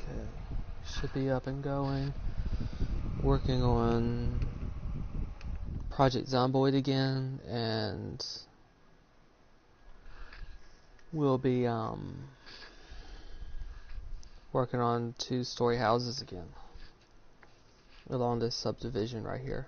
Okay, should be up and going. Working on Project Zomboid again, and we'll be working on 2-story houses again along this subdivision right here.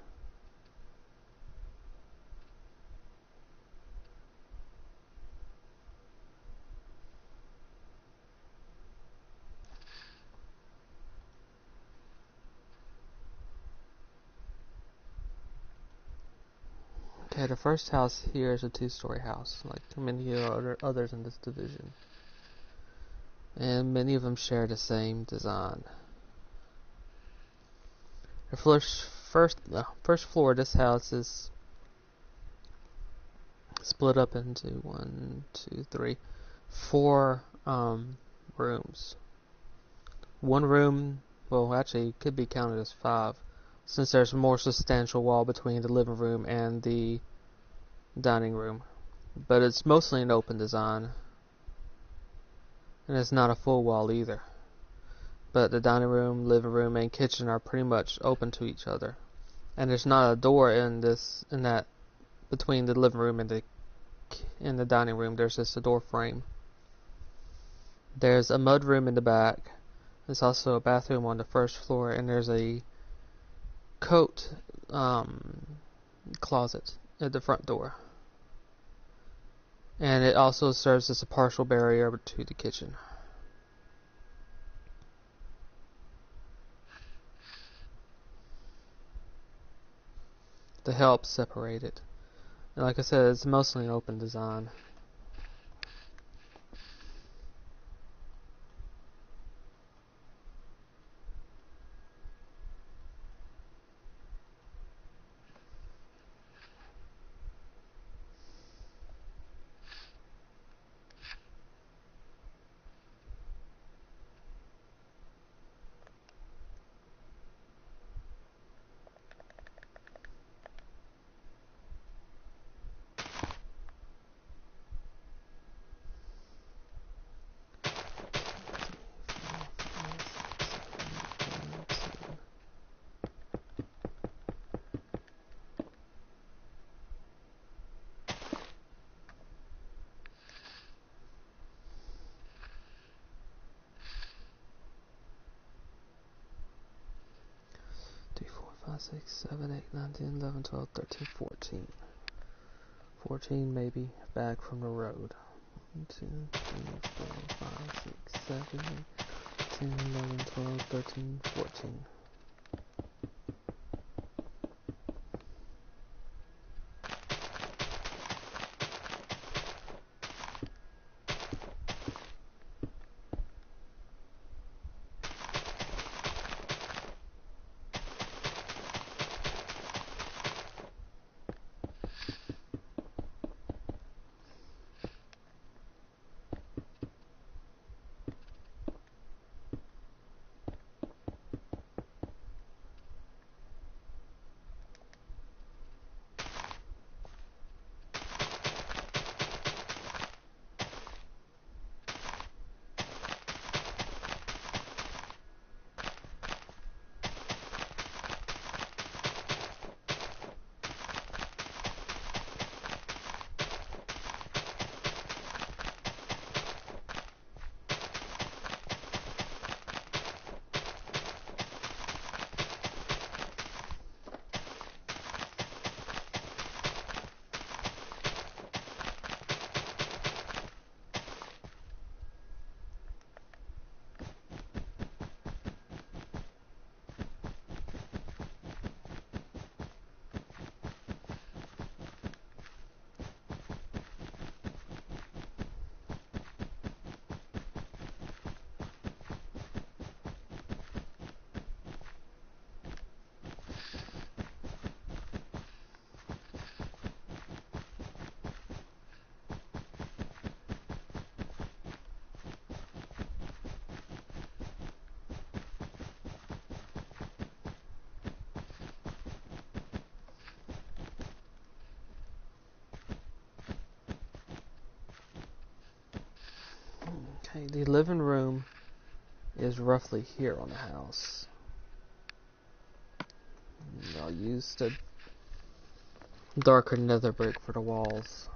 Okay, the first house here is a 2-story house, like many others in this division. And many of them share the same design. The first floor of this house is split up into 4 rooms. One room, well, actually, it could be counted as 5, since there's a more substantial wall between the living room and the dining room. But it's mostly an open design, and it's not a full wall either. But the dining room, living room, and kitchen are pretty much open to each other. And there's not a door in that between the living room and the dining room. There's just a door frame. There's a mud room in the back. There's also a bathroom on the first floor, and there's a coat closet at the front door. And it also serves as a partial barrier to the kitchen. To help separate it. And like I said, it's mostly an open design. Five, 6, 7, 8, 9, 10, 11, 12, 13, 14. 14 maybe back from the road. 1, 2, 3, 4, 5, 6, 7, 8, 10, 11, 12, 13, 14. Okay, the living room is roughly here on the house. And I'll use the darker nether brick for the walls.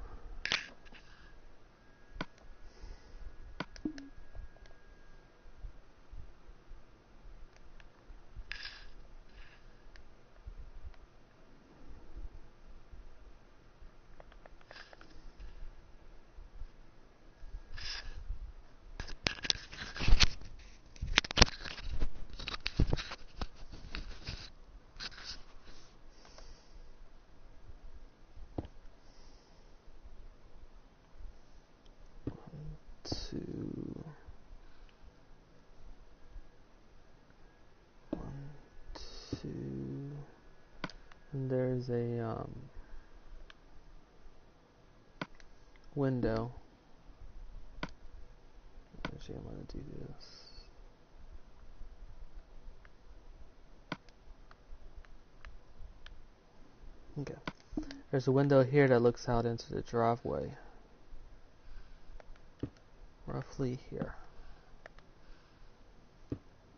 And there's a window. Actually, I'm gonna do this. Okay. There's a window here that looks out into the driveway. Roughly here.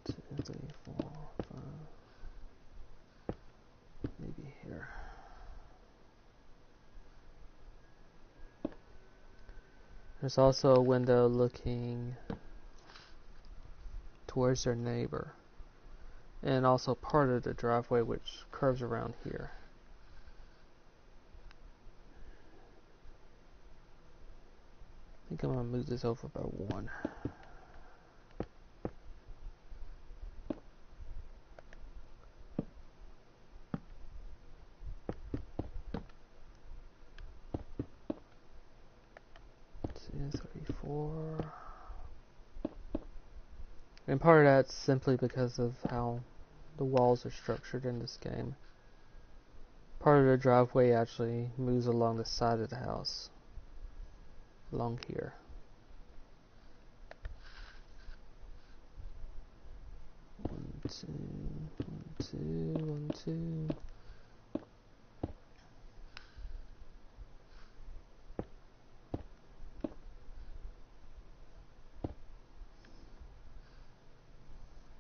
2, 3, 4, 5. Maybe here. There's also a window looking towards their neighbor. And also part of the driveway which curves around here. I think I'm going to move this over by 1. And part of that's simply because of how the walls are structured in this game. Part of the driveway actually moves along the side of the house. Along here. 1, 2, 1, 2, 1, 2.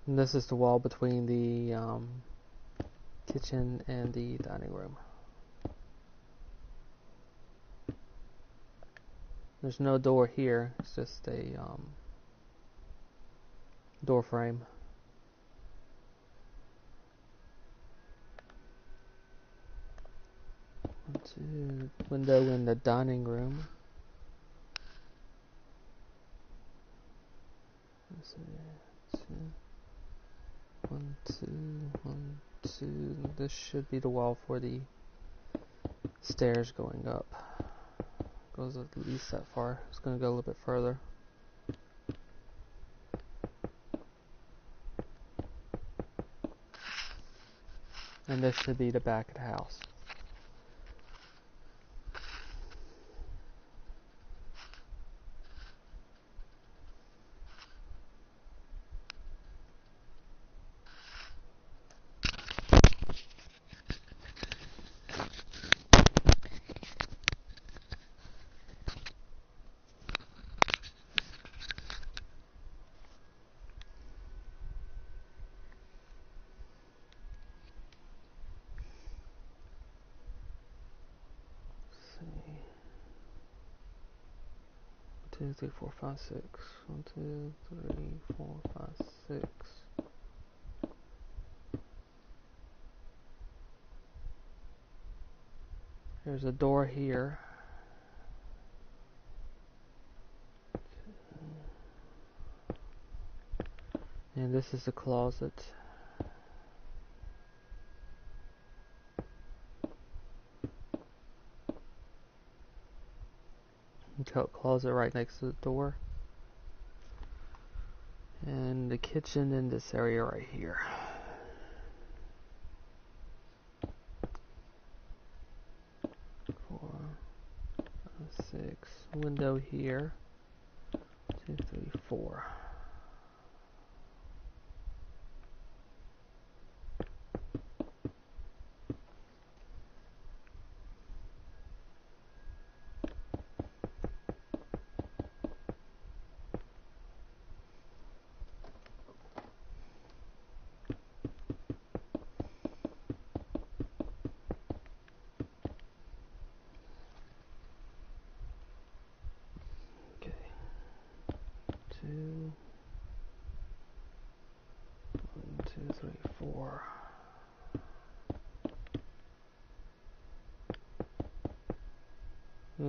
And this is the wall between the kitchen and the dining room. There's no door here, it's just a door frame. Window in the dining room. 1, 2, 1, 2. This should be the wall for the stairs going up. Goes at least that far. It's going to go a little bit further. And this should be the back of the house. Two, 3, 4, 5, 6. 1, 2, 3, 4, 5, 6. There's a door here. And this is the closet. Closet right next to the door. And the kitchen in this area right here. 4, 5, 6. Window here. 2, 3, 4.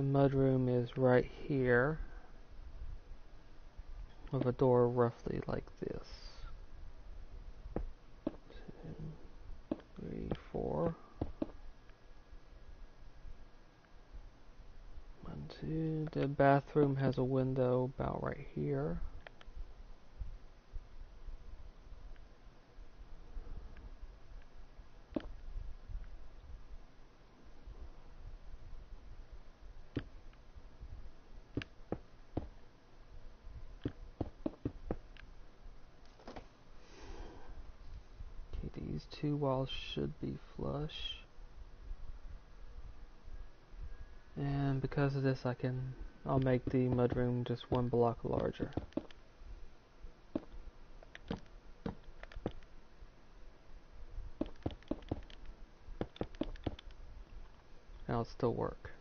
mudroom is right here, with a door roughly like this. 2, 3, 4. 1, 2. The bathroom has a window about right here. These two walls should be flush, and because of this I'll make the mudroom just 1 block larger. And it'll still work.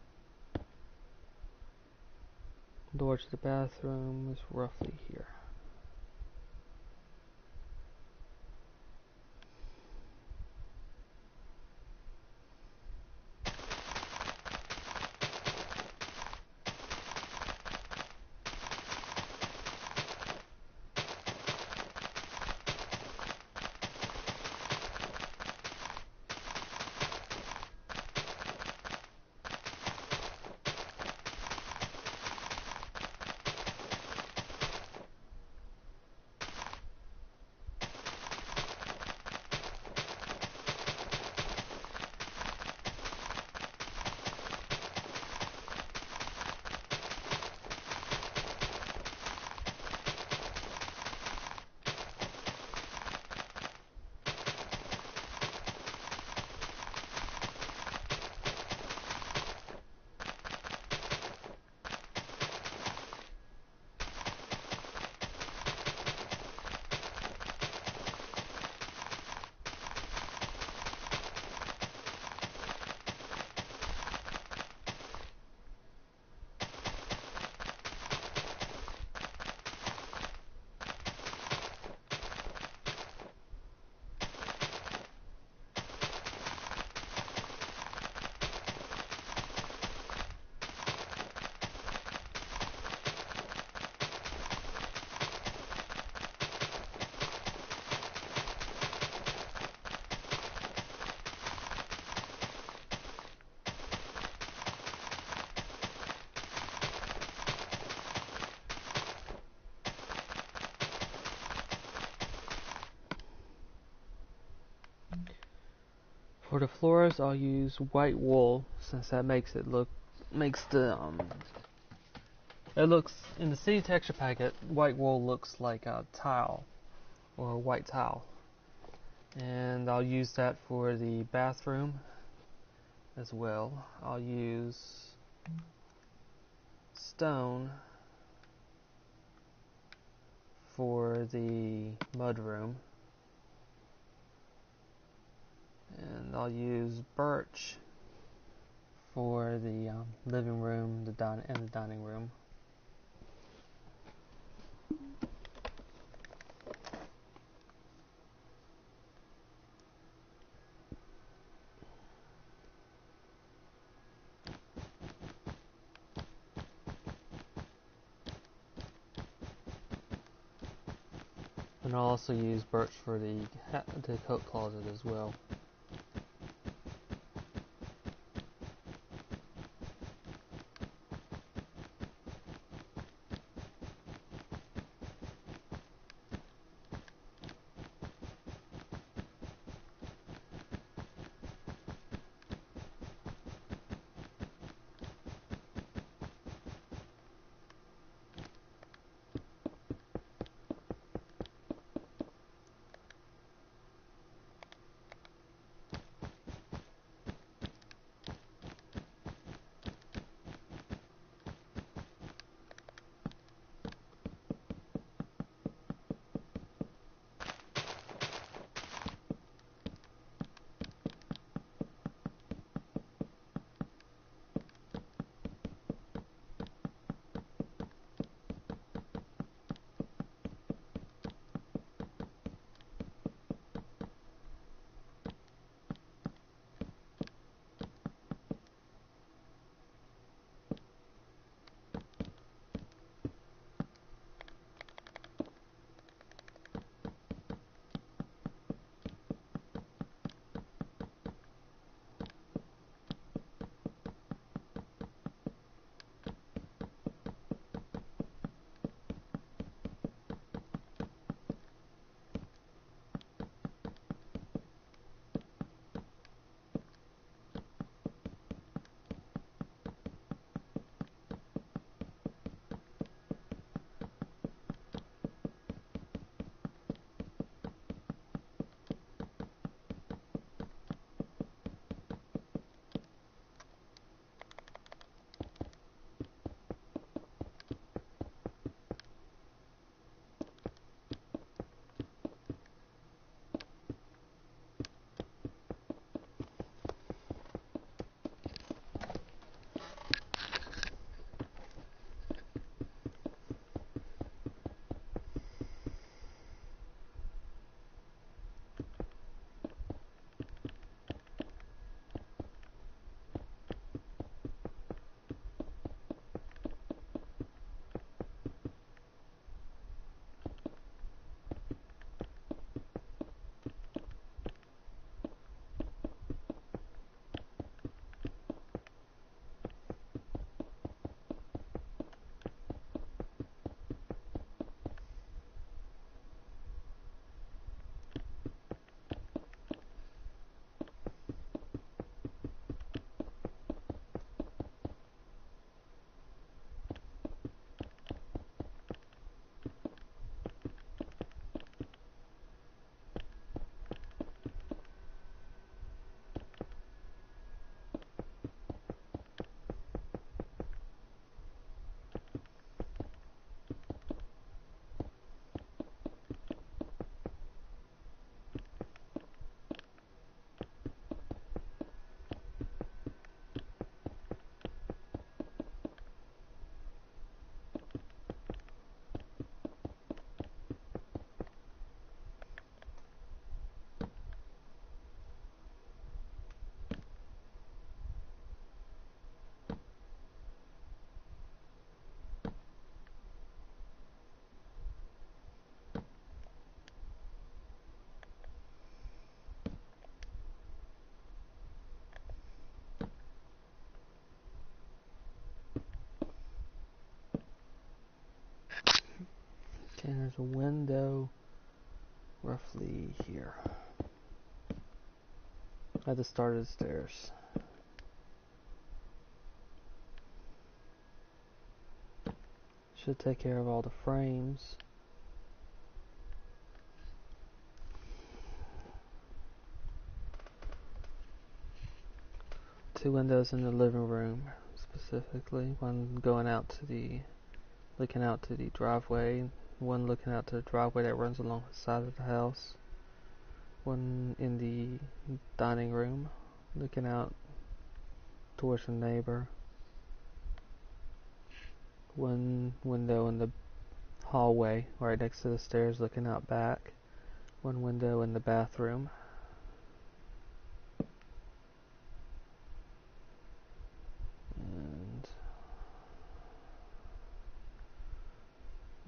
Door to the bathroom is roughly here. For the floors, I'll use white wool, since that makes the it looks, in the city texture packet, white wool looks like a tile, or a white tile. And I'll use that for the bathroom as well. I'll use stone for the mudroom. And I'll use birch for the living room, and the dining room. And I'll also use birch for the coat closet as well. And there's a window roughly here at the start of the stairs. Should take care of all the frames. Two windows in the living room specifically, one going out to the looking out to the driveway, one looking out to the driveway that runs along the side of the house, one in the dining room looking out towards the neighbor, one window in the hallway right next to the stairs looking out back, one window in the bathroom. And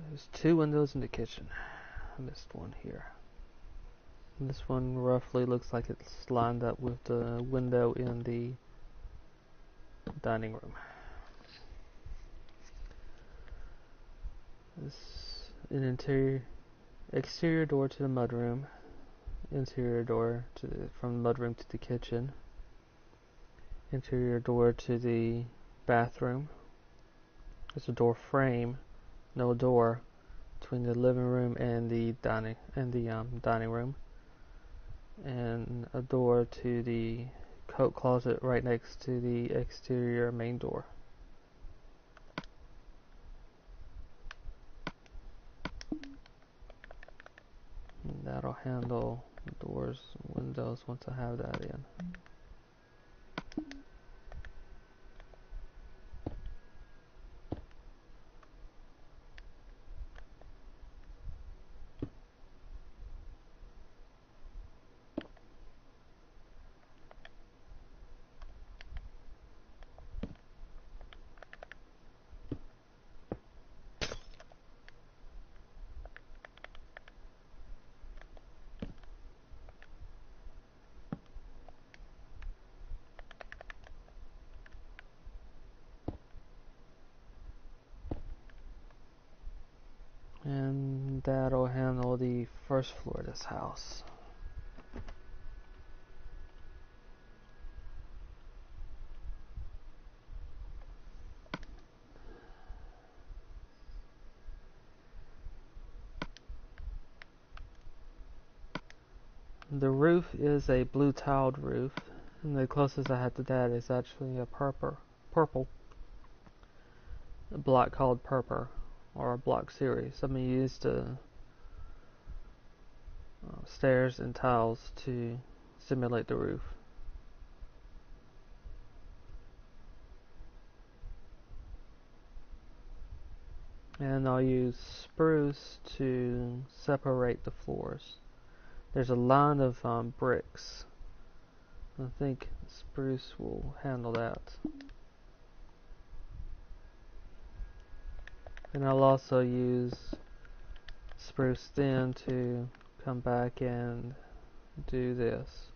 there's two windows in the kitchen. I missed one here. And this one roughly looks like it's lined up with the window in the dining room. This an exterior door to the mudroom, interior door from the mudroom to the kitchen, interior door to the bathroom. There's a door frame, no door, between the living room and the dining room, and a door to the coat closet right next to the exterior main door. And that'll handle doors and windows once I have that in. And that'll handle the first floor of this house. The roof is a blue tiled roof, and the closest I have to that is actually a purple, a block called purple, or a block series. I'm going to use the stairs and tiles to simulate the roof. And I'll use spruce to separate the floors. There's a line of bricks. I think spruce will handle that. And I'll also use spruce thin to come back and do this.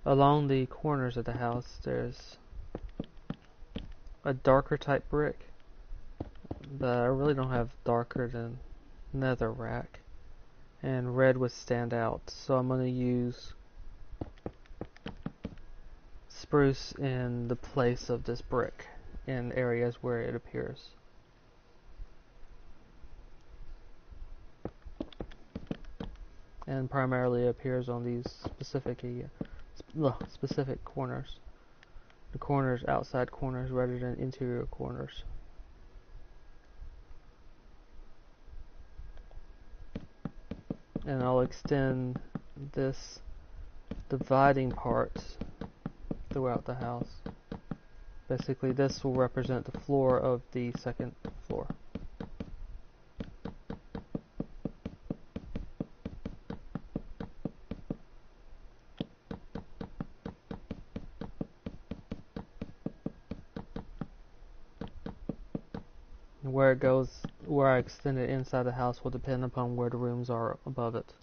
Along the corners of the house there's a darker type brick, but I really don't have darker than netherrack, and red would stand out, so I'm going to use spruce in the place of this brick in areas where it appears. And primarily appears on these specific corners. The corners, outside corners, rather than interior corners. And I'll extend this dividing part throughout the house. Basically, this will represent the floor of the second floor. Where it goes, where I extend it inside the house will depend upon where the rooms are above it.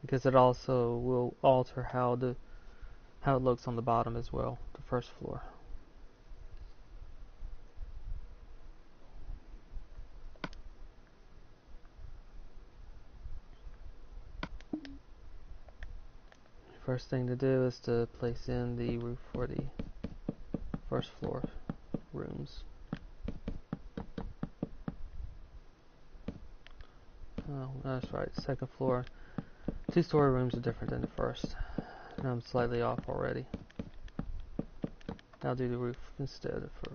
Because it also will alter how it looks on the bottom as well, the first floor. First thing to do is to place in the roof for the first floor rooms. Oh, that's right, second floor. 2-story rooms are different than the first. And I'm slightly off already. I'll do the roof instead for.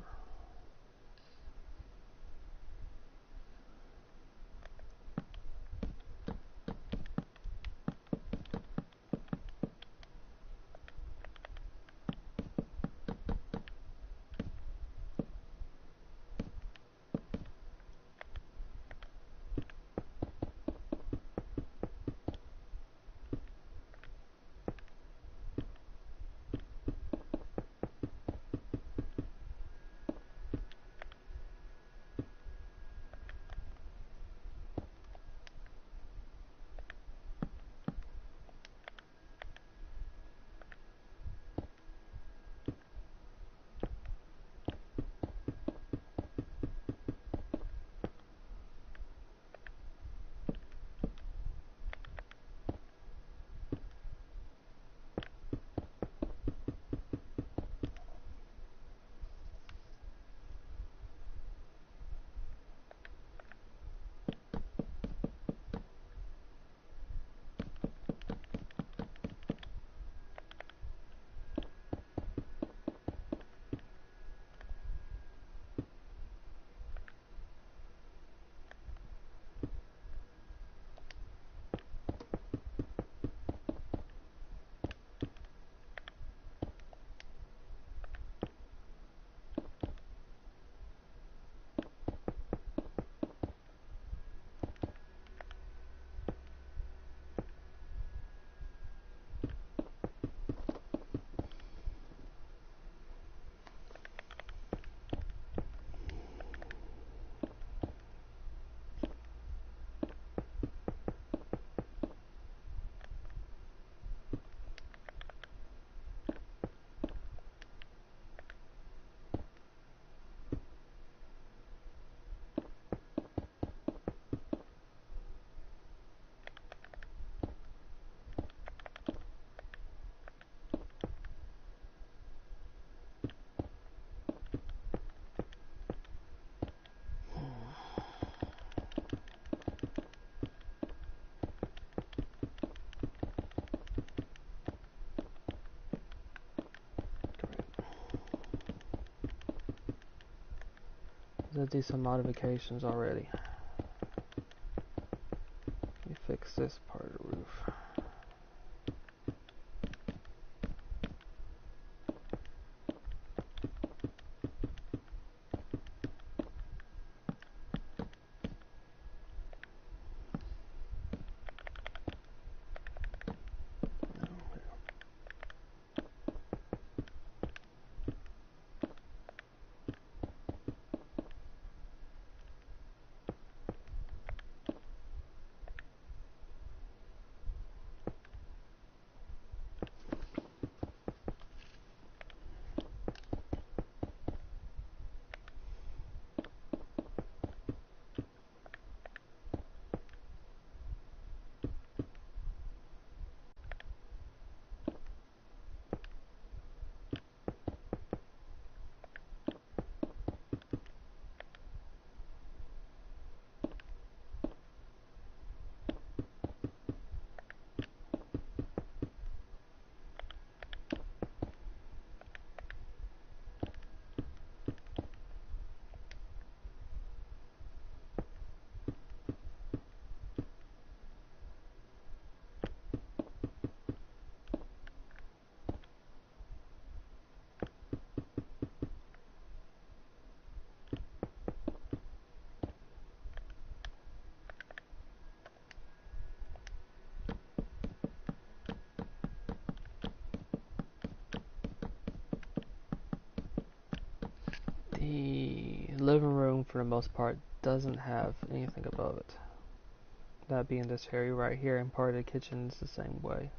Let's do some modifications already. Let me fix this part of the roof. The living room, for the most part, doesn't have anything above it. That being this area right here, and part of the kitchen is the same way.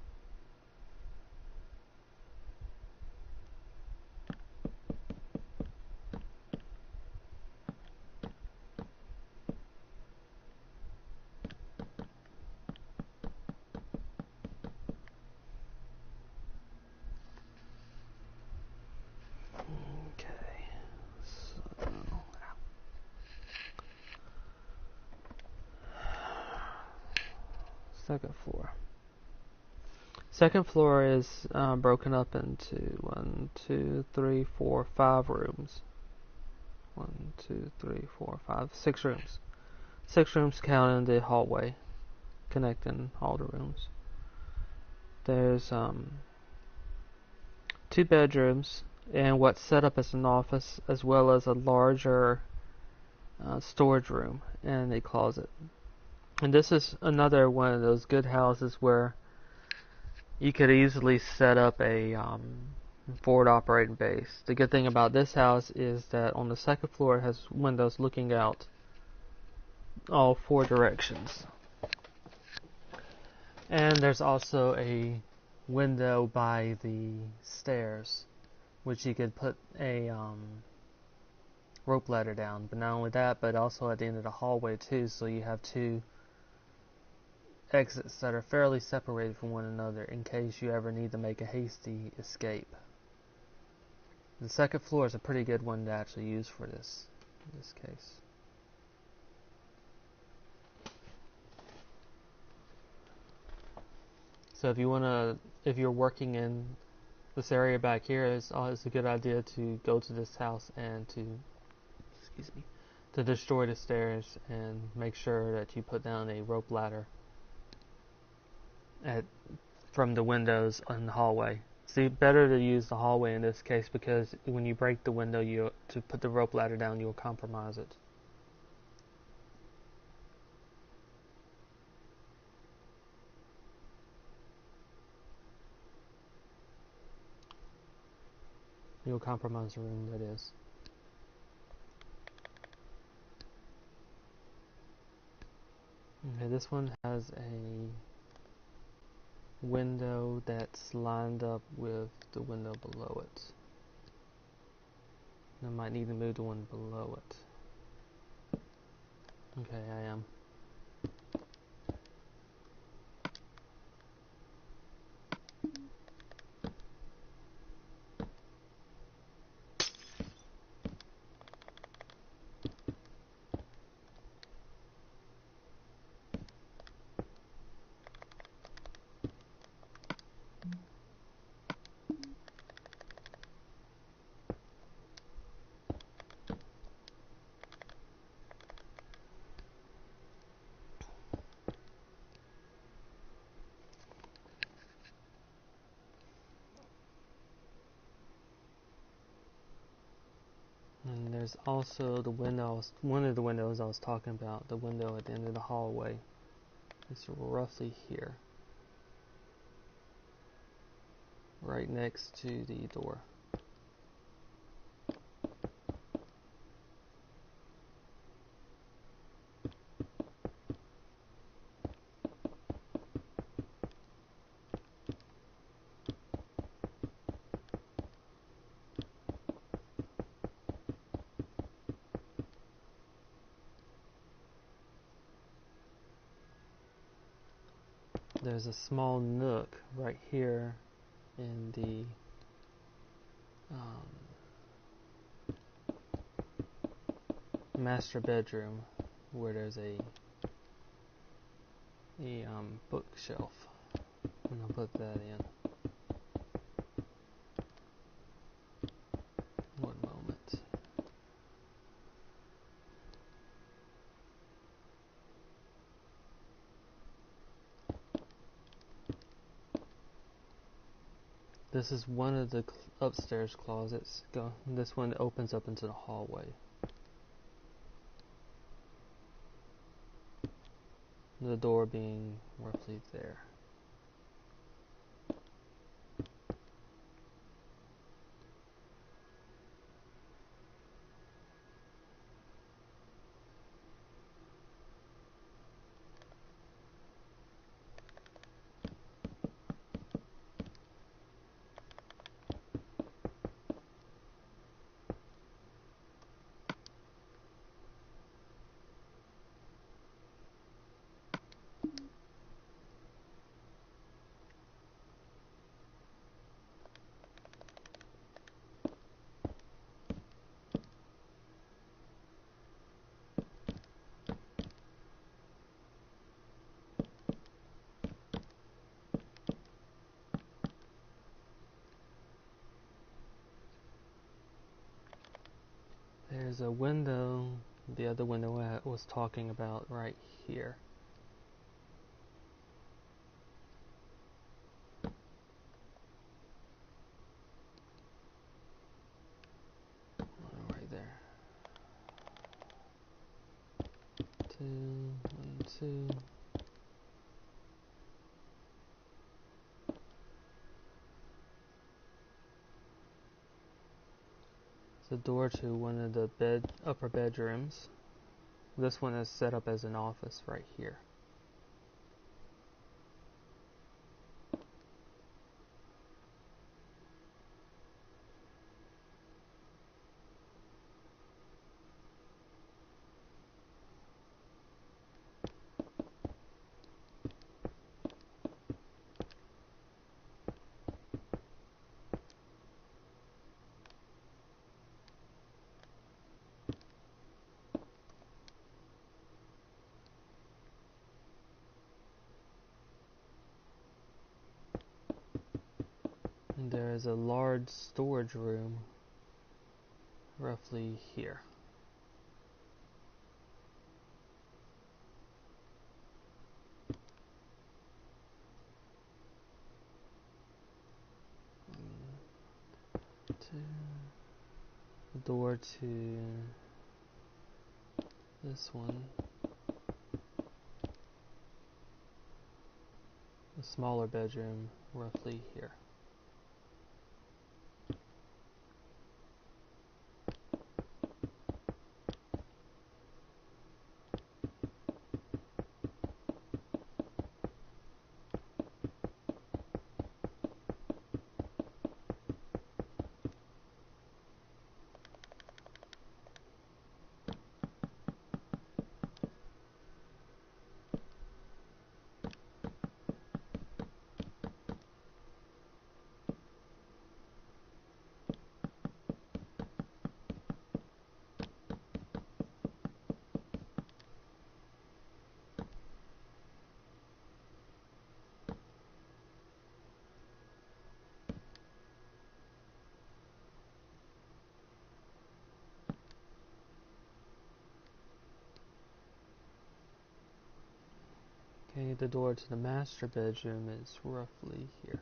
Second floor. Second floor is broken up into 1, 2, 3, 4, 5 rooms. 1, 2, 3, 4, 5, 6 rooms. 6 rooms counting the hallway, connecting all the rooms. There's 2 bedrooms and what's set up as an office, as well as a larger storage room and a closet. And this is another one of those good houses where you could easily set up a forward operating base. The good thing about this house is that on the second floor it has windows looking out all 4 directions. And there's also a window by the stairs, which you could put a rope ladder down. But not only that, but also at the end of the hallway too, so you have 2 exits that are fairly separated from one another in case you ever need to make a hasty escape. The second floor is a pretty good one to actually use for this in this case. So if you're working in this area back here, it's a good idea to go to this house and to destroy the stairs and make sure that you put down a rope ladder from the windows in the hallway. See, better to use the hallway in this case, because when you break the window, to put the rope ladder down, you'll compromise it. You'll compromise the room, that is. Okay, this one has a window that's lined up with the window below it. I might need to move the one below it. Okay, I am. And there's also the window, one of the windows I was talking about, the window at the end of the hallway. It's roughly here, right next to the door. There's a small nook right here in the master bedroom where there's a bookshelf, and I'll put that in. One moment. This is one of the upstairs closets. This one opens up into the hallway. The door being roughly there. There's a window, the other window I was talking about right here. Right there. 2, 1, 2. The door to one of the upper bedrooms. This one is set up as an office right here. And there is a large storage room roughly here. The door to this one. A smaller bedroom roughly here. Okay, the door to the master bedroom is roughly here.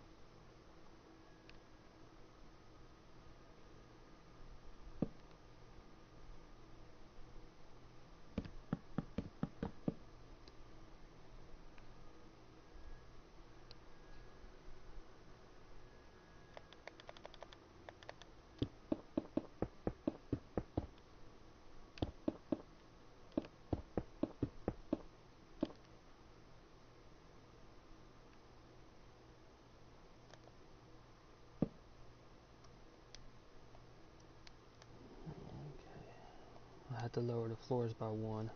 I had to lower the floors by 1.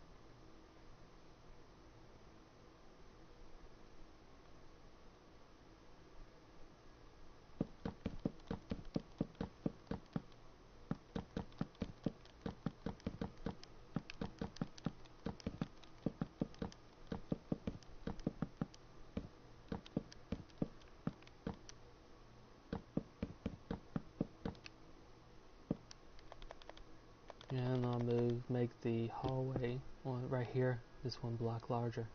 And I'll make the hallway right here, this one block larger.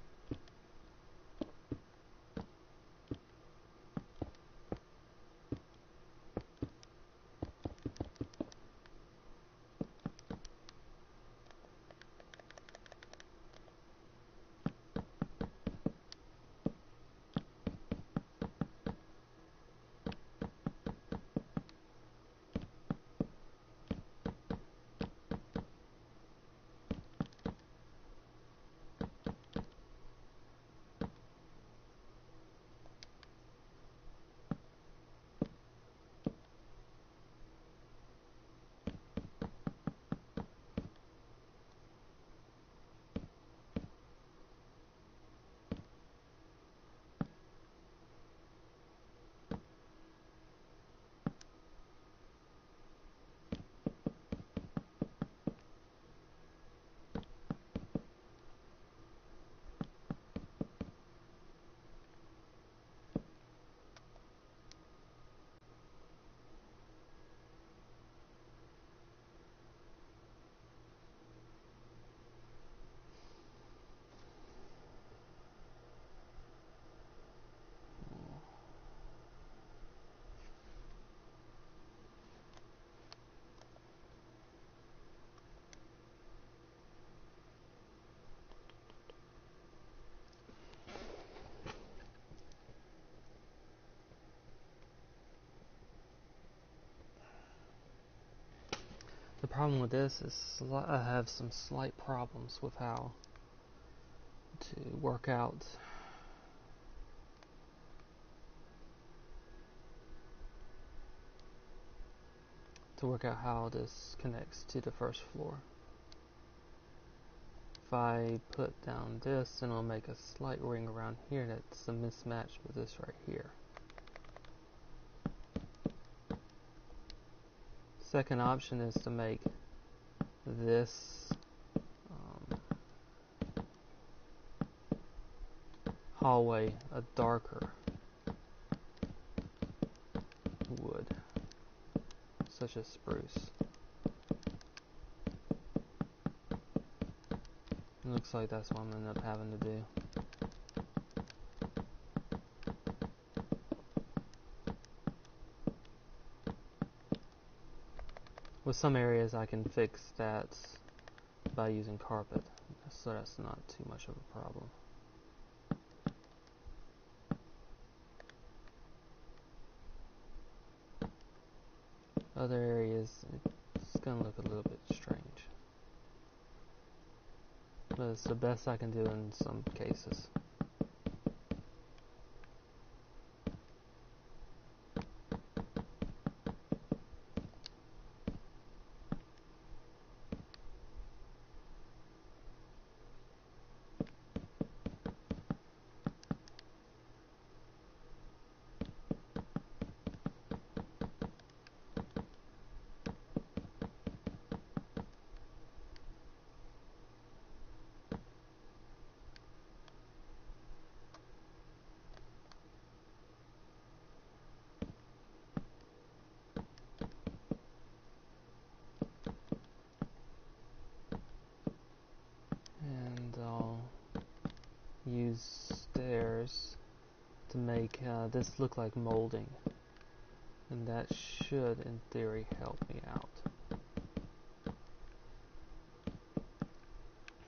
problem with this is I have some slight problems with how to work out how this connects to the first floor. If I put down this, then I'll make a slight ring around here that's a mismatch with this right here. Second option is to make this hallway a darker wood, such as spruce. It looks like that's what I'm going to end up having to do. With some areas I can fix that by using carpet, so that's not too much of a problem. Other areas, it's going to look a little bit strange. But it's the best I can do in some cases. Use stairs to make this look like molding, and that should in theory help me out.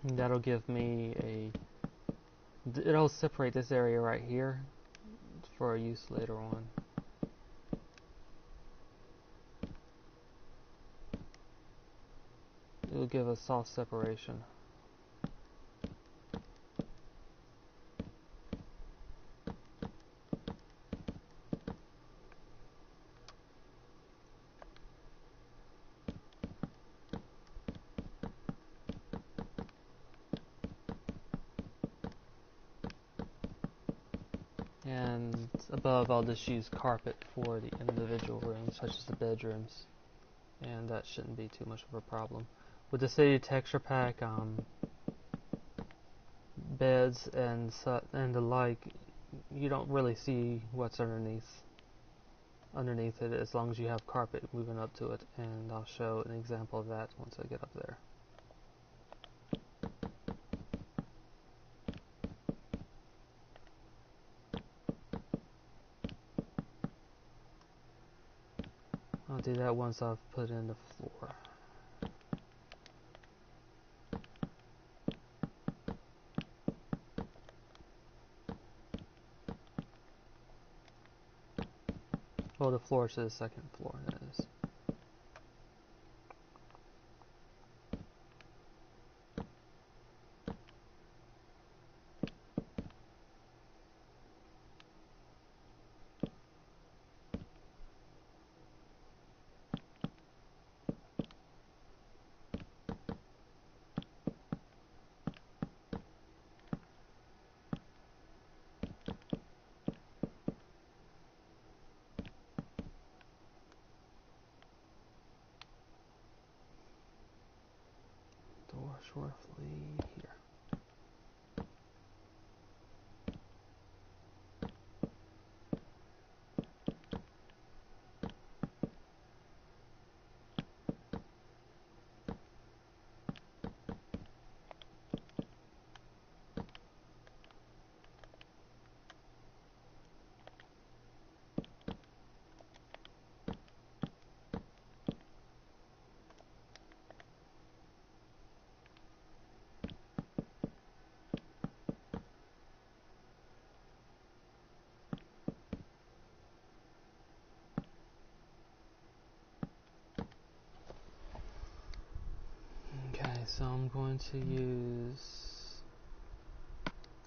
And that'll give me it'll separate this area right here for use later on. It'll give a soft separation. And above, I'll just use carpet for the individual rooms, such as the bedrooms, and that shouldn't be too much of a problem. With the City Texture Pack, beds and the like, you don't really see what's underneath it as long as you have carpet moving up to it, and I'll show an example of that once I get up there. I'll do that once I've put in the floor. Well, the floor to the second floor, that is. Roughly here. So I'm going to use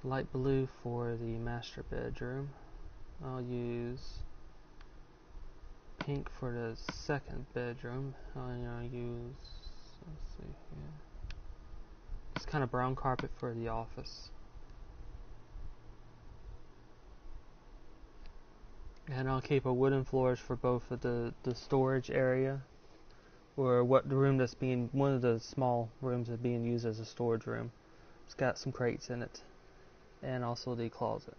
light blue for the master bedroom. I'll use pink for the second bedroom. I'll use, let's see here, this kind of brown carpet for the office. And I'll keep a wooden floors for both of the storage area, or what the room that's being, one of the small rooms that's being used as a storage room. It's got some crates in it, and also the closet.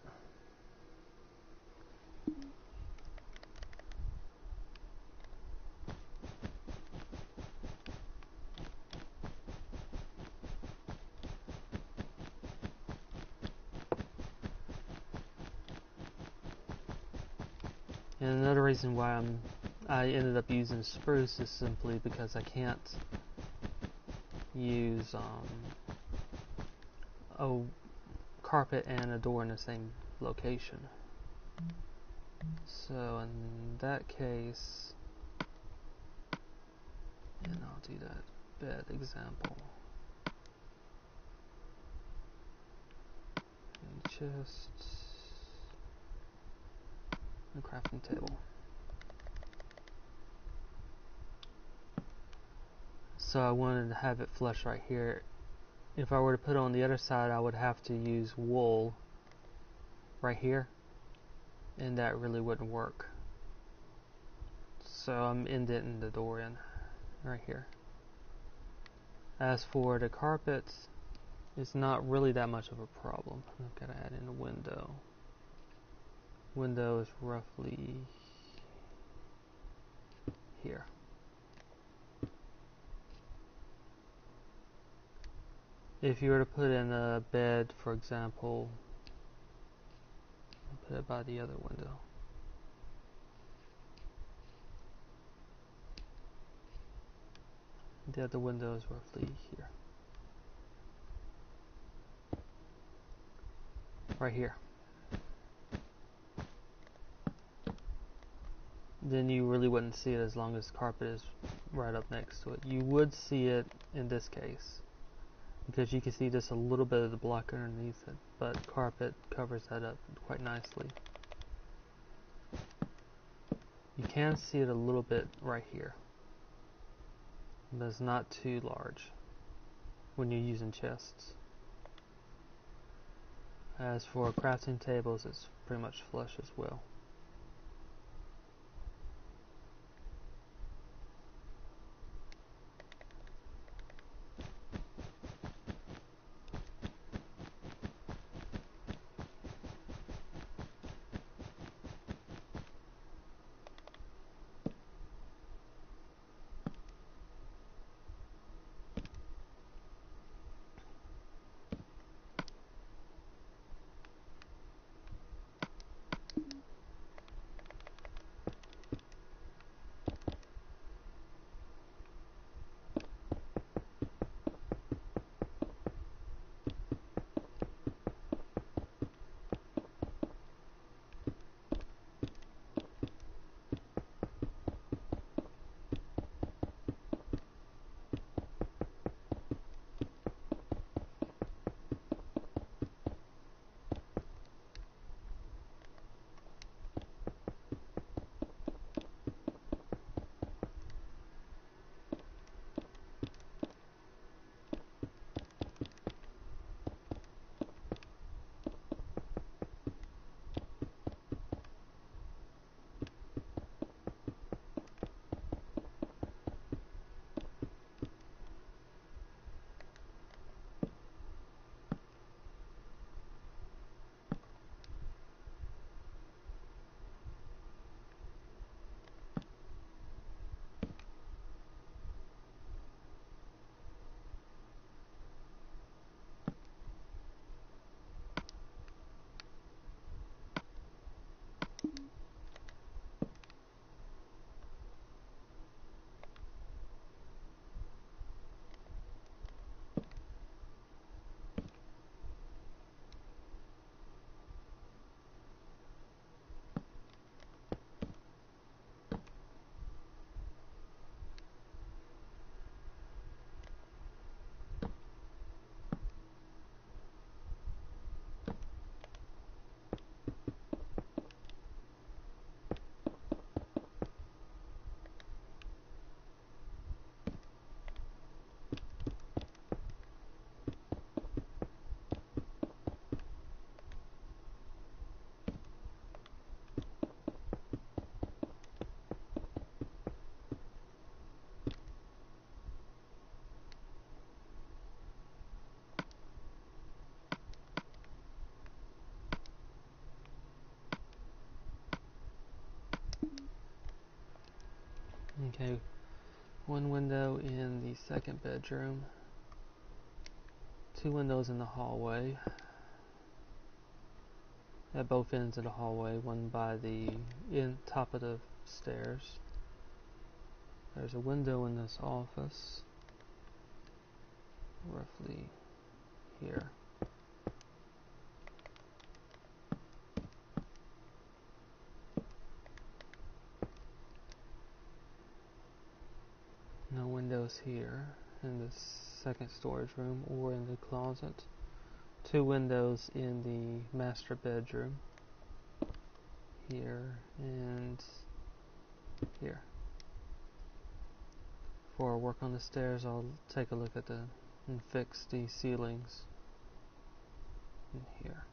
And another reason why I ended up using spruce is simply because I can't use a carpet and a door in the same location. So in that case, and I'll do that bed example. And just a crafting table. So I wanted to have it flush right here. If I were to put it on the other side, I would have to use wool right here, and that really wouldn't work. So I'm indenting the door in right here. As for the carpets, it's not really that much of a problem. I've got to add in a window. Window is roughly here. If you were to put in a bed, for example, put it by the other window. The other window is roughly here. Right here. Then you really wouldn't see it as long as the carpet is right up next to it. You would see it in this case, because you can see just a little bit of the block underneath it, but carpet covers that up quite nicely. You can see it a little bit right here, but it's not too large when you're using chests. As for crafting tables, it's pretty much flush as well. Okay, one window in the second bedroom, two windows in the hallway, at both ends of the hallway, one by the top of the stairs. There's a window in this office, roughly here. No windows here in the second storage room or in the closet. Two windows in the master bedroom, here and here. Before I work on the stairs, I'll take a look at and fix the ceilings in here.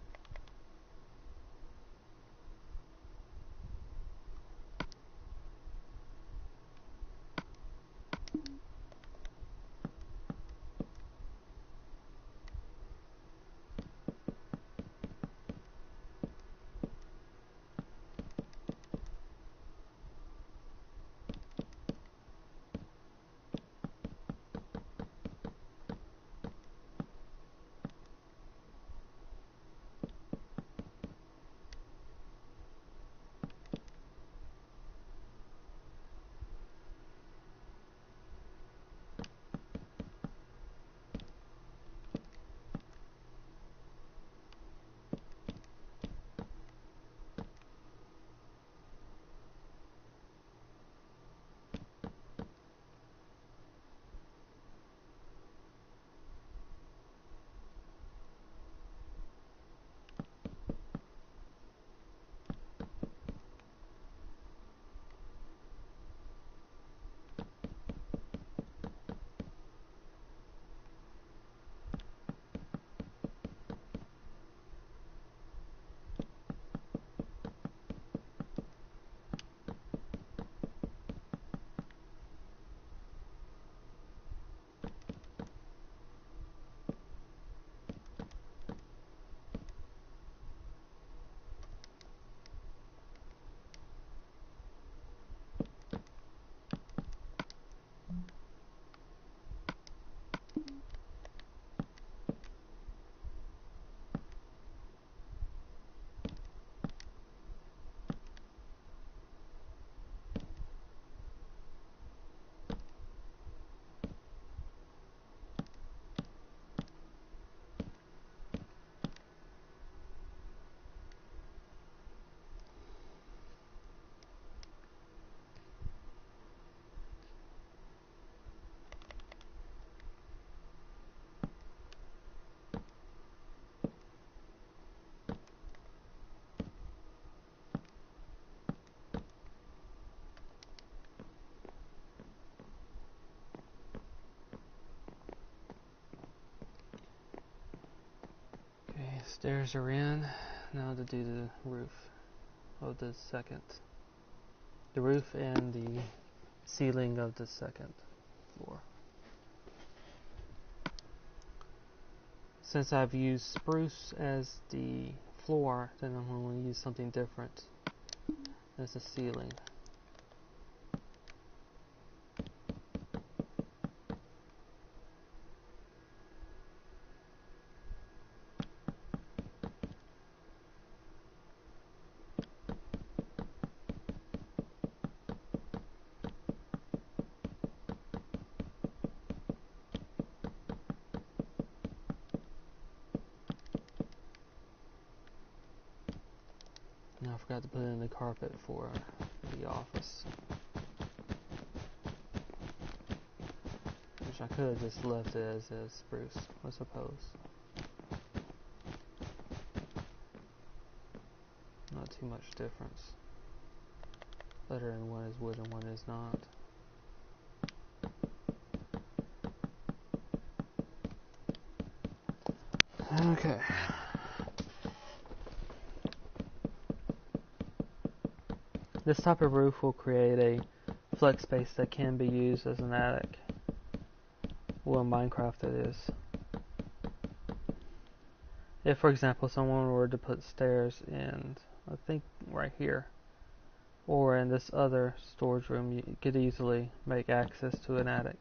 Stairs are in. Now to do the roof of the second. The roof and the ceiling of the second floor. Since I've used spruce as the floor, then I'm going to use something different as the ceiling. Now I forgot to put in the carpet for the office, which I could have just left it as a spruce, I suppose. Not too much difference. Better than one is wood and one is not. Okay. This type of roof will create a flex space that can be used as an attic. Well, in Minecraft it is. If, for example, someone were to put stairs in, I think right here, or in this other storage room, you could easily make access to an attic.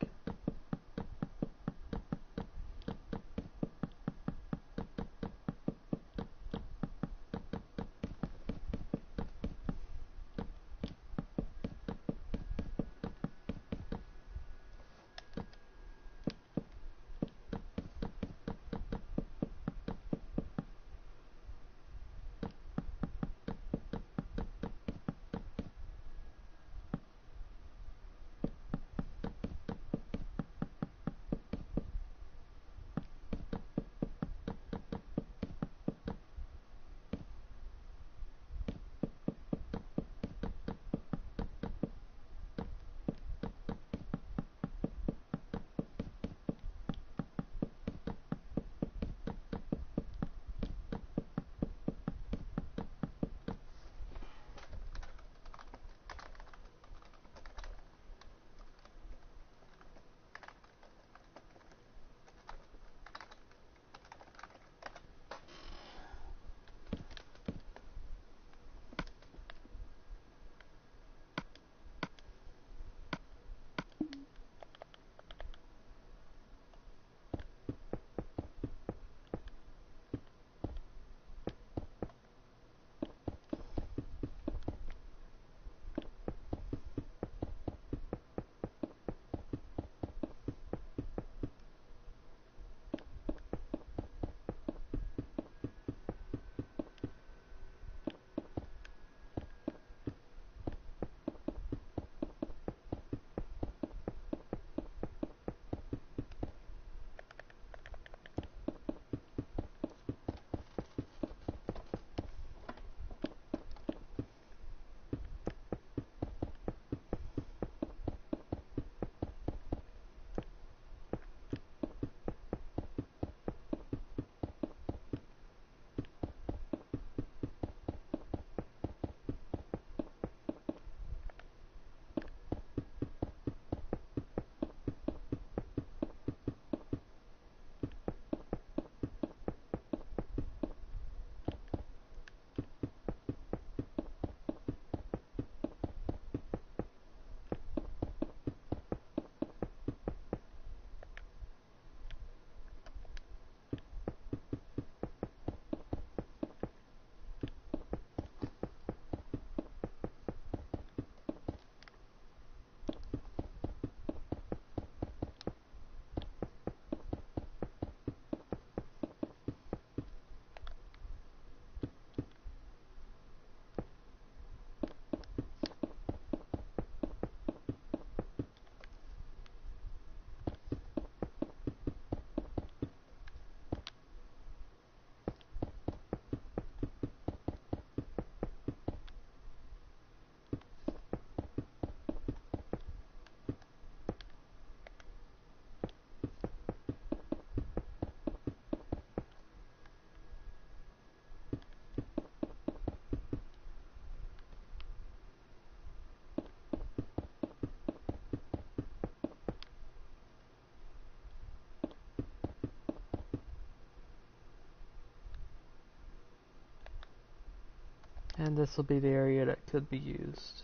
And this will be the area that could be used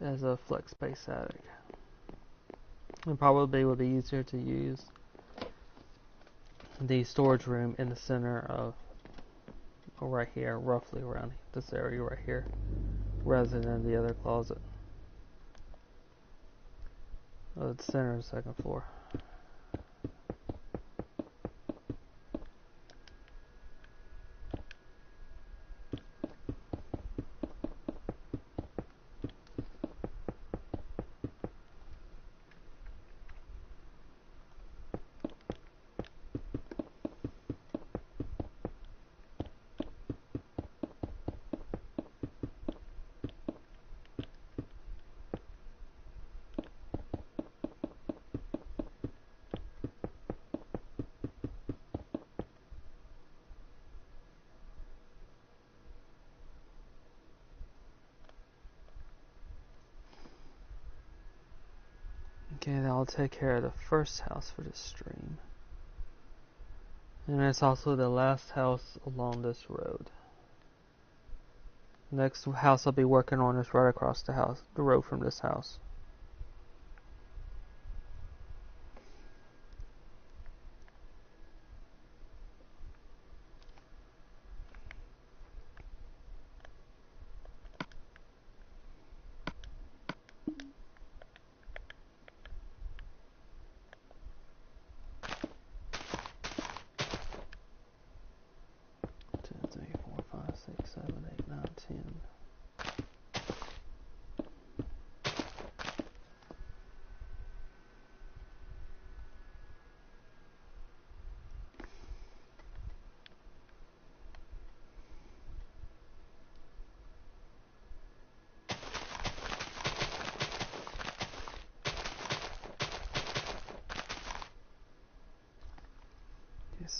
as a flex space attic. And probably would be easier to use the storage room in the center of, or right here, roughly around this area right here, rather than the other closet. The center of the second floor. Okay, that'll take care of the first house for this stream. And it's also the last house along this road. Next house I'll be working on is right across the road from this house.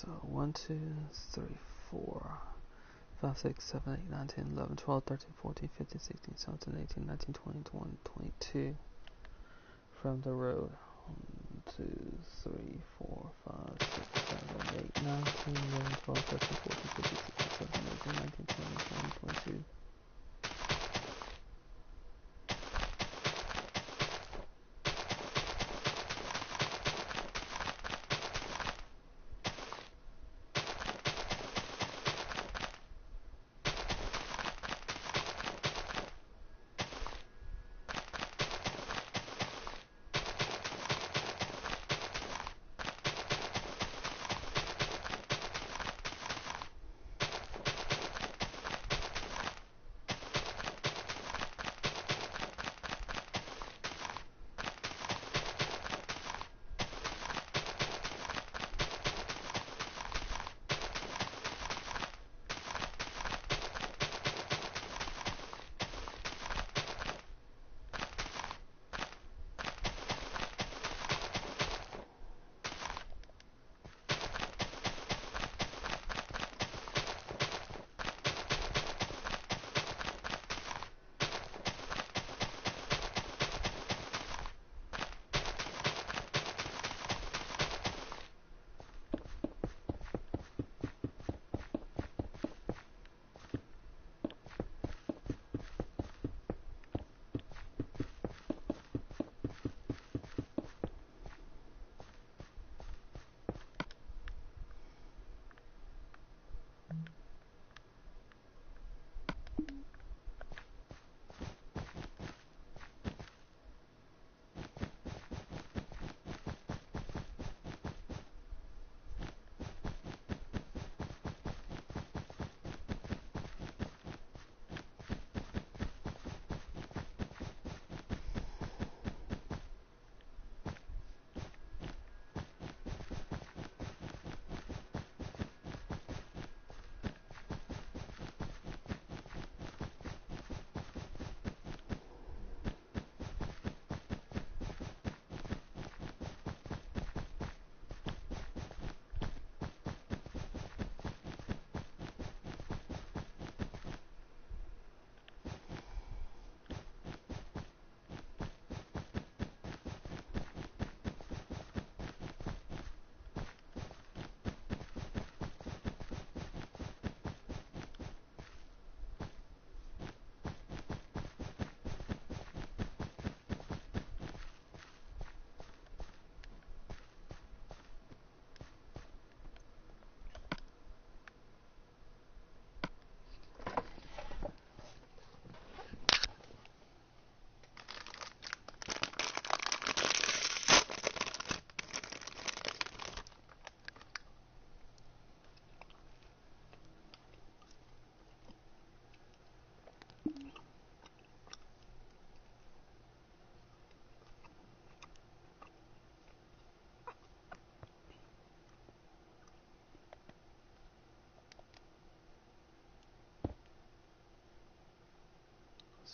So 1, 2, 3, 4, 5, 6, 7, 8, 9, 10, 11, 12, 13, 14, 15, 16, 17, 18, 19, 20, 21, 22 from the road. 1, 2, 3, 4, 5, 6, 7, 8, 9, 10, 11, 12, 13, 14, 15, 16, 17, 18, 19, 20, 21, 22.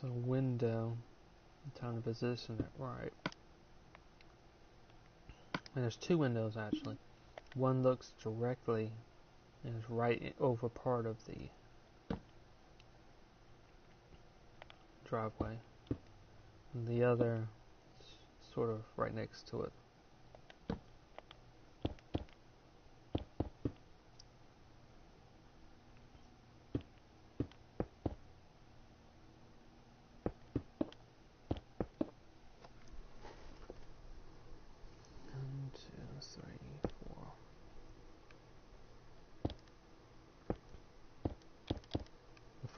So window, time to position it right. And there's two windows actually. One looks directly and is right over part of the driveway. And the other is sort of right next to it.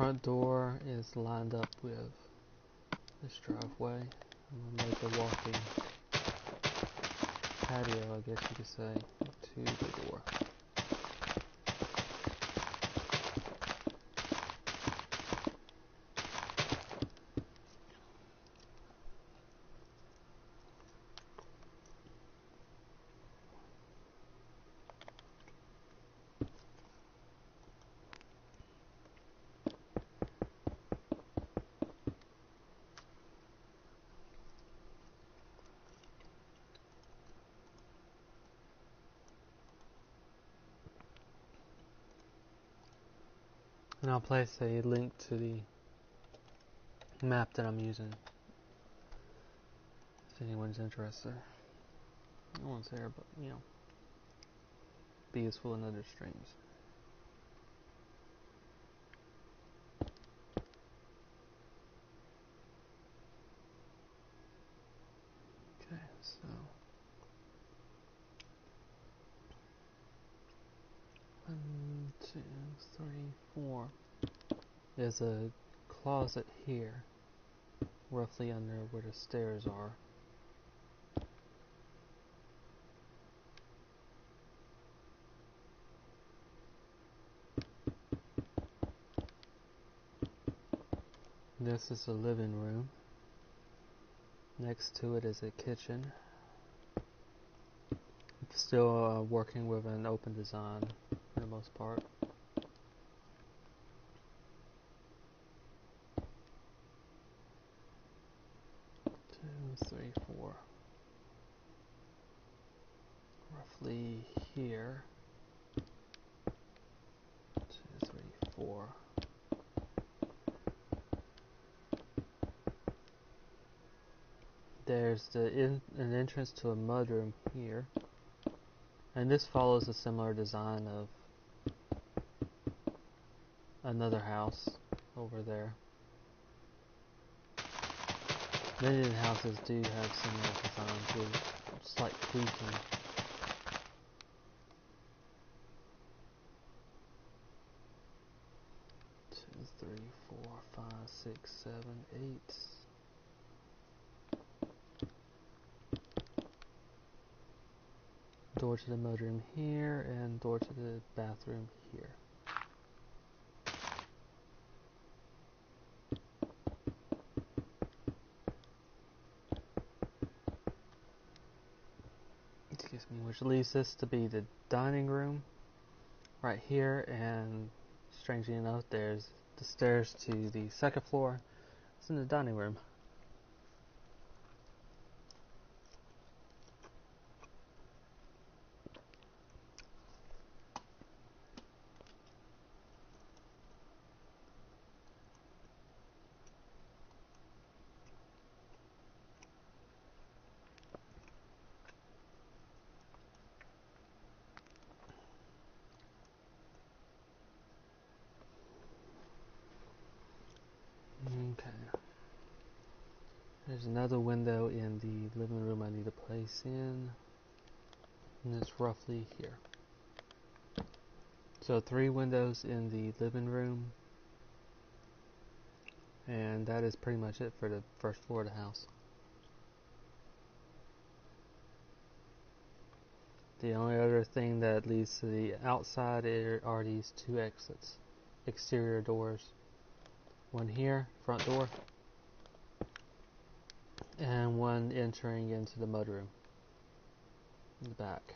front door is lined up with this driveway. I'm going to make a walking patio, I guess you could say, to the door. And I'll place a link to the map that I'm using if anyone's interested. No one's there, but you know, be useful in other streams. Okay, so 1, 2, 3, 4. There's a closet here, roughly under where the stairs are. This is a living room. Next to it is a kitchen. Still working with an open design for the most part. Two, three, four. Roughly here. 2, 3, 4. There's an entrance to a mudroom here. And this follows a similar design of another house over there. Many of the houses do have similar designs with slight tweaking. Two, three, 4, 5, 6, 7, 8. Door to the mudroom here, and door to the bathroom here. Excuse me, which leaves this to be the dining room right here, and strangely enough, there's the stairs to the second floor. It's in the dining room. Okay. There's another window in the living room I need to place in, and it's roughly here. So 3 windows in the living room, and that is pretty much it for the first floor of the house. The only other thing that leads to the outside are these 2 exits, exterior doors. One here, front door, and one entering into the mudroom in the back.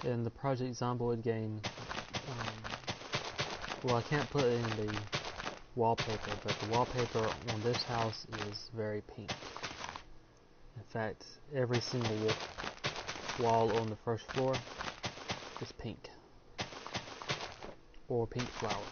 In the Project Zomboid game, well, I can't put it in the wallpaper, but the wallpaper on this house is very pink. In fact, every single wall on the first floor is pink, or pink flowers.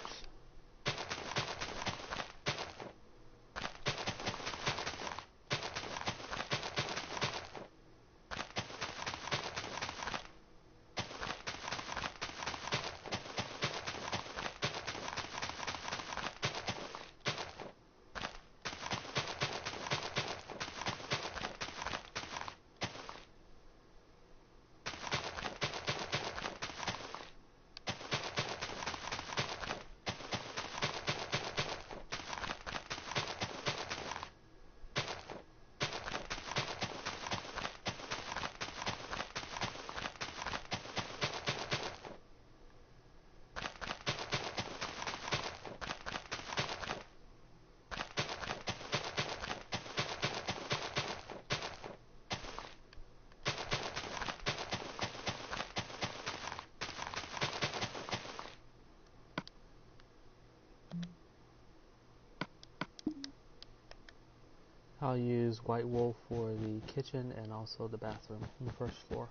I'll use white wool for the kitchen and also the bathroom on the first floor.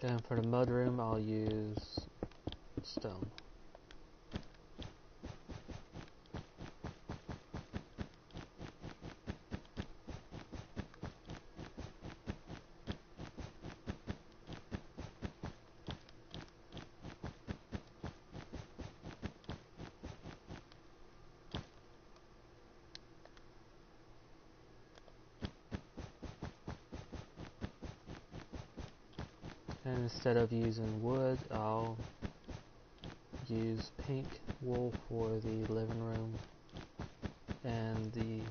Then for the mudroom, I'll use stone. And instead of using wood, I'll use pink wool for the living room and the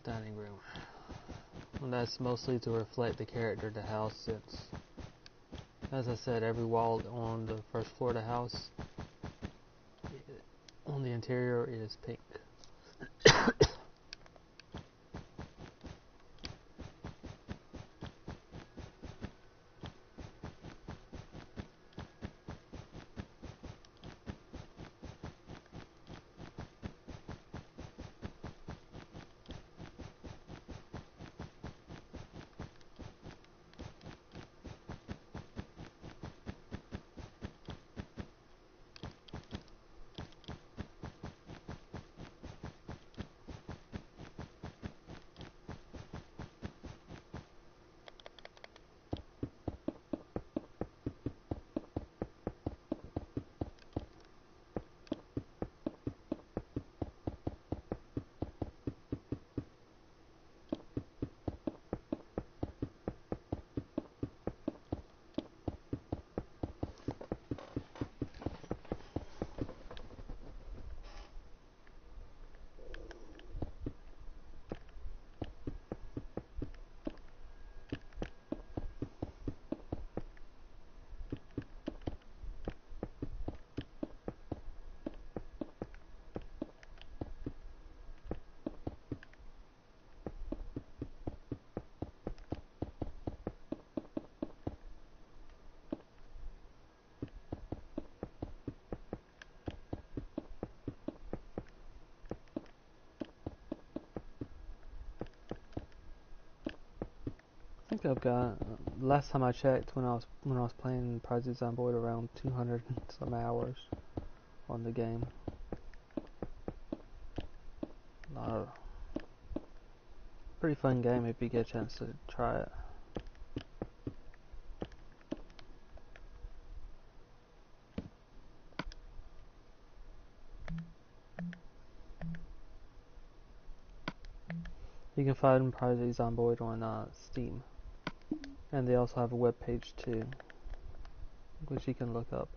dining room. And that's mostly to reflect the character of the house, since, as I said, every wall on the first floor of the house on the interior is pink. I think I've got, last time I checked when I was playing Project Zomboid, around 200 some hours on the game. Pretty fun game if you get a chance to try it. You can find Project Zomboid on Steam, and they also have a web page too, which you can look up.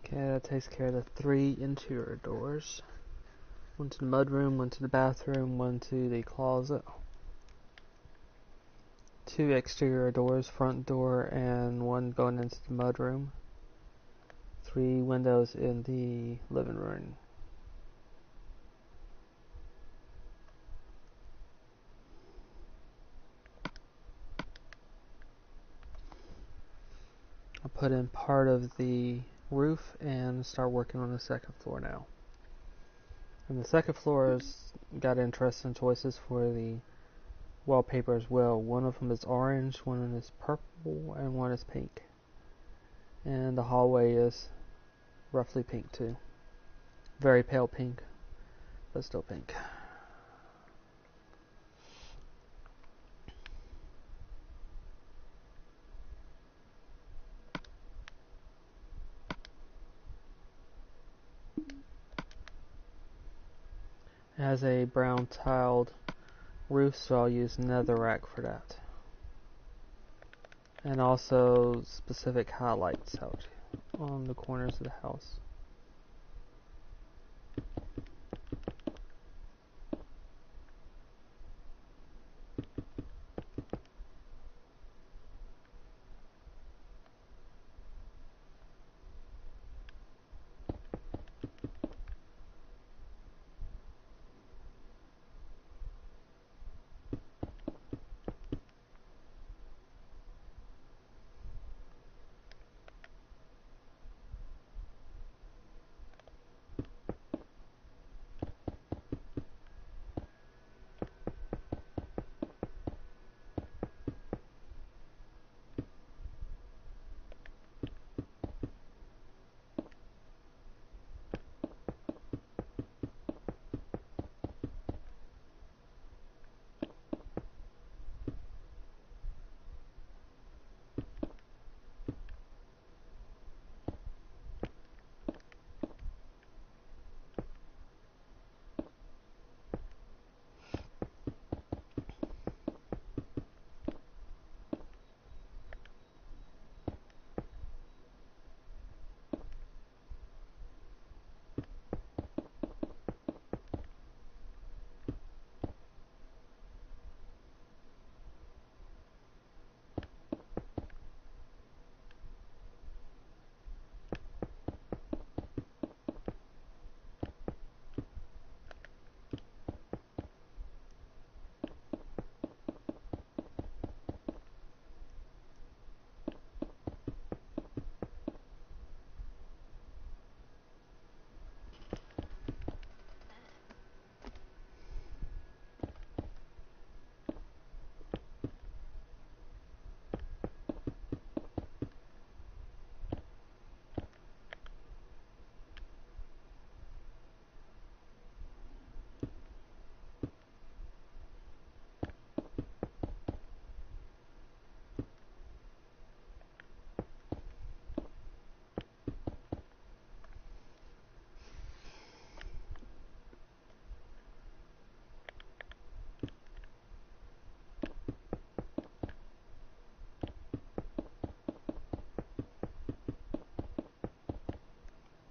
Okay, that takes care of the 3 interior doors. One to the mudroom, one to the bathroom, one to the closet. 2 exterior doors, front door and one going into the mudroom. 3 windows in the living room. I'll put in part of the roof and start working on the second floor now. And the second floor has got interesting choices for the wallpaper as well. One of them is orange, one is purple, and one is pink. And the hallway is roughly pink too. Very pale pink, but still pink. It has a brown tiled roof, so I'll use netherrack for that. And also specific highlights out on the corners of the house.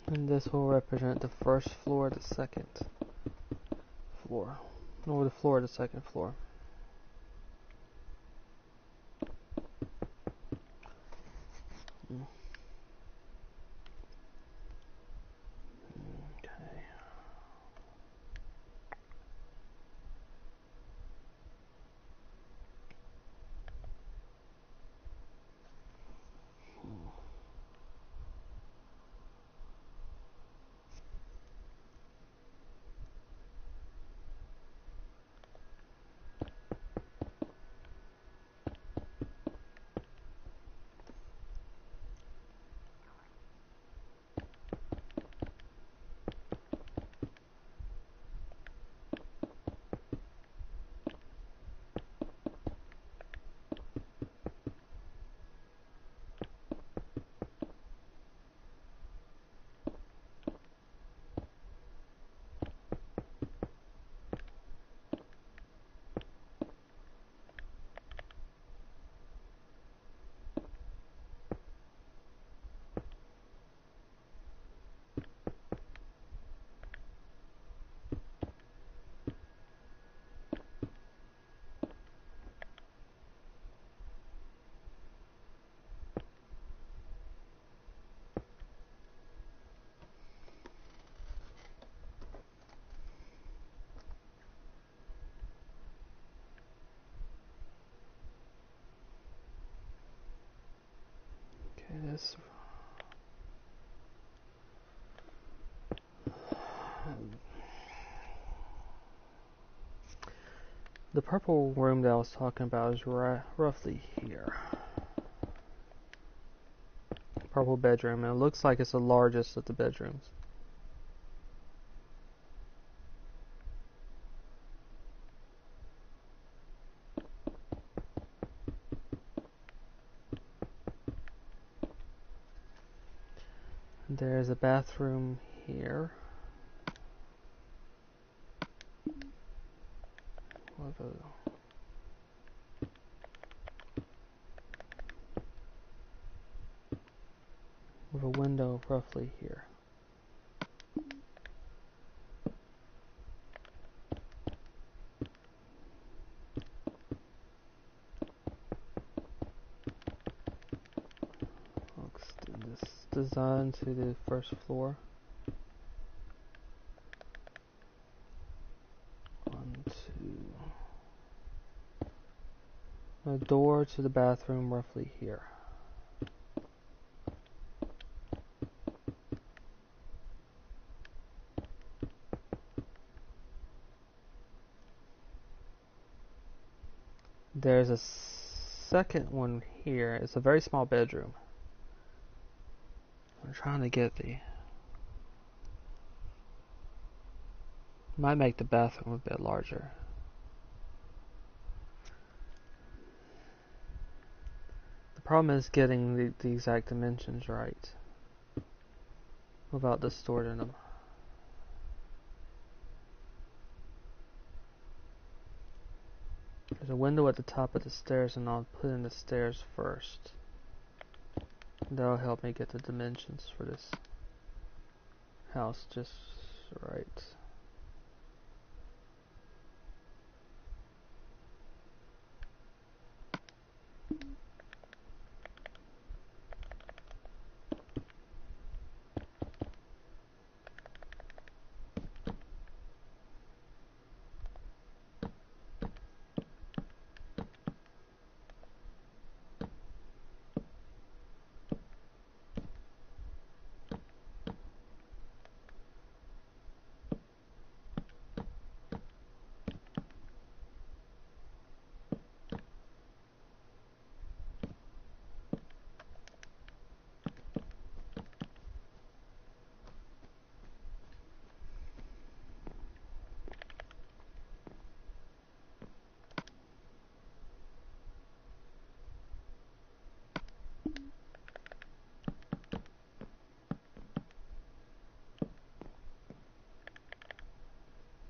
And this will represent the first floor, the second floor, or the floor of the second floor. Okay. This the purple room that I was talking about is roughly here. Purple bedroom, and it looks like it's the largest of the bedrooms. There's a bathroom here. with a window roughly here. I'll extend this design to the first floor. 1, 2. A door to the bathroom roughly here. There's a second one here. It's a very small bedroom. I'm trying to get the... Might make the bathroom a bit larger. The problem is getting the exact dimensions right without distorting them. There's a window at the top of the stairs, and I'll put in the stairs first. That'll help me get the dimensions for this house just right.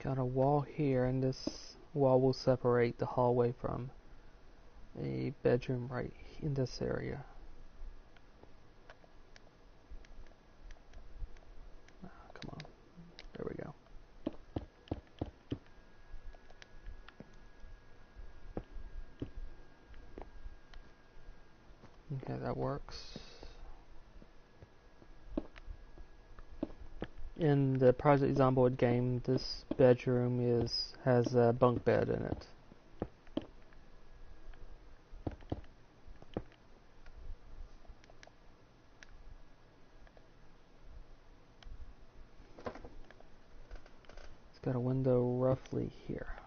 Got a wall here, and this wall will separate the hallway from a bedroom right in this area. Come on. There we go. Okay, that works. In the Project Zomboid game, this bedroom has a bunk bed in it. It's got a window roughly here.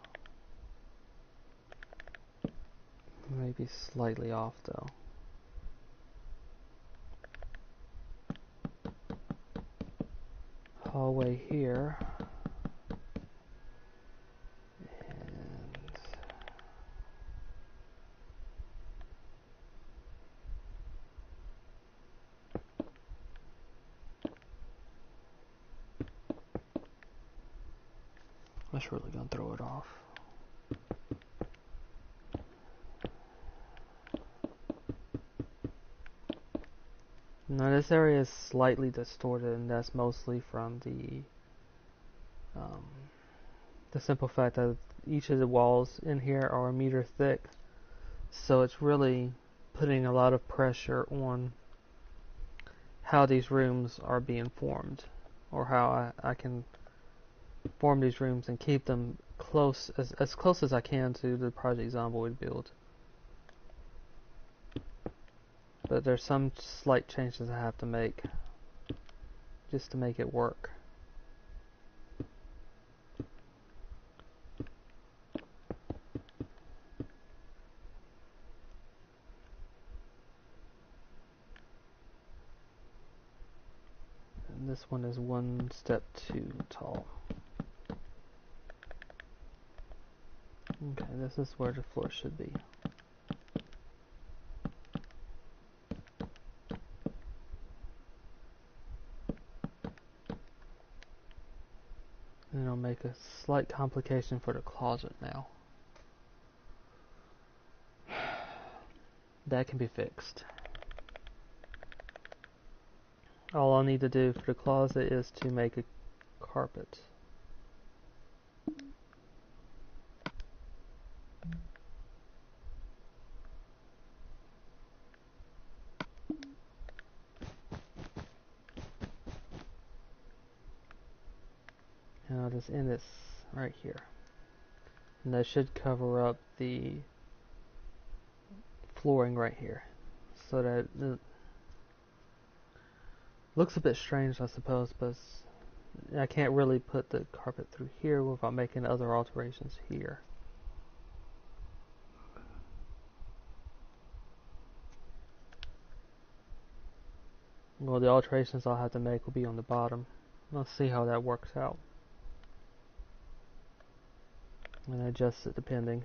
Maybe slightly off though. Hallway here. And that's really gonna throw it off. Now this area is slightly distorted, and that's mostly from the simple fact that each of the walls in here are 1 meter thick, so it's really putting a lot of pressure on how these rooms are being formed, or how I can form these rooms and keep them close, as close as I can to the Project Zomboid build. But there's some slight changes I have to make just to make it work. And this one is 1 step too tall. Okay, this is where the floor should be. And I'll make a slight complication for the closet now. that can be fixed. All I'll need to do for the closet is to make a carpet. And I'll just end this right here. And that should cover up the flooring right here. So that it looks a bit strange, I suppose, but I can't really put the carpet through here without making other alterations here. Well, the alterations I'll have to make will be on the bottom. Let's see how that works out. And adjust it depending.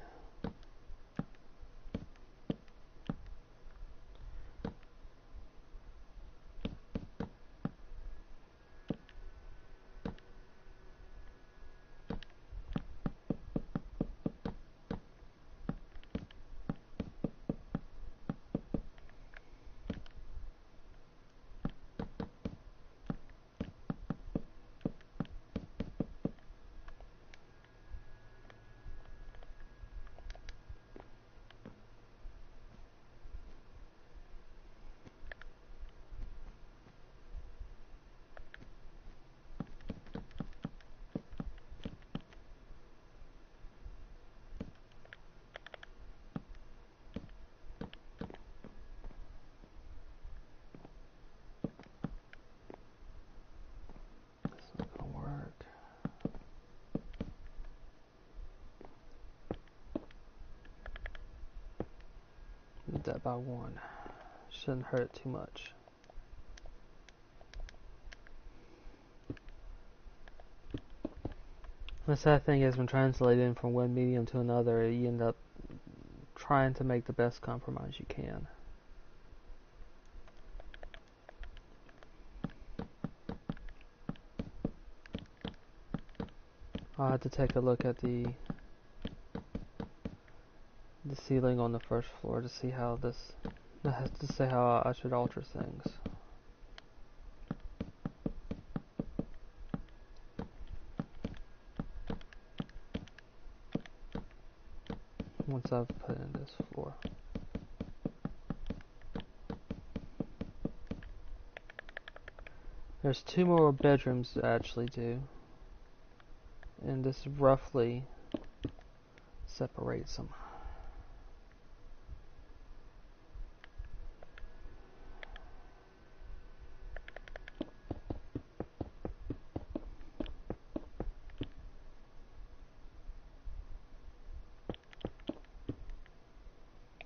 That by one. Shouldn't hurt it too much. The sad thing is when translating from one medium to another, you end up trying to make the best compromise you can. I'll have to take a look at the ceiling on the first floor to see how I should alter things. Once I've put in this floor. There's 2 more bedrooms to actually do, and this roughly separates them.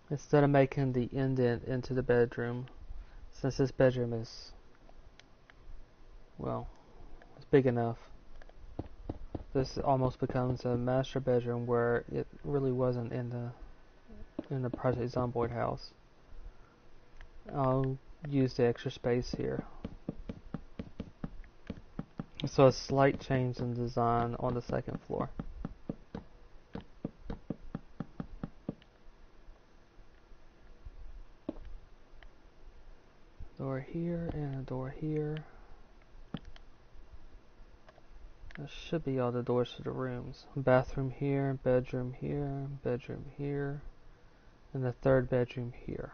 Instead of making the indent into the bedroom, since this bedroom is, well, it's big enough, this almost becomes a master bedroom where it really wasn't in the Project Zomboid house. I'll use the extra space here. So a slight change in design on the second floor. Door here and a door here. That should be all the doors to the rooms. Bathroom here, bedroom here, and the third bedroom here.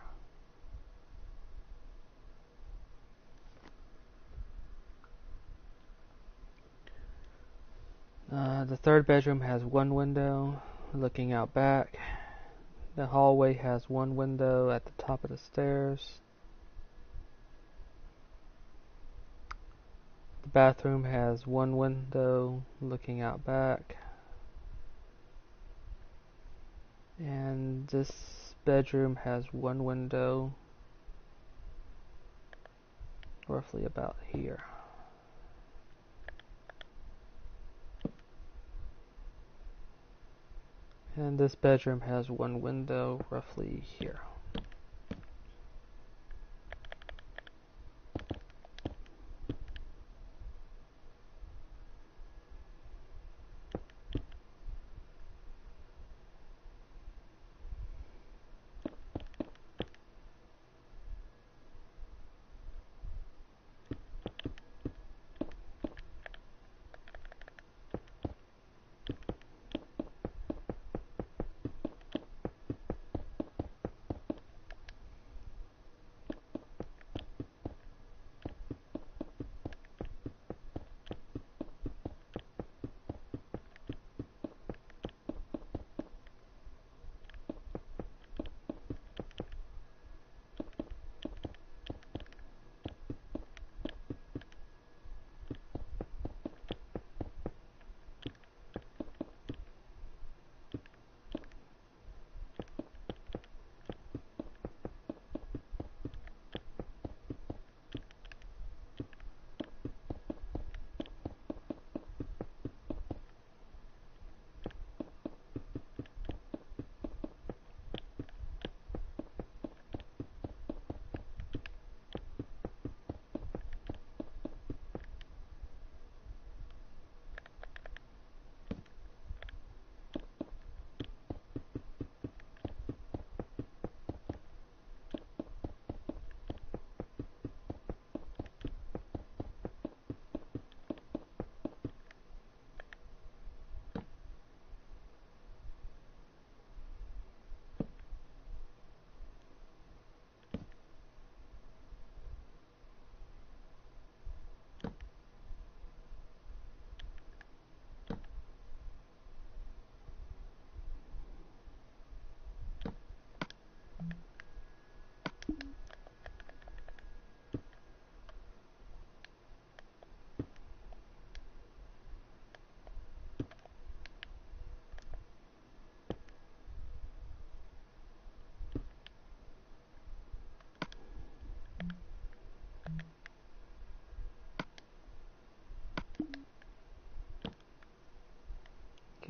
The third bedroom has 1 window looking out back. The hallway has 1 window at the top of the stairs. The bathroom has 1 window looking out back. And this bedroom has 1 window roughly about here. And this bedroom has 1 window roughly here.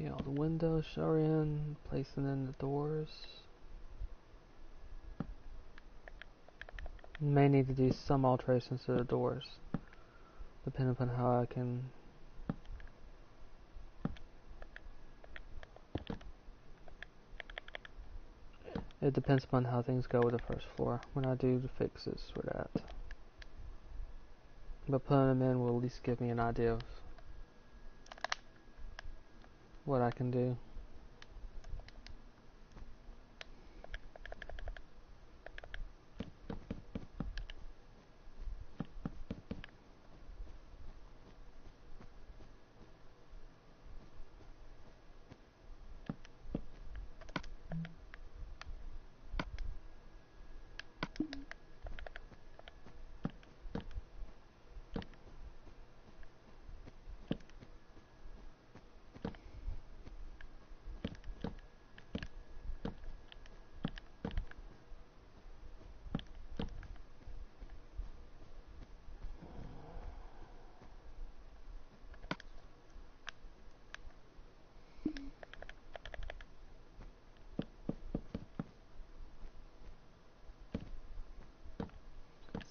Okay, all the windows are in, placing in the doors. May need to do some alterations to the doors, depending upon how I can. It depends upon how things go with the first floor when I do the fixes for that. But putting them in will at least give me an idea of what I can do.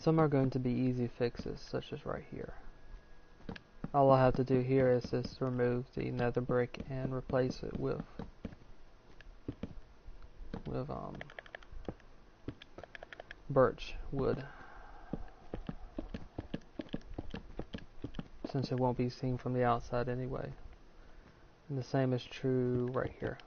Some are going to be easy fixes, such as right here. All I have to do here is just remove the nether brick and replace it with birch wood, since it won't be seen from the outside anyway. And the same is true right here.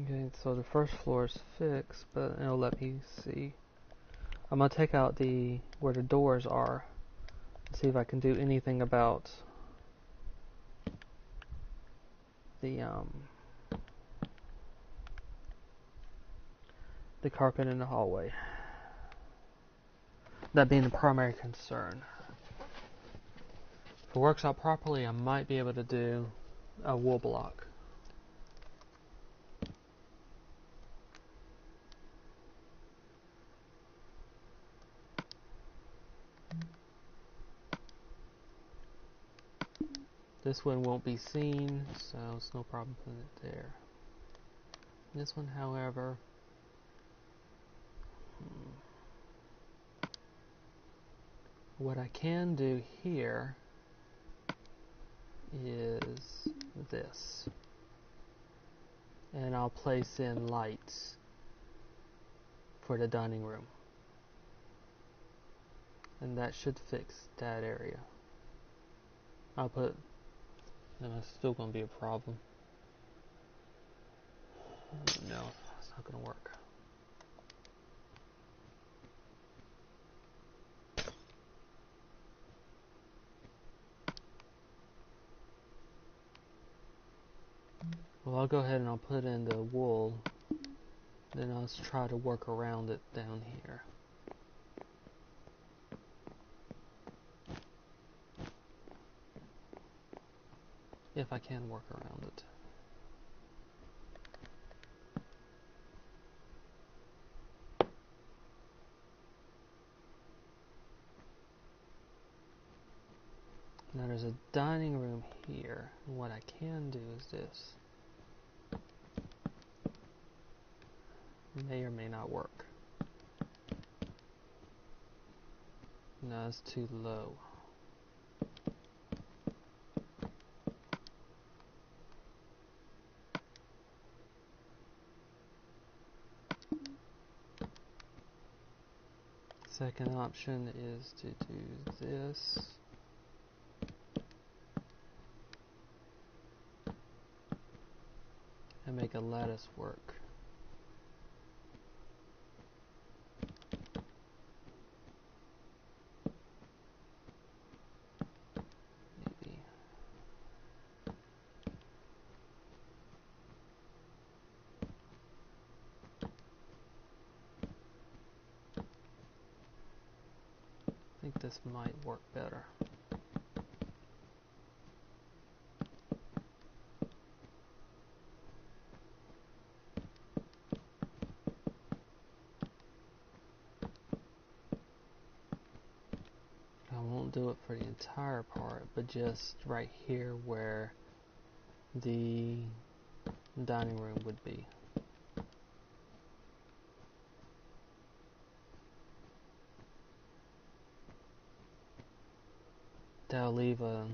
Okay, so the first floor is fixed, but it'll let me see. I'm gonna take out where the doors are and see if I can do anything about the carpet in the hallway. That being the primary concern. If it works out properly, I might be able to do a wool block. This one won't be seen, so it's no problem putting it there. This one, however, what I can do here is this. And I'll place in lights for the dining room. And that should fix that area. No, it's still going to be a problem. No, it's not going to work. Well, I'll go ahead and I'll put in the wool. Then I'll try to work around it down here. If I can work around it. Now there's a dining room here, and what I can do is this. May or may not work. No, it's too low. second option is to do this. And make a lattice work. Maybe. I think this might work better. I won't do it for the entire part, but just right here where the dining room would be. That'll leave a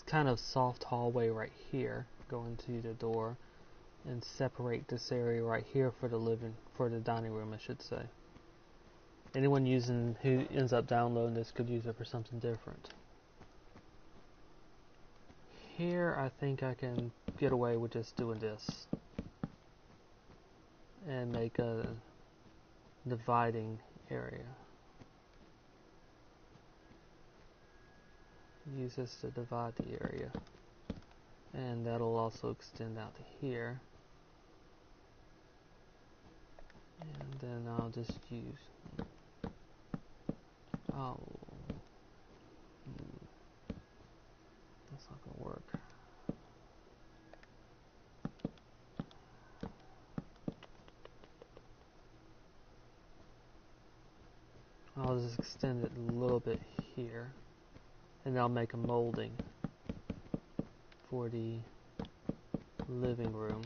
kind of soft hallway right here going to the door, and separate this area right here for the dining room, I should say. Anyone who ends up downloading this could use it for something different. Here I think I can get away with just doing this and make a dividing area. Use this to divide the area, and that'll also extend out to here. And then I'll just use that's not gonna work. I'll just extend it a little bit here, and I'll make a molding for the living room.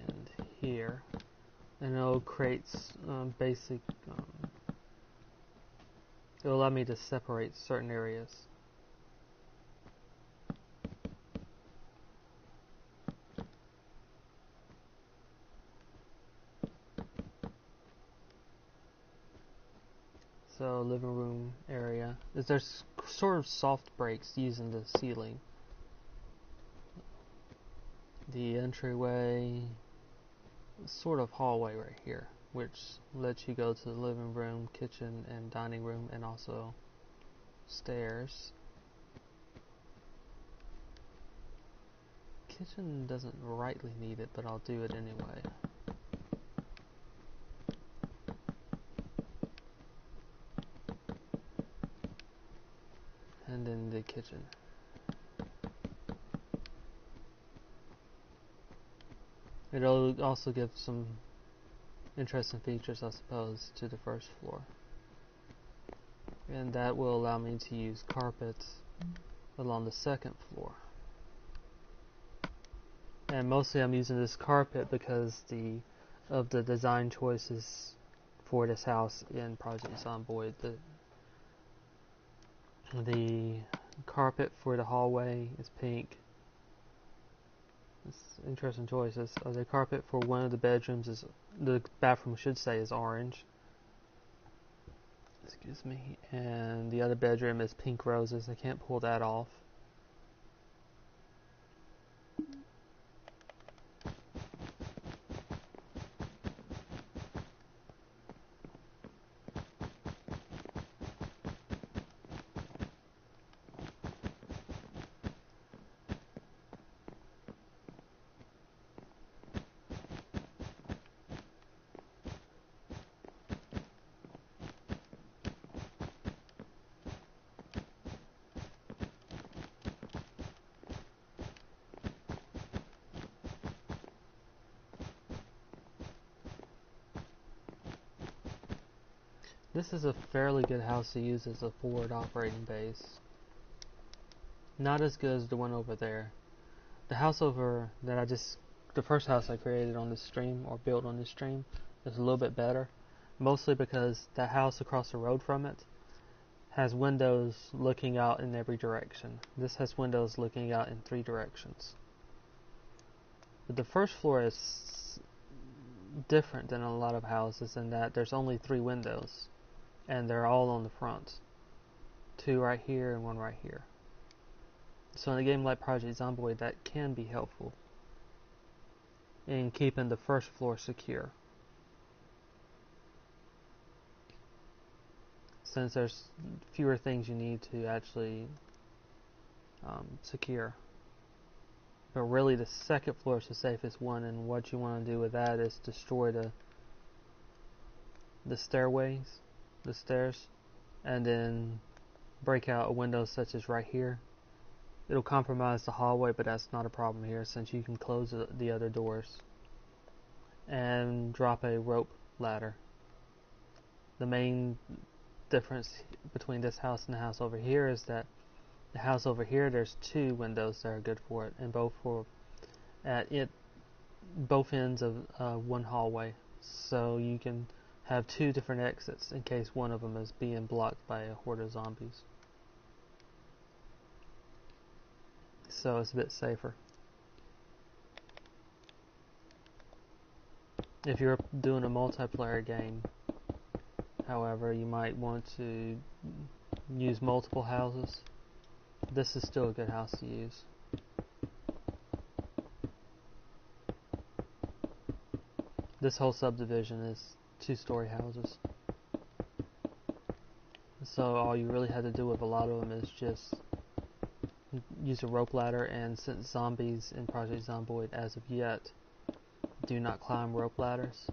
And here. And it'll create basic, it'll allow me to separate certain areas. So living room area. There's sort of soft breaks using the ceiling. The entryway, sort of hallway right here, which lets you go to the living room, kitchen, and dining room, and also stairs. Kitchen doesn't rightly need it, but I'll do it anyway. And then the kitchen. It'll also give some interesting features, I suppose, to the first floor. And that will allow me to use carpets along the second floor. And mostly I'm using this carpet because of the design choices for this house in Project Zomboid. The carpet for the hallway is pink. It's interesting choices. The carpet for one of the bedrooms the bathroom should say is orange. Excuse me. And the other bedroom is pink roses. I can't pull that off. This is a fairly good house to use as a forward operating base. Not as good as the one over there. The house over the first house I created on this stream, or built on this stream, is a little bit better. Mostly because the house across the road from it has windows looking out in every direction. This has windows looking out in 3 directions. But the first floor is different than a lot of houses in that there's only 3 windows, and they're all on the front. 2 right here and 1 right here. So in a game like Project Zomboid, that can be helpful in keeping the first floor secure, since there's fewer things you need to actually secure. But really the second floor is the safest one, and what you want to do with that is destroy the stairways, the stairs, and then break out a window such as right here. It'll compromise the hallway, but that's not a problem here since you can close the other doors. And drop a rope ladder. The main difference between this house and the house over here is that the house over here, there's 2 windows that are good for it, and both ends of one hallway. So you can have 2 different exits in case one of them is being blocked by a horde of zombies. So it's a bit safer. If you're doing a multiplayer game, however, you might want to use multiple houses. This is still a good house to use. This whole subdivision is 2-story houses. So all you really have to do with a lot of them is just use a rope ladder, and since zombies in Project Zomboid as of yet do not climb rope ladders,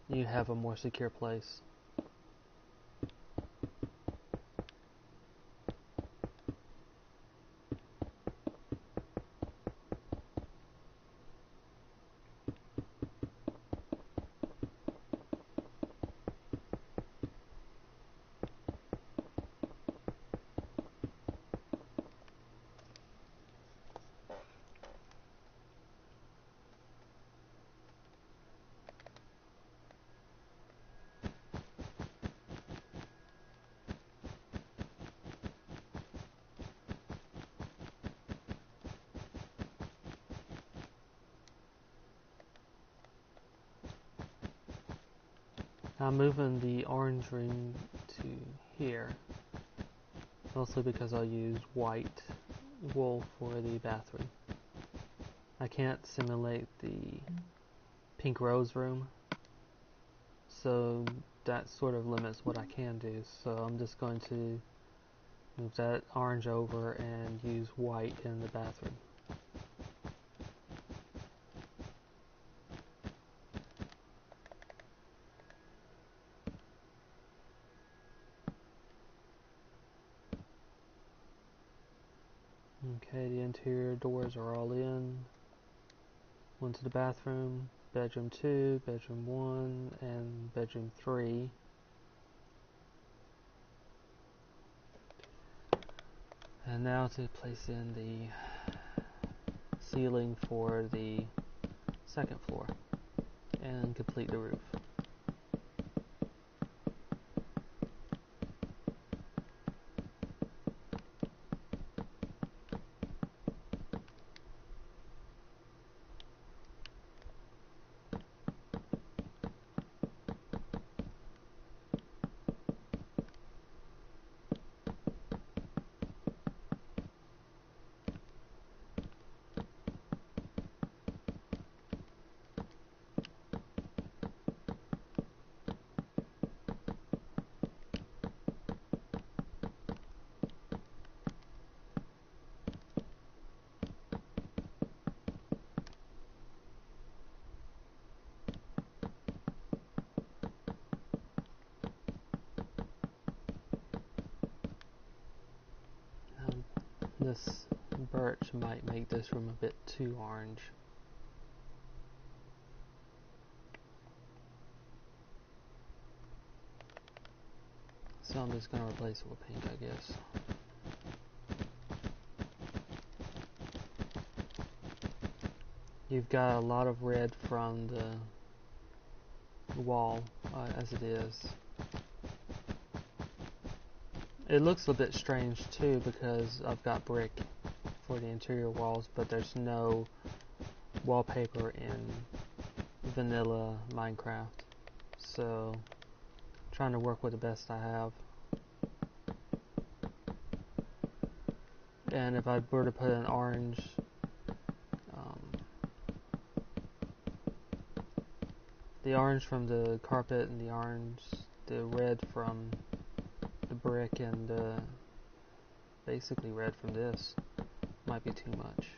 you have a more secure place. I'm moving the orange room to here, mostly because I'll use white wool for the bathroom. I can't simulate the pink rose room, so that sort of limits what I can do. So I'm just going to move that orange over and use white in the bathroom. Okay, the interior doors are all in. One to the bathroom, bedroom 2, bedroom 1, and bedroom 3. And now to place in the ceiling for the second floor and complete the roof. This birch might make this room a bit too orange. So I'm just going to replace it with pink, I guess. You've got a lot of red from the wall as it is. It looks a bit strange too because I've got brick for the interior walls, but there's no wallpaper in vanilla Minecraft. So, trying to work with the best I have. And if I were to put an orange, the orange from the carpet and the red from the brick and basically red from this might be too much.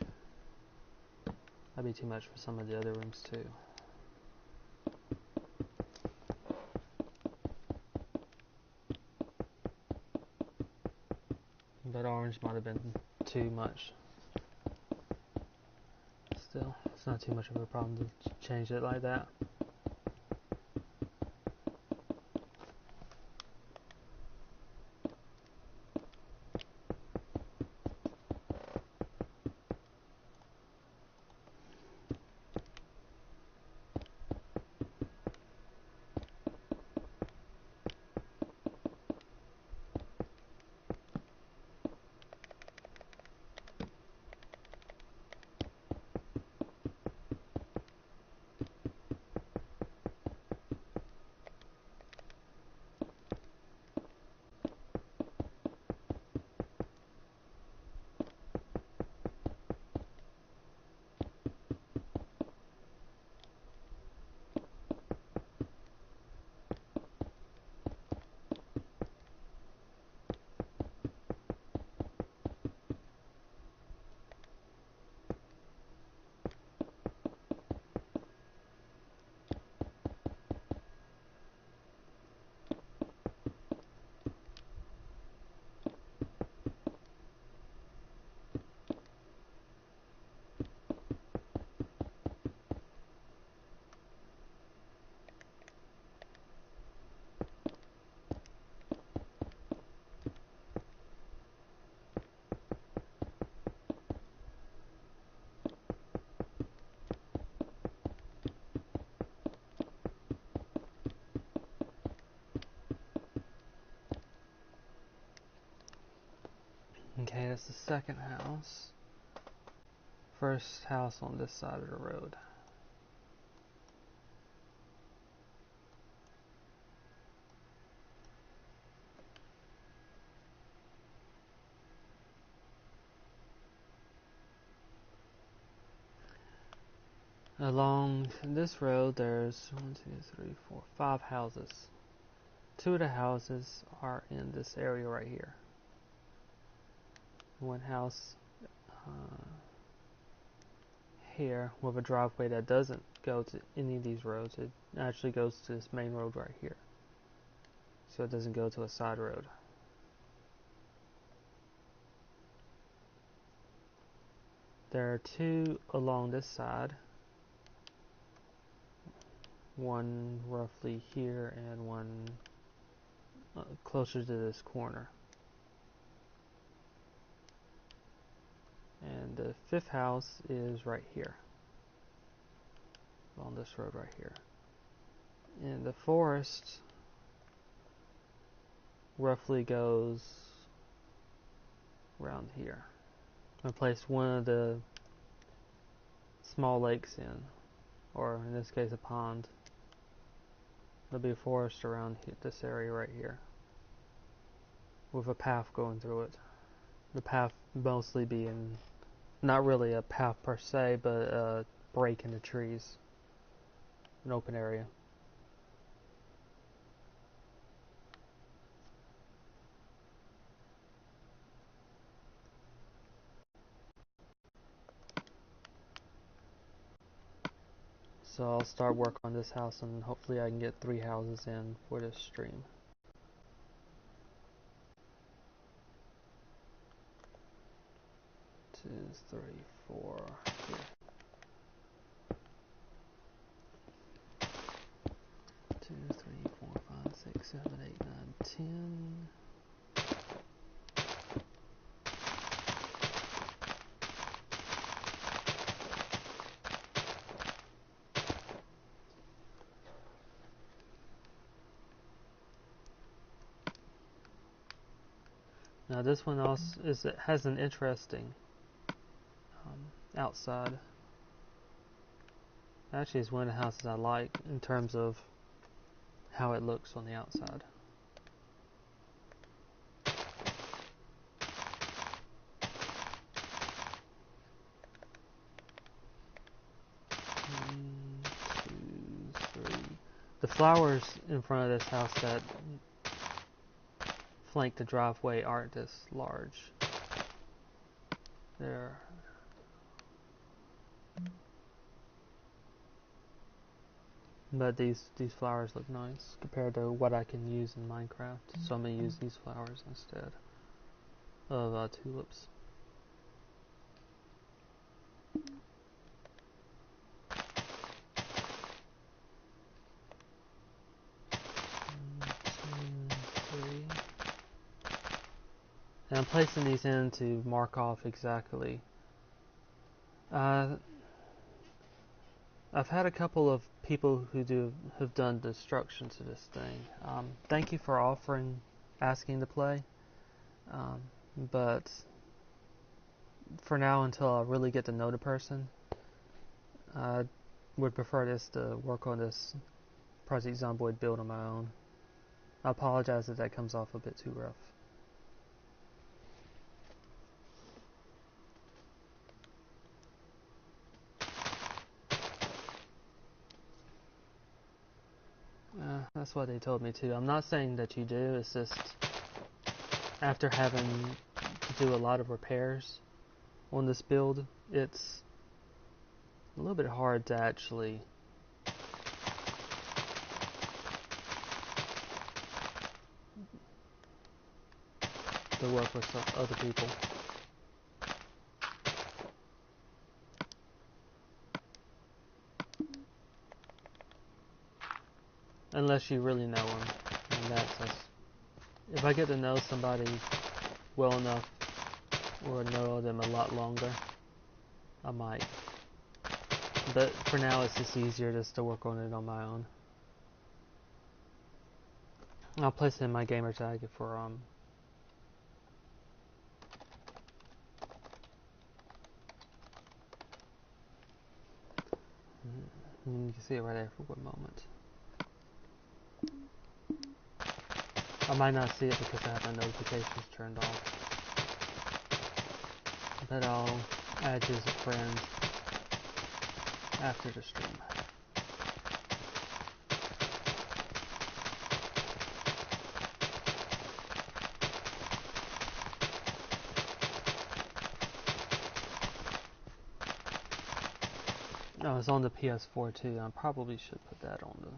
Might be too much for some of the other rooms too. But orange might have been too much. Still, it's not too much of a problem to change it like that. Okay, that's the second house. First house on this side of the road. Along this road, there's 5 houses. 2 of the houses are in this area right here. One house here with a driveway that doesn't go to any of these roads. It actually goes to this main road right here. So it doesn't go to a side road. There are 2 along this side. One roughly here and one closer to this corner. And the 5th house is right here. On this road right here. And the forest roughly goes around here. I placed one of the small lakes in, or in this case a pond. There'll be a forest around this area right here, with a path going through it. The path mostly being not really a path per se, but a break in the trees, an open area. So I'll start work on this house and hopefully I can get 3 houses in for this stream. Two, three, four. Here. 2, 3, 4, 5, 6, 7, 8, 9, 10. Now this one also has an interesting outside. Actually, it's one of the houses I like in terms of how it looks on the outside. One, two, three. The flowers in front of this house that flank the driveway aren't as large. There. But these flowers look nice compared to what I can use in Minecraft. So I'm going to use these flowers instead of tulips. One, two, three. And I'm placing these in to mark off exactly. I've had a couple of people who have done destruction to this thing. Thank you for asking to play. But for now, until I really get to know the person, I would prefer this to work on this Project Zomboid build on my own. I apologize if that comes off a bit too rough. That's what they told me too. I'm not saying that you do, it's just after having to do a lot of repairs on this build, it's a little bit hard to actually work with some other people. Unless you really know them. And if I get to know somebody well enough, or know them a lot longer, I might. But for now, it's just easier just to work on it on my own. I'll place in my gamer tag for you can see it right there for one moment. I might not see it because I have my notifications turned off. But I'll add you as a friend after the stream. Oh, it's on the PS4 too. I probably should put that on the...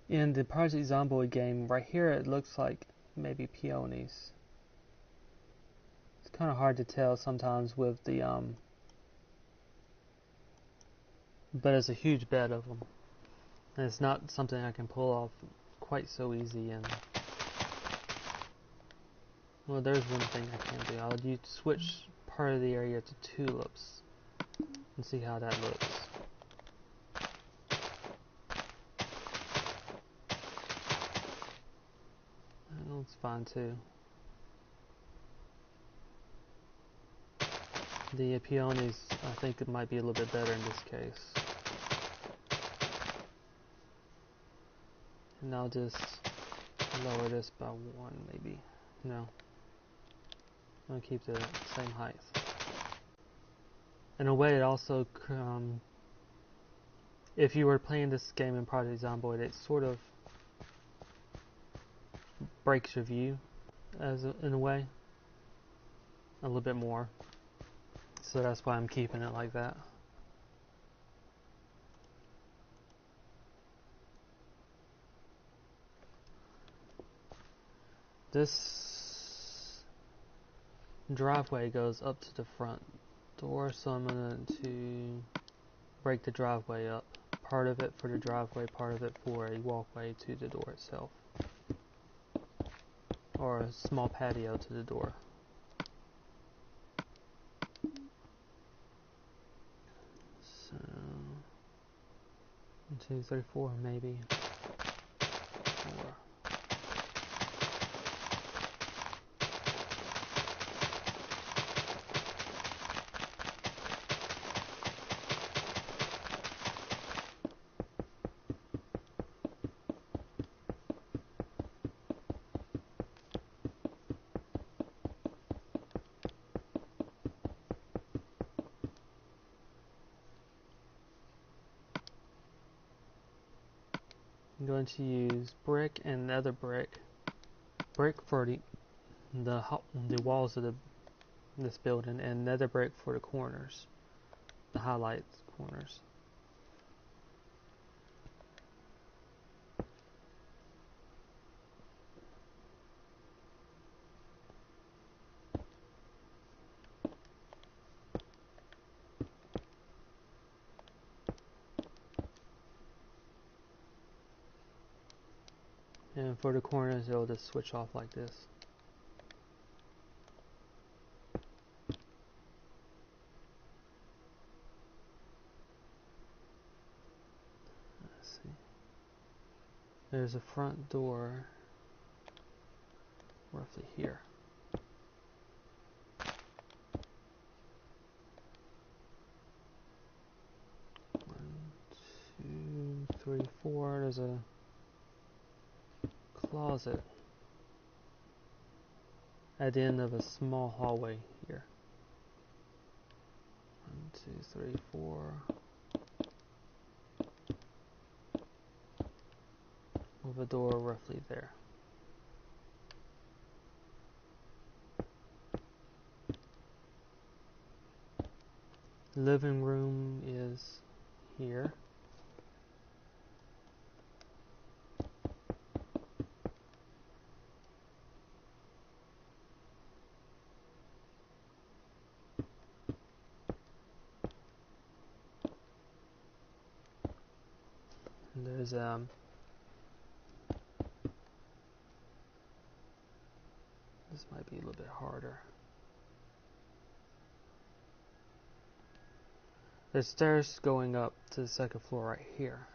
In the Project Zomboid game, right here it looks like maybe peonies. It's kind of hard to tell sometimes with the but it's a huge bed of them. And it's not something I can pull off quite so easy. And well, there's one thing I can do. I'll switch part of the area to tulips and see how that looks. That looks fine too. The peonies, I think it might be a little bit better in this case. And I'll just lower this by 1 maybe. No. I'm gonna keep the same height. In a way, it also, if you were playing this game in Project Zomboid, it sort of breaks your view, in a way, a little bit more. So that's why I'm keeping it like that. This driveway goes up to the front door, so I'm going to break the driveway up. Part of it for the driveway, part of it for a walkway to the door itself. Or a small patio to the door. So, 1, 2, 3, 4 maybe. 4. I'm going to use brick and another brick for the walls of this building, and another brick for the corners, the highlight corners. And for the corners, it'll just switch off like this. Let's see. There's a front door roughly here. 1, 2, 3, 4. There's a closet at the end of a small hallway here. 1, 2, 3, 4. With a door roughly there. The living room is here. And there's this might be a little bit harder. There's stairs going up to the second floor right here.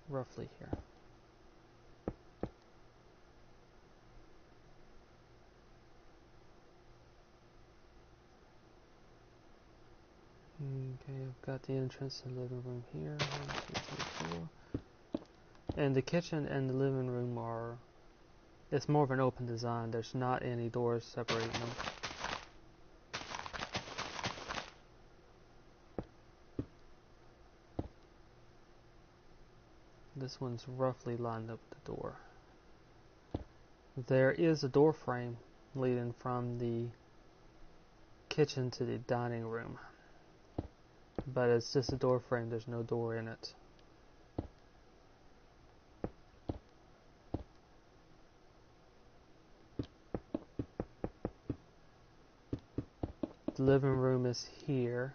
Roughly here. Okay, I've got the entrance to the living room here. 1, 2, 3, 4. And the kitchen and the living room are, it's more of an open design. There's not any doors separating them. This one's roughly lined up with the door. There is a door frame leading from the kitchen to the dining room. But it's just a door frame, there's no door in it. The living room is here,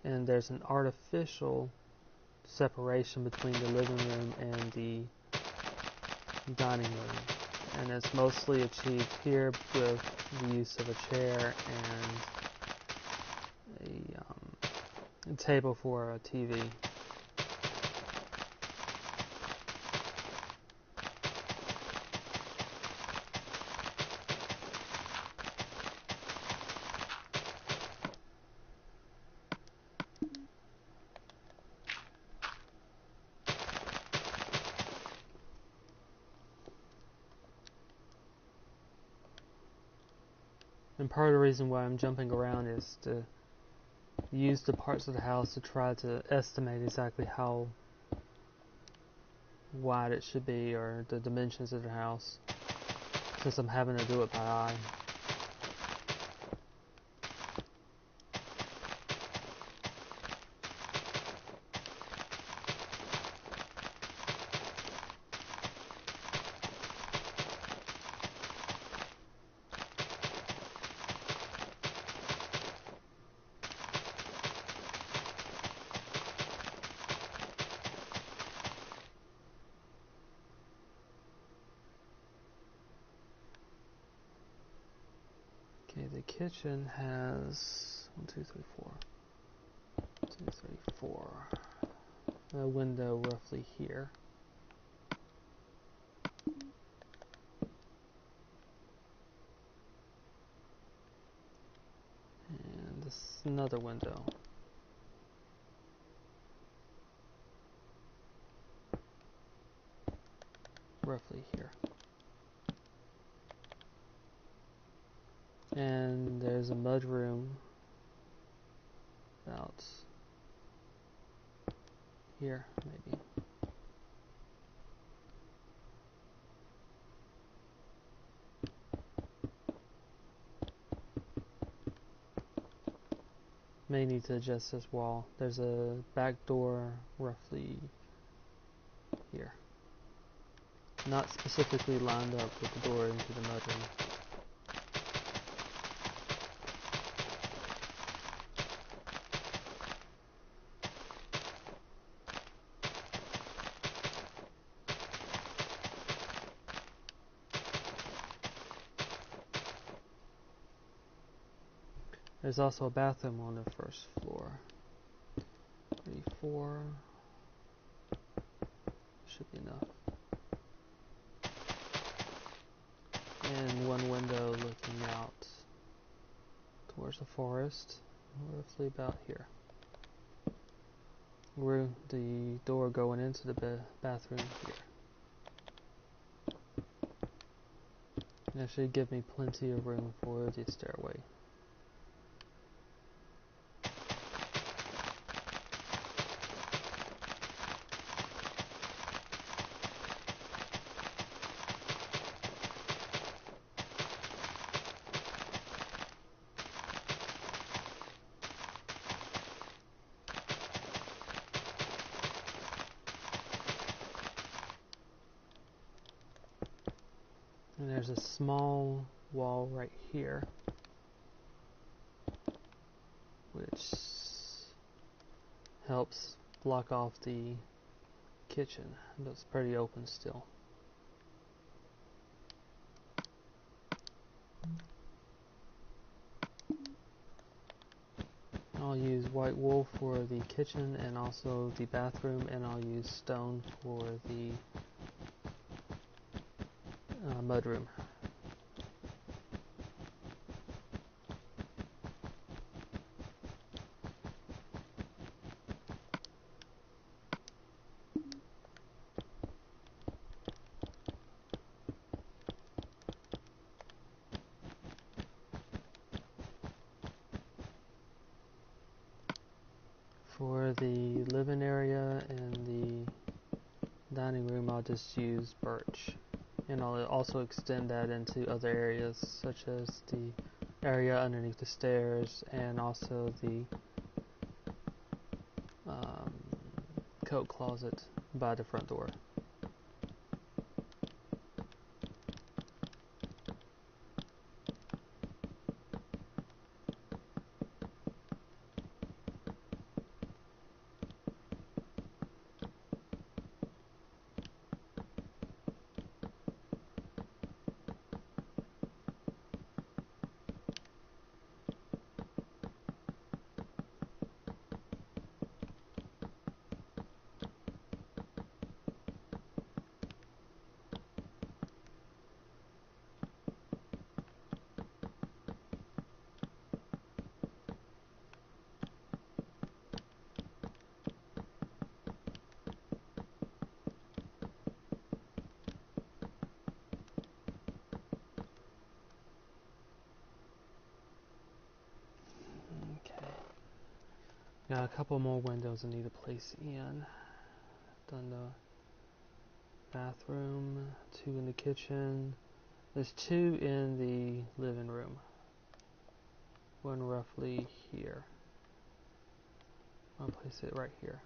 and there's an artificial separation between the living room and the dining room. And it's mostly achieved here with the use of a chair and a table for a TV. And part of the reason why I'm jumping around is to use the parts of the house to try to estimate exactly how wide it should be, or the dimensions of the house, since I'm having to do it by eye. Okay, the kitchen has 1, 2, 3, 4. 2, 3, 4. A window roughly here. And this is another window. Roughly here. And there's a mudroom about here, maybe. May need to adjust this wall. There's a back door roughly here. Not specifically lined up with the door into the mudroom. There's also a bathroom on the first floor. 3, 4. Should be enough. And one window looking out towards the forest, roughly about here. The door going into the bathroom here. That should give me plenty of room for the stairway. And there's a small wall right here, which helps block off the kitchen, but it's pretty open still. I'll use white wool for the kitchen and also the bathroom, and I'll use stone for the mudroom. For the living area and the dining room, I'll just use birch. And I'll also extend that into other areas, such as the area underneath the stairs and also the coat closet by the front door. Got a couple more windows I need to place in. Done the bathroom, 2 in the kitchen. There's 2 in the living room. One roughly here. I'll place it right here.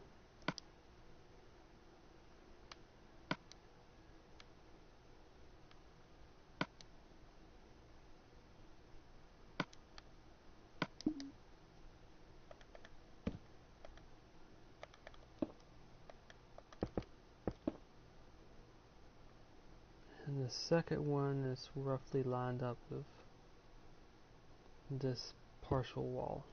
And the second one is roughly lined up with this partial wall.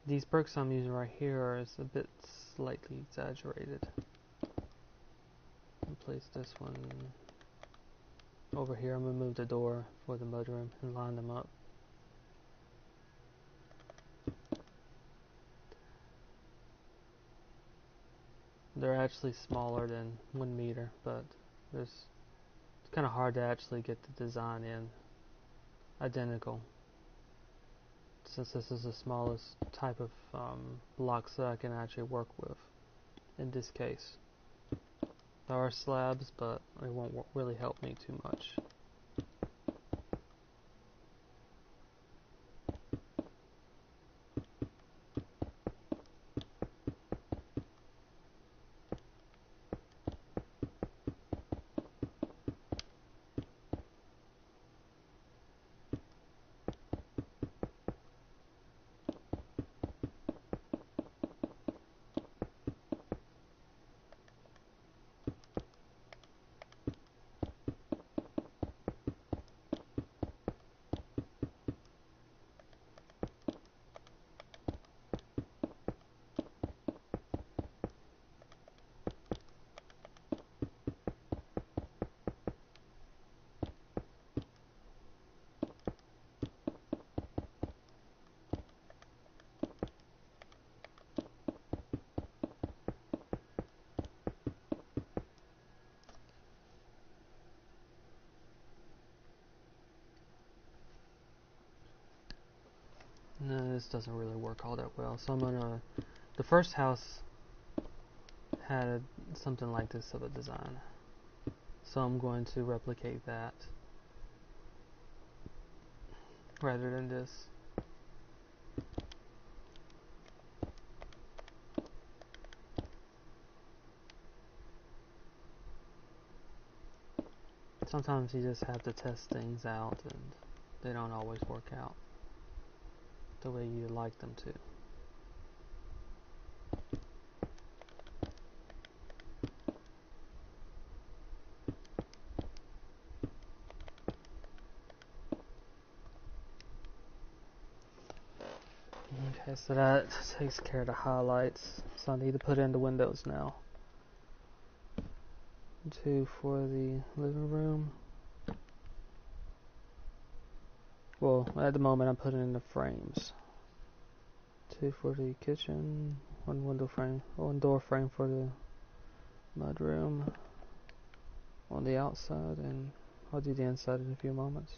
These bricks I'm using right here is a bit slightly exaggerated. I'll place this one over here. I'm going to move the door for the mudroom and line them up. They're actually smaller than 1 meter, but it's kind of hard to actually get the design in identical, since this is the smallest type of blocks that I can actually work with in this case. There are slabs, but it won't really help me too much. No, this doesn't really work all that well, so I'm gonna... The first house had something like this of a design, so I'm going to replicate that rather than this. Sometimes you just have to test things out, and they don't always work out the way you like them to. Okay, so that takes care of the highlights. So I need to put in the windows now. 2 for the living room. Well, at the moment I'm putting in the frames. 2 for the kitchen, 1 window frame, 1 door frame for the mudroom on the outside, and I'll do the inside in a few moments.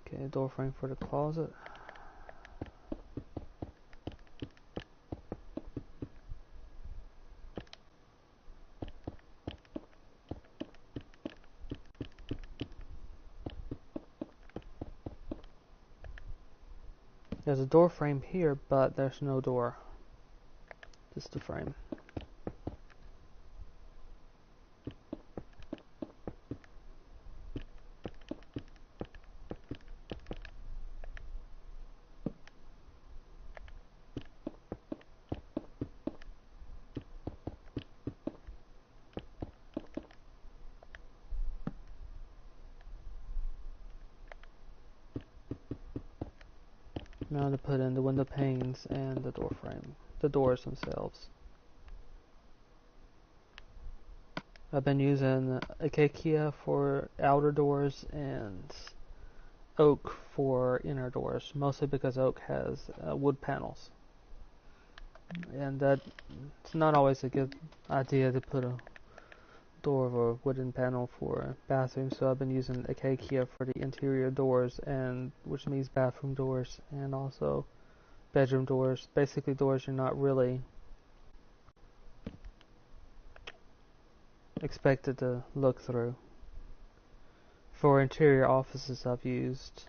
Okay, door frame for the closet. There's a door frame here, but there's no door. Just a frame. Now to put in the window panes and the door frame, the doors themselves. I've been using acacia for outer doors and oak for inner doors, mostly because oak has wood panels. And that it's not always a good idea to put a door or a wooden panel for a bathroom, so I've been using acacia for the interior doors, and which means bathroom doors and also bedroom doors, basically doors you're not really expected to look through. For interior offices I've used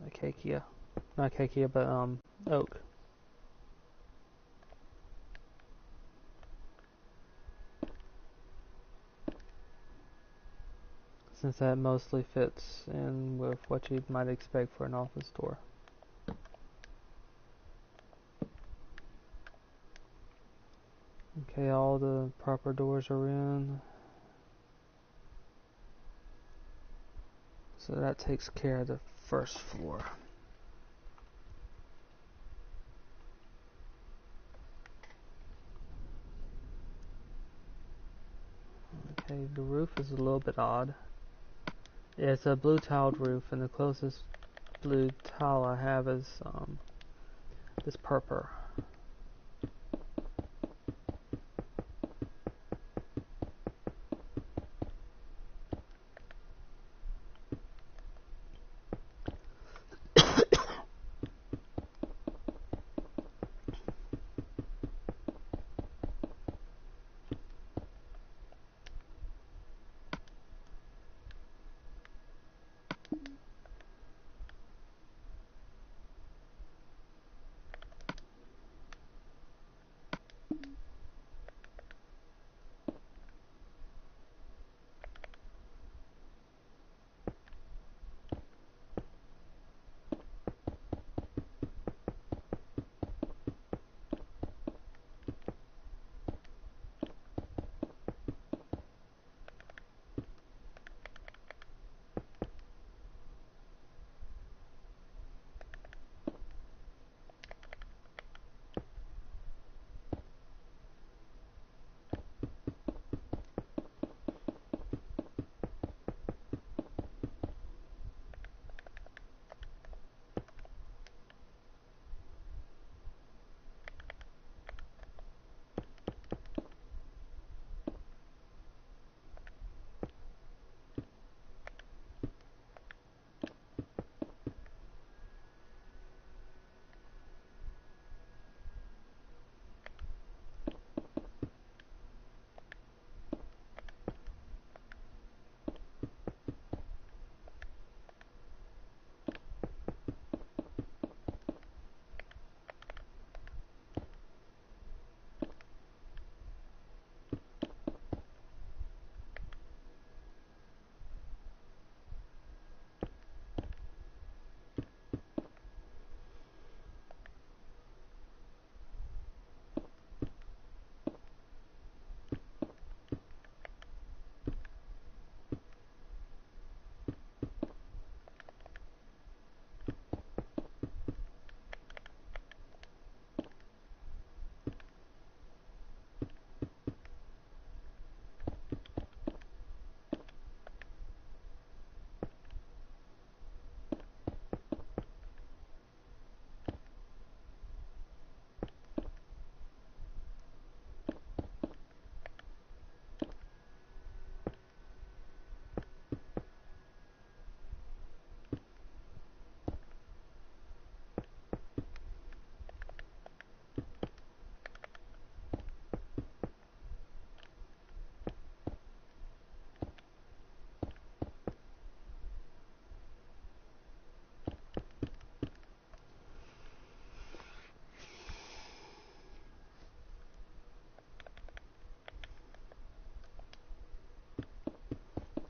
acacia, not acacia but oak. Since that mostly fits in with what you might expect for an office door. Okay, all the proper doors are in. So that takes care of the first floor. Okay, the roof is a little bit odd. It's a blue tiled roof, and the closest blue tile I have is this purple.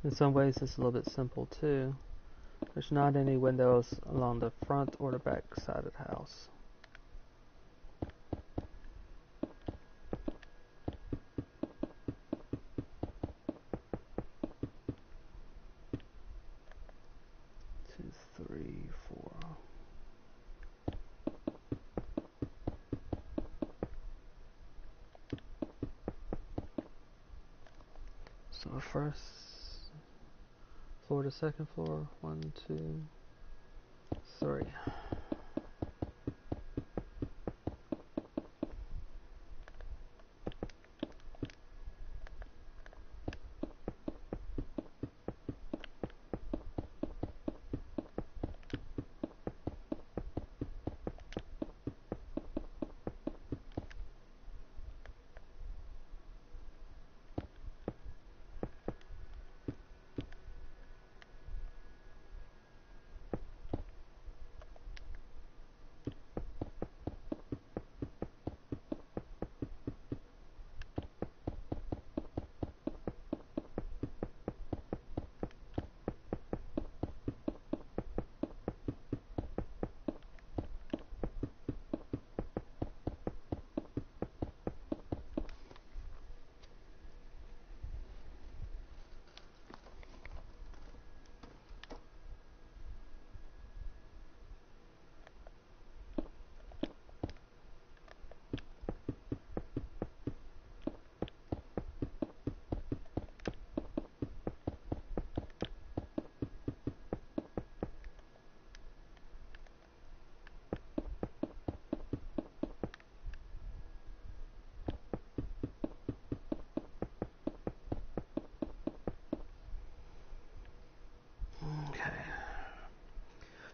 In some ways it's a little bit simple too. There's not any windows along the front or the back side of the house. Two, three, four. first floor to second floor. 1, 2, 3.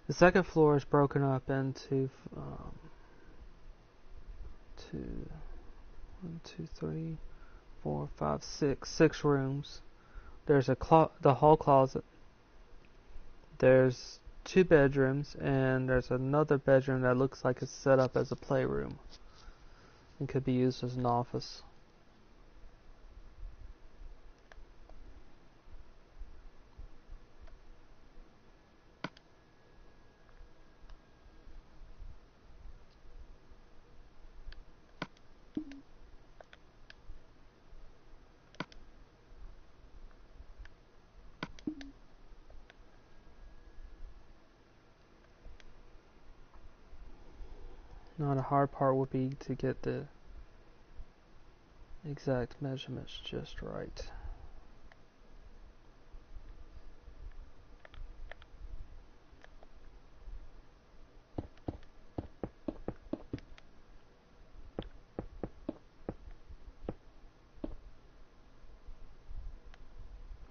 The second floor is broken up into 6 rooms. There's the hall closet. There's 2 bedrooms, and there's another bedroom that looks like it's set up as a playroom. It could be used as an office. Now the hard part would be to get the exact measurements just right.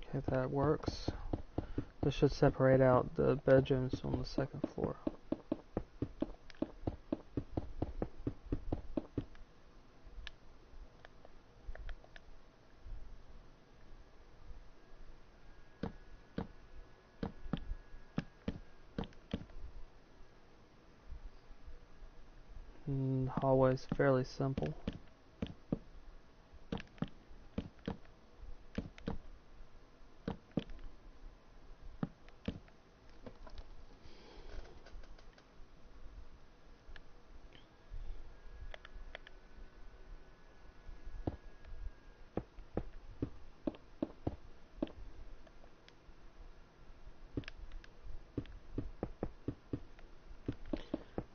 Okay, if that works, this should separate out the bedrooms on the second floor. The hallway is fairly simple.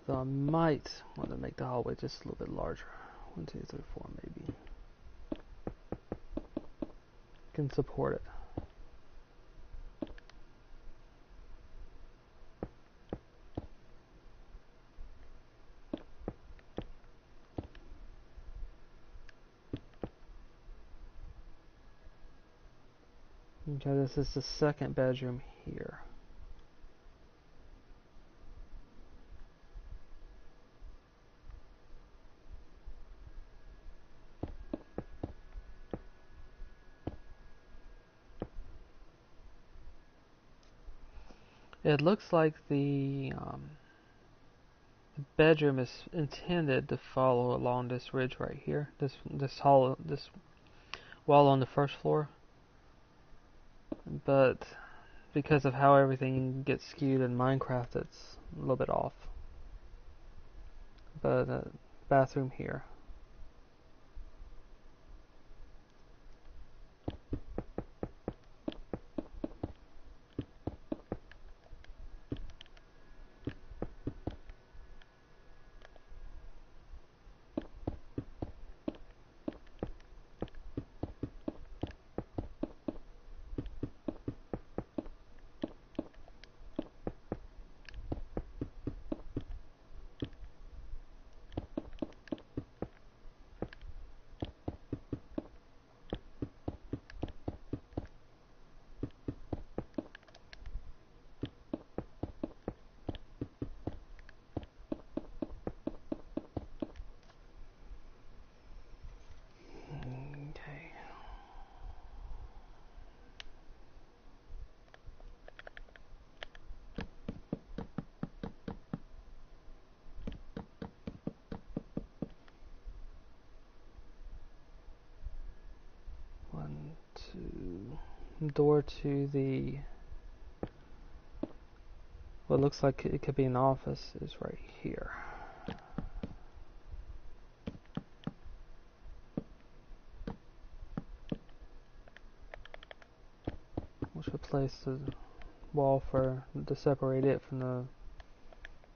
So I might want to make the hallway just a little bit larger. 1, 2, 3, 4 maybe. Can support it. Okay, this is the second bedroom here. It looks like the bedroom is intended to follow along this ridge right here. This wall on the first floor. But because of how everything gets skewed in Minecraft, it's a little bit off. But bathroom here. door to the what looks like it could be an office is right here. We should place the wall to separate it from the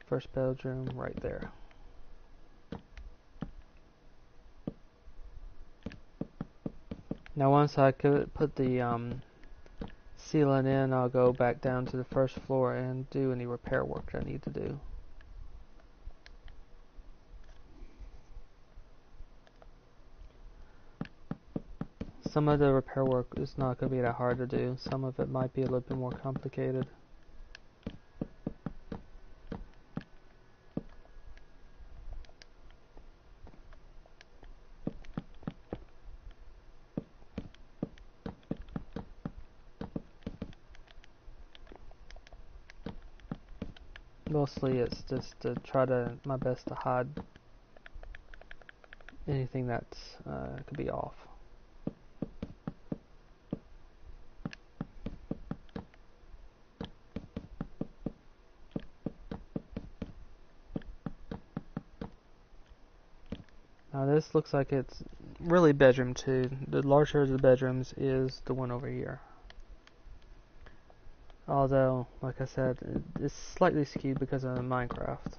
first bedroom right there. Now once I could put the ceiling in, I'll go back down to the first floor and do any repair work I need to do. Some of the repair work is not going to be that hard to do. Some of it might be a little bit more complicated. Mostly it's just to try my best to hide anything that could be off. Now this looks like it's really bedroom 2. The larger of the bedrooms is the one over here. Although, like I said, it's slightly skewed because of Minecraft.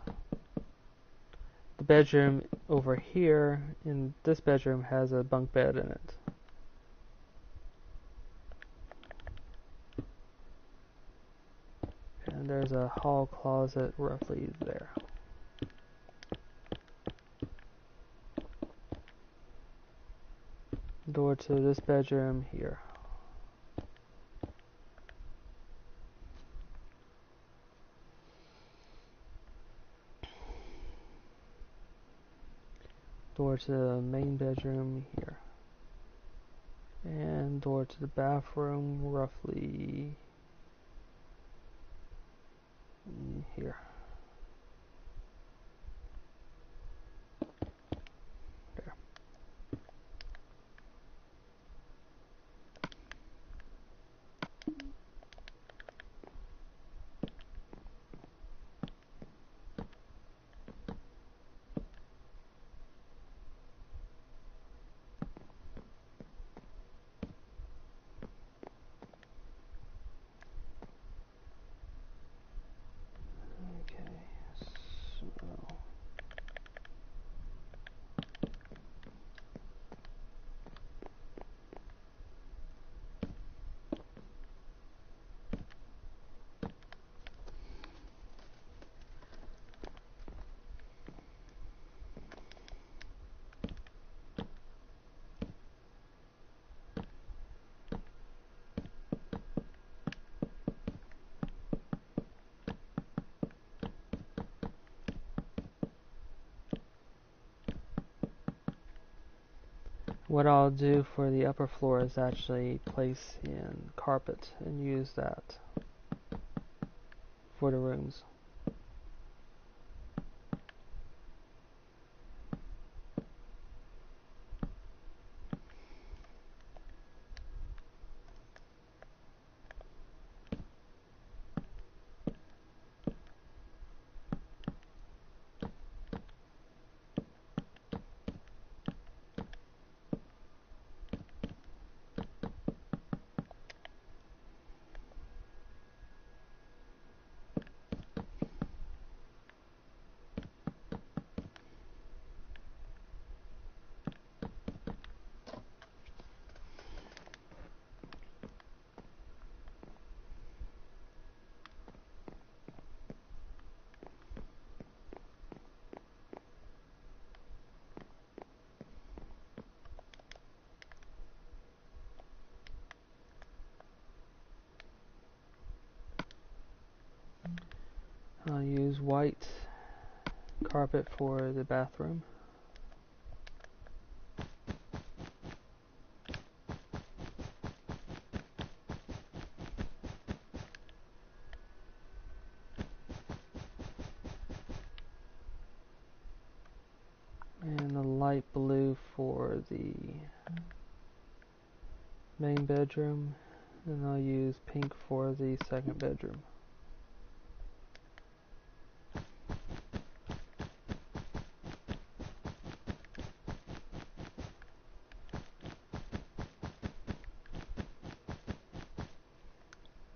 The bedroom over here, in this bedroom, has a bunk bed in it. And there's a hall closet roughly there. Door to this bedroom here. Door to the main bedroom here. And door to the bathroom roughly here. There. What I'll do for the upper floor is actually place in carpet and use that for the rooms. I'll use white carpet for the bathroom. And a light blue for the main bedroom. And I'll use pink for the second bedroom.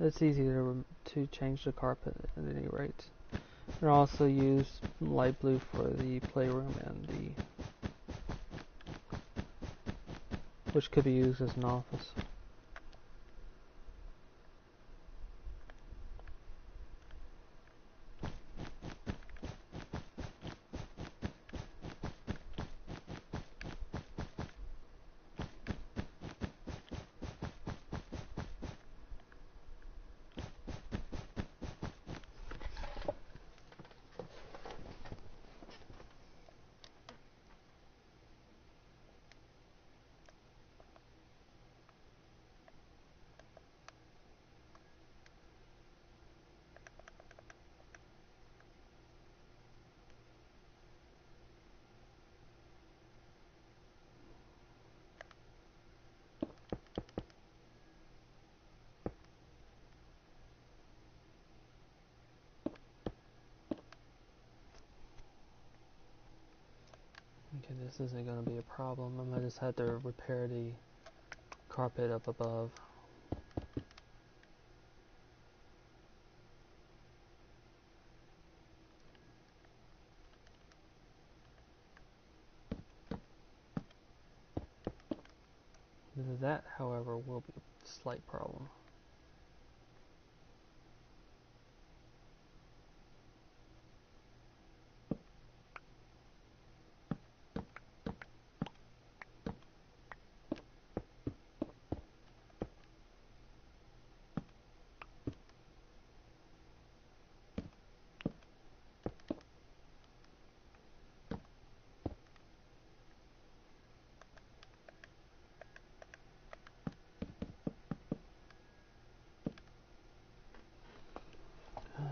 It's easy to change the carpet at any rate. And I'll also use light blue for the playroom and which could be used as an office. Okay, this isn't going to be a problem. I might just have to repair the carpet up above. That, however, will be a slight problem.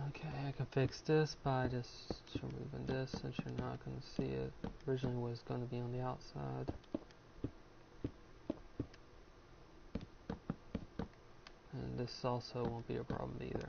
Okay, I can fix this by just removing this since you're not going to see it. Originally it was going to be on the outside. And this also won't be a problem either.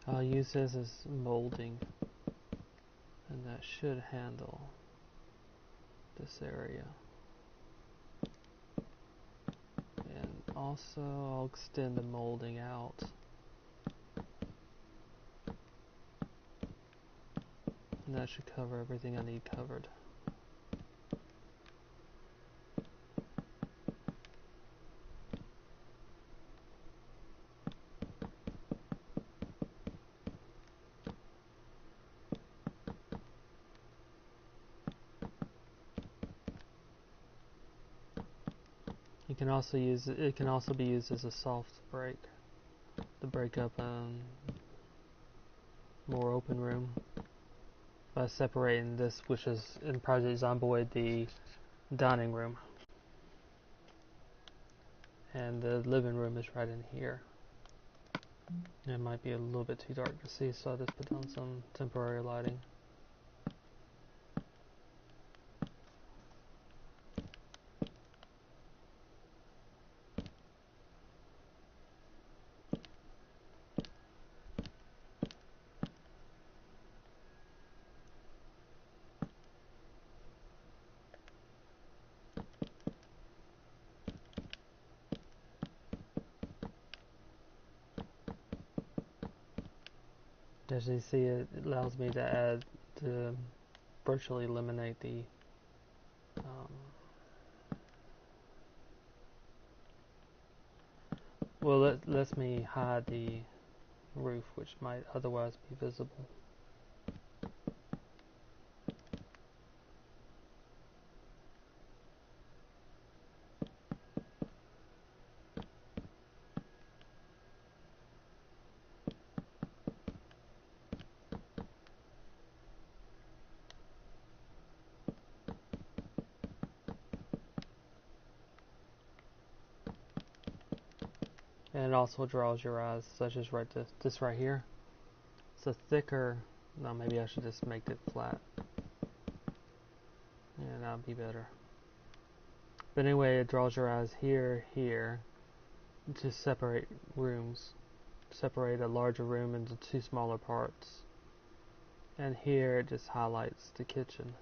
I'll use this as molding, and that should handle this area. And also I'll extend the molding out. And that should cover everything I need covered. can also use it can also be used as a soft break to break up a more open room by separating this, which is in Project Zomboid the dining room, and the living room is right in here. It might be a little bit too dark to see, so I just put on some temporary lighting. As you see, it allows me to virtually eliminate the well, it lets me hide the roof, which might otherwise be visible. And it also draws your eyes, such as this right here. It's a thicker. No, maybe I should just make it flat. Yeah, that would be better. But anyway, it draws your eyes here, to separate rooms. Separate a larger room into two smaller parts. And here it just highlights the kitchen.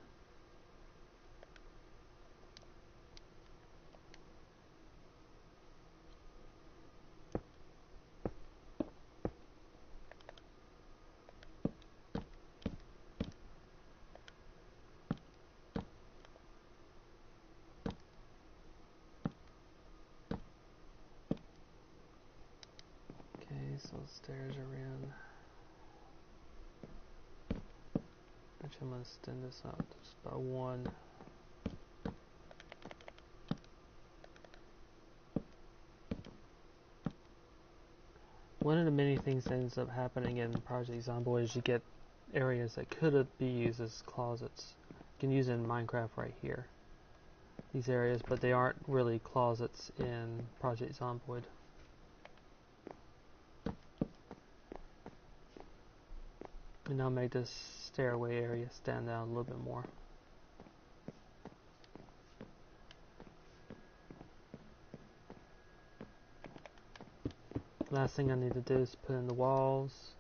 So the stairs are in. Actually, I'm going to extend this out just by one. One of the many things that ends up happening in Project Zomboid is you get areas that could be used as closets. You can use it in Minecraft right here. These areas, but they aren't really closets in Project Zomboid. And I'll make this stairway area stand out a little bit more. Last thing I need to do is put in the walls.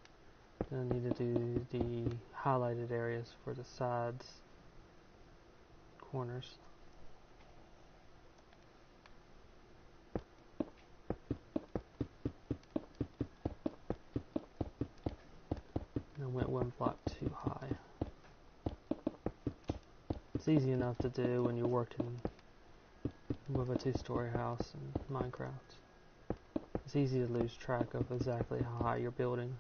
Then I need to do the highlighted areas for the sides, corners. And I went one block too high. It's easy enough to do when you're working with a two-story house in Minecraft. It's easy to lose track of exactly how high you're building.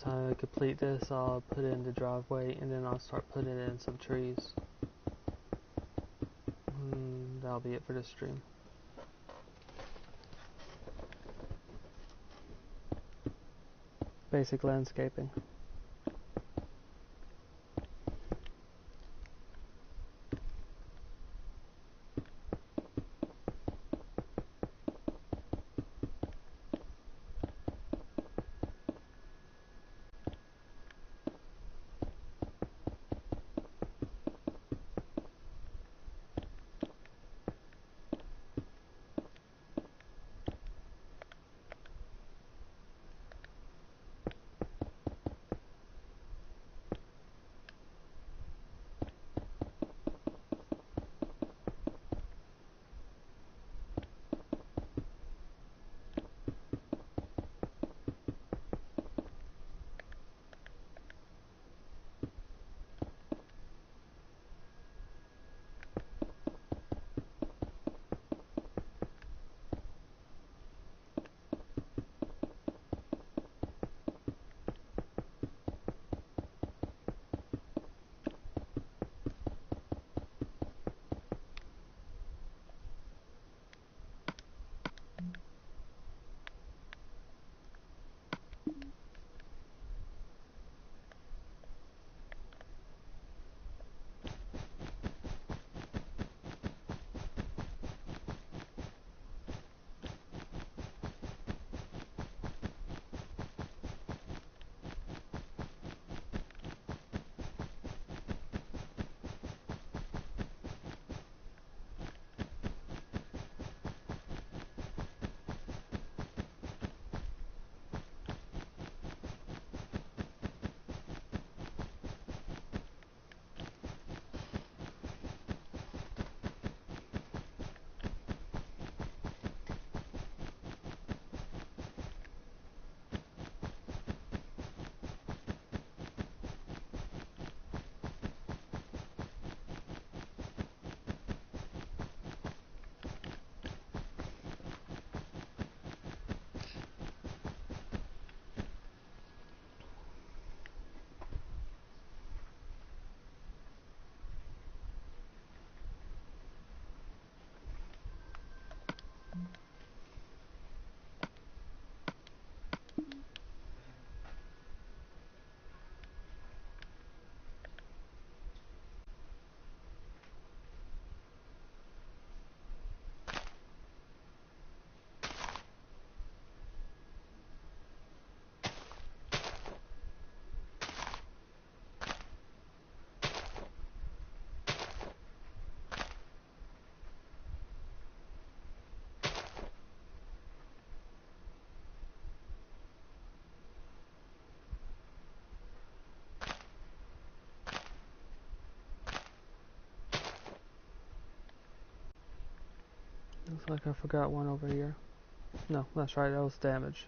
once I complete this, I'll put in the driveway, and then I'll start putting in some trees. That'll be it for this stream. Basic landscaping. Looks like I forgot one over here. No, that's right, that was damage.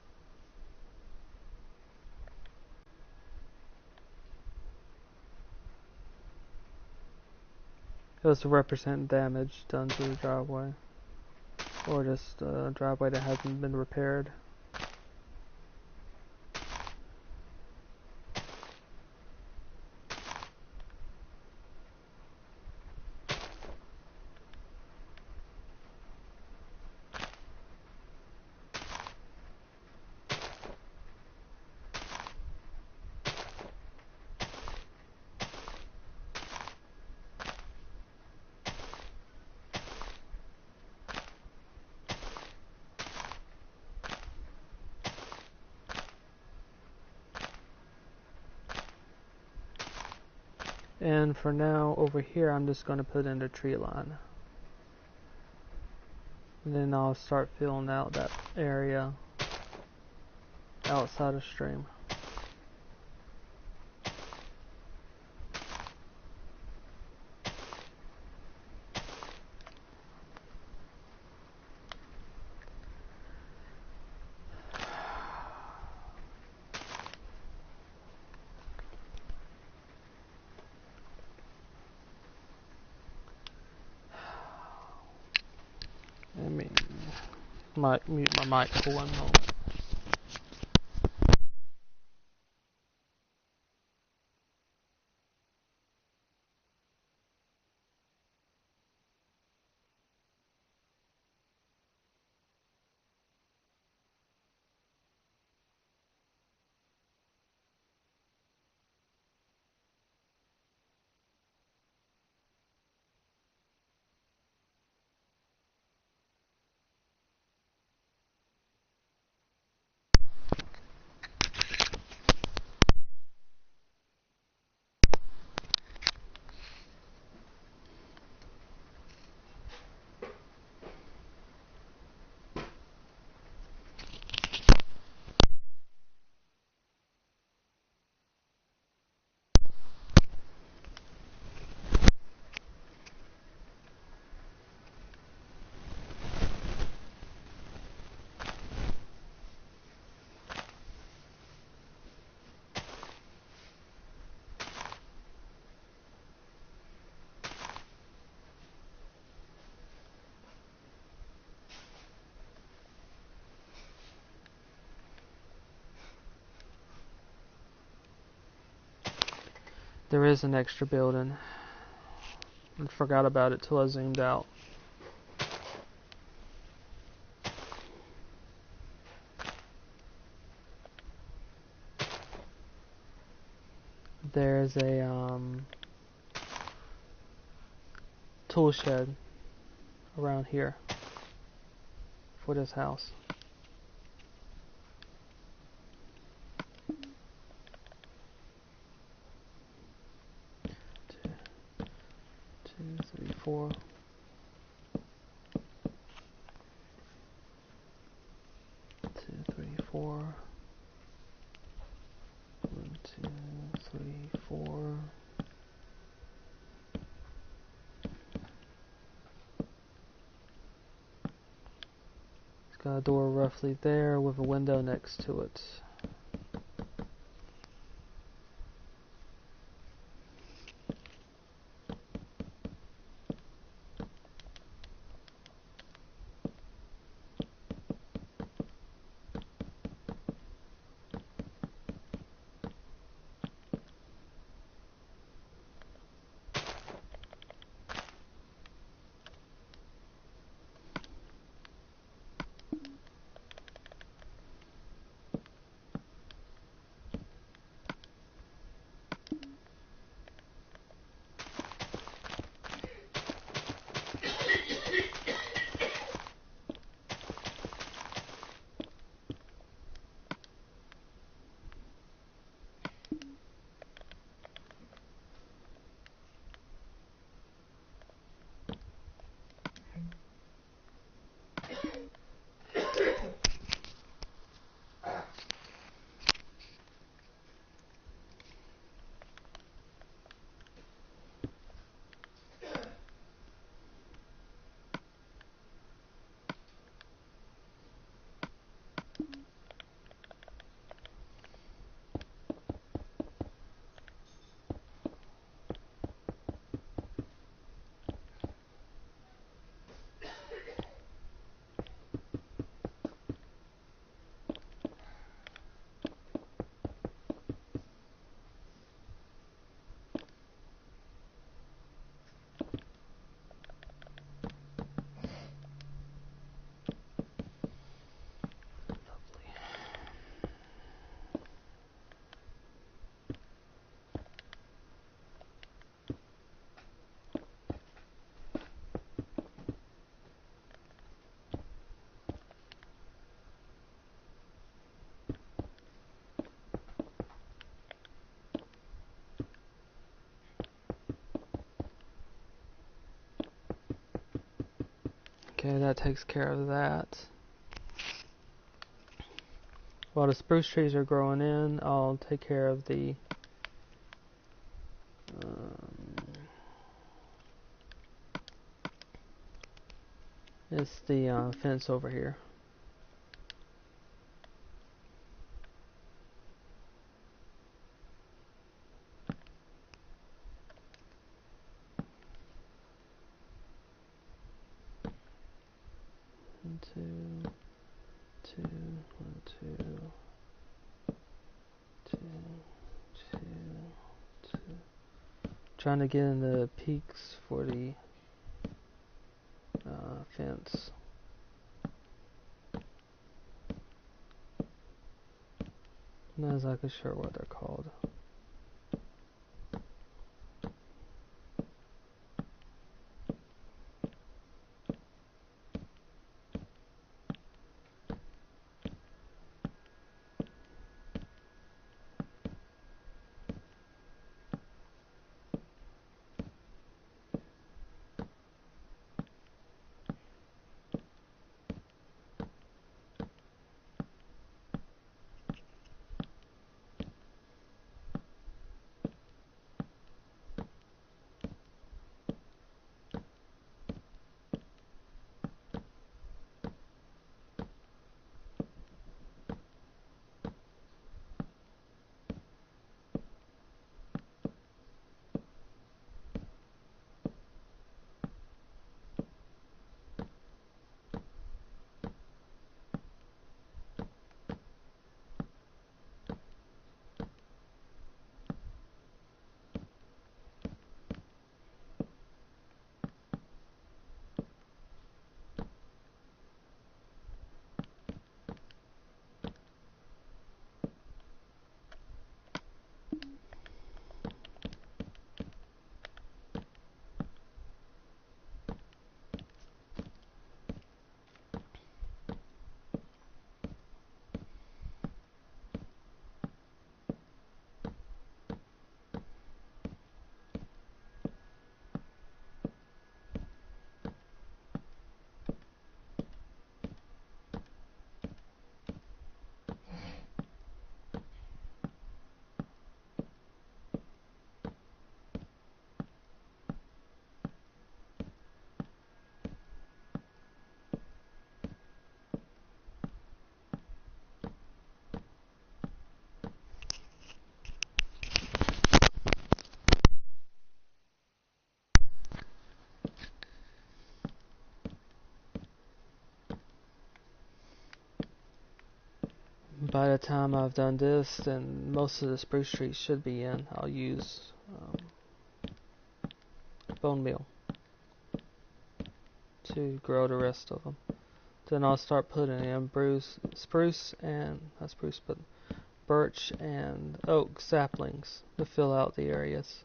It was to represent damage done to the driveway. Or just a driveway that hasn't been repaired. And for now, over here, I'm just going to put in the tree line. And then I'll start filling out that area outside of stream. Might mute my mic for one moment. There is an extra building. I forgot about it till I zoomed out. There's a tool shed around here for this house. Two, three, four. Two, three, four. 1, 2, 3, 4. It's got a door roughly there with a window next to it. Okay, that takes care of that. While the spruce trees are growing in, I'll take care of the it's the fence over here. One, two, two, one, two, two, two, two. Trying to get in the peaks for the fence. Not exactly sure what they're called. by the time I've done this, then most of the spruce trees should be in. I'll use bone meal to grow the rest of them. Then I'll start putting in spruce and, not spruce, but birch and oak saplings to fill out the areas.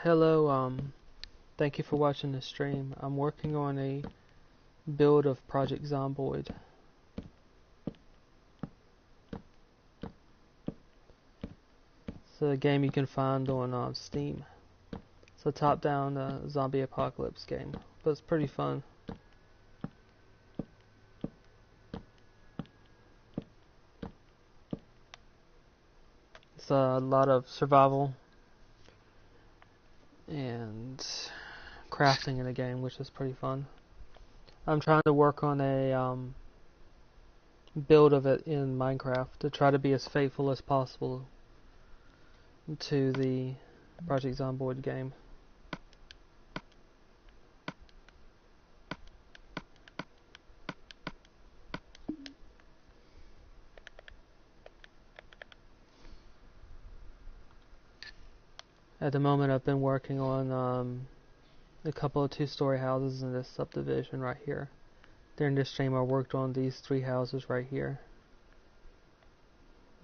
Hello, thank you for watching the stream. I'm working on a build of Project Zomboid. It's a game you can find on Steam. It's a top-down zombie apocalypse game, but it's pretty fun. It's a lot of survival and crafting in the game, which is pretty fun. I'm trying to work on a build of it in Minecraft to try to be as faithful as possible to the Project Zomboid game. At the moment, I've been working on a couple of two-story houses in this subdivision right here. During this stream, I worked on these 3 houses right here.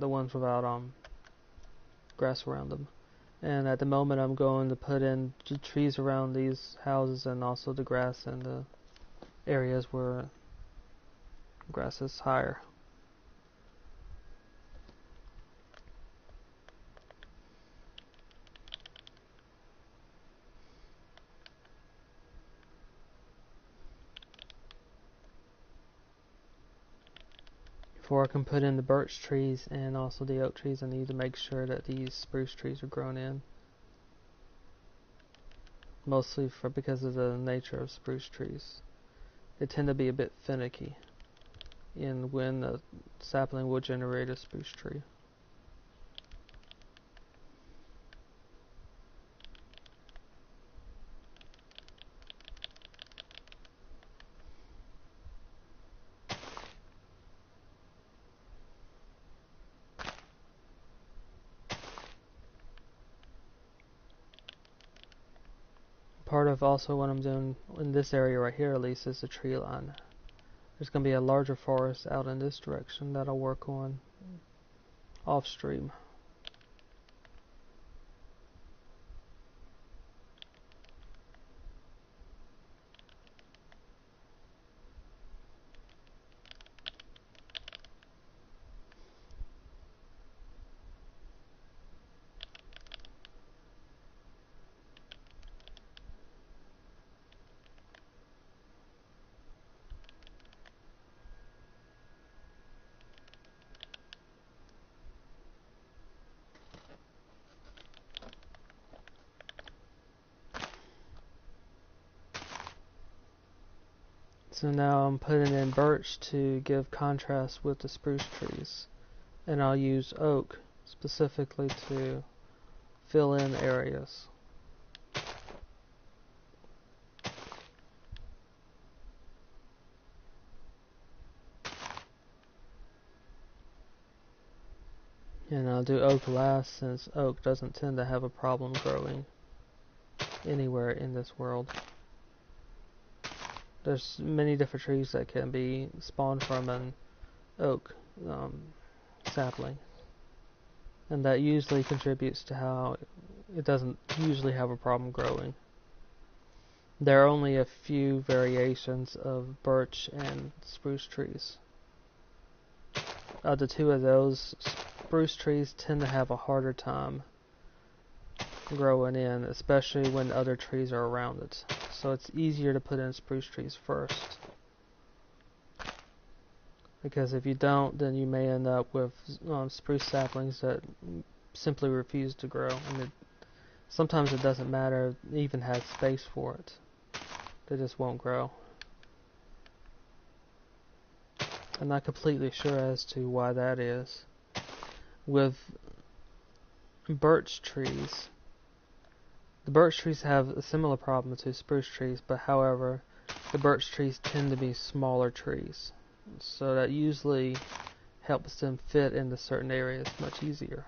The ones without grass around them. And at the moment, I'm going to put in the trees around these houses and also the grass in the areas where grass is higher. Before I can put in the birch trees and also the oak trees, I need to make sure that these spruce trees are grown in. Mostly because of the nature of spruce trees. They tend to be a bit finicky in when the sapling will generate a spruce tree. Part of also what I'm doing in this area right here, at least, is the tree line. There's going to be a larger forest out in this direction that I'll work on off stream. So now I'm putting in birch to give contrast with the spruce trees. And I'll use oak specifically to fill in areas. And I'll do oak last, since oak doesn't tend to have a problem growing anywhere in this world. There's many different trees that can be spawned from an oak sapling. and that usually contributes to how it doesn't usually have a problem growing. There are only a few variations of birch and spruce trees. Of the two of those, spruce trees tend to have a harder time growing in, especially when other trees are around it. So it's easier to put in spruce trees first. Because if you don't, then you may end up with spruce saplings that simply refuse to grow. And sometimes it doesn't matter, it even has space for it. They just won't grow. I'm not completely sure as to why that is. With birch trees, the birch trees have a similar problem to spruce trees, but however, the birch trees tend to be smaller trees. So that usually helps them fit into certain areas much easier.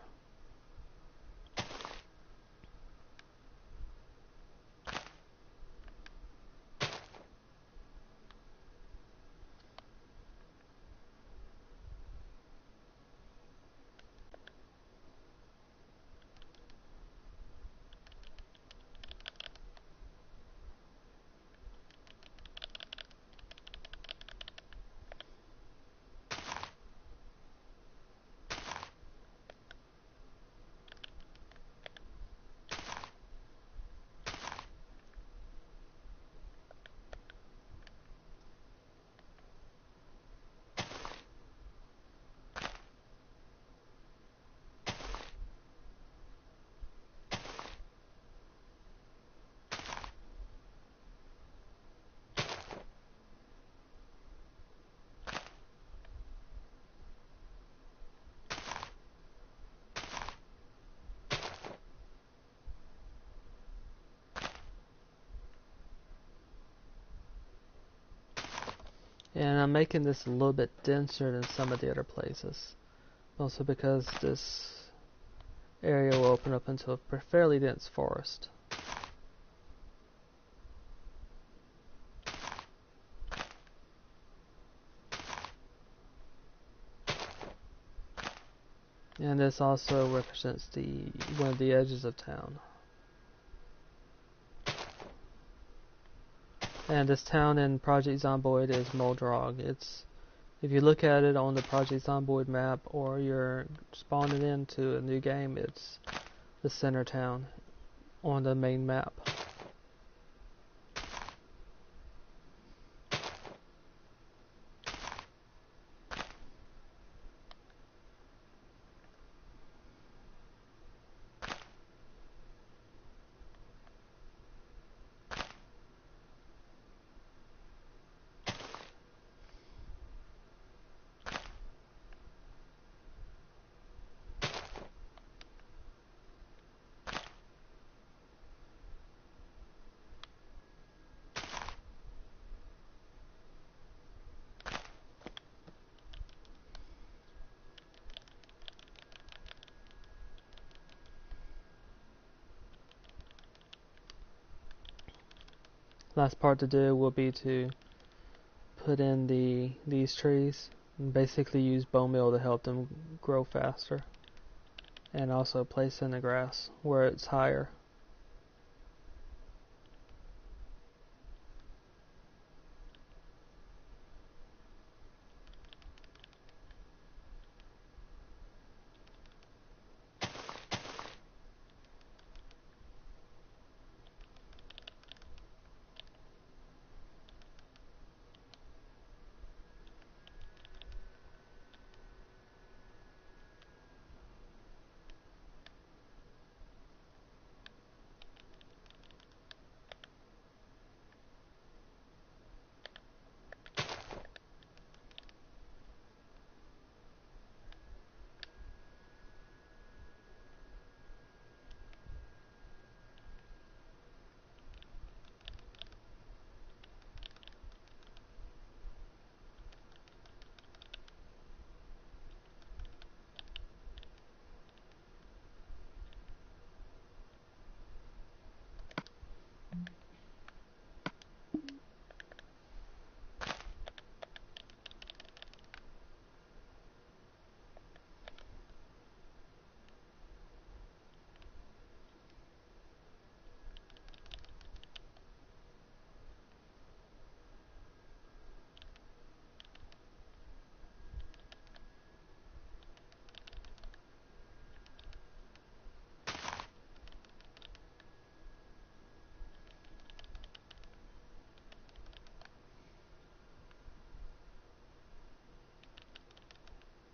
And I'm making this a little bit denser than some of the other places. Also because this area will open up into a fairly dense forest. And this also represents one of the edges of town. And this town in Project Zomboid is Muldraugh. If you look at it on the Project Zomboid map, or you're spawning into a new game, it's the center town on the main map. Last part to do will be to put in these trees and basically use bone meal to help them grow faster, and also place in the grass where it's higher.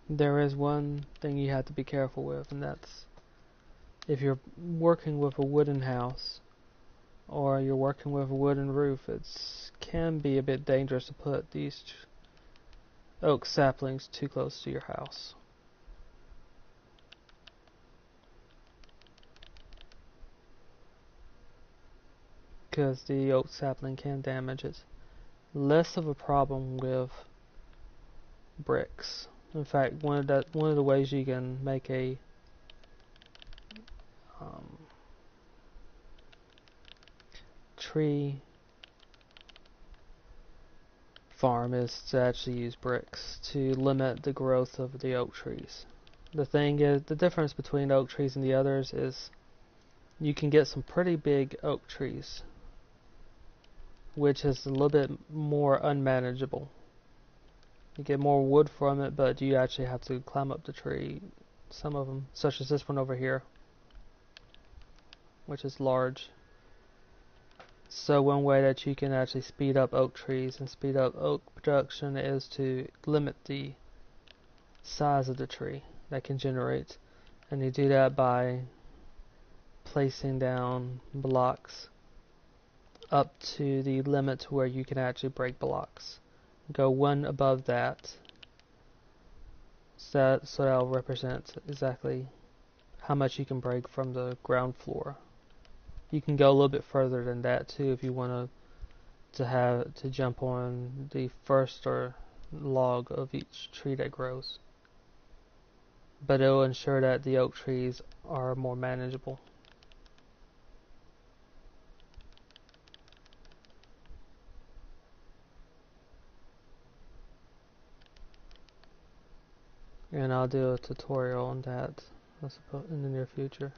There is one thing you have to be careful with, and that's if you're working with a wooden house or you're working with a wooden roof, it can be a bit dangerous to put these oak saplings too close to your house. Because the oak sapling can damage it. Less of a problem with bricks. In fact, one of the ways you can make a tree farm is to actually use bricks to limit the growth of the oak trees. The thing is, the difference between oak trees and the others is you can get some pretty big oak trees, which is a little bit more unmanageable. You get more wood from it, but you actually have to climb up the tree. Some of them, such as this one over here, which is large. So one way that you can actually speed up oak trees and speed up oak production is to limit the size of the tree that can generate. And you do that by placing down blocks up to the limit to where you can actually break blocks. Go one above that, so that'll represent exactly how much you can break from the ground floor. You can go a little bit further than that too if you want to jump on the first or log of each tree that grows. But it will ensure that the oak trees are more manageable. And I'll do a tutorial on that, I suppose, in the near future.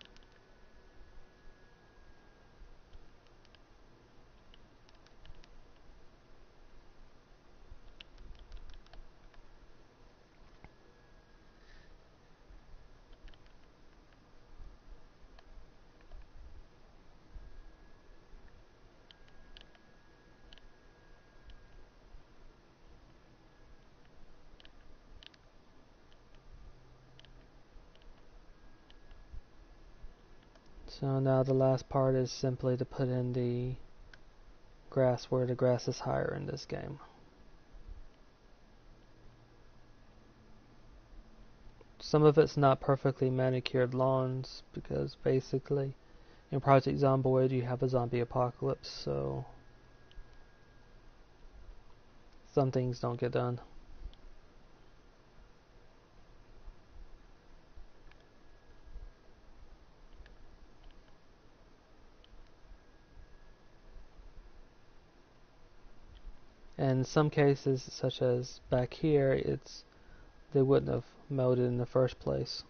So now the last part is simply to put in the grass where the grass is higher in this game. Some of it's not perfectly manicured lawns because basically in Project Zomboid you have a zombie apocalypse, so some things don't get done. And in some cases, such as back here, they wouldn't have mowed it in the first place.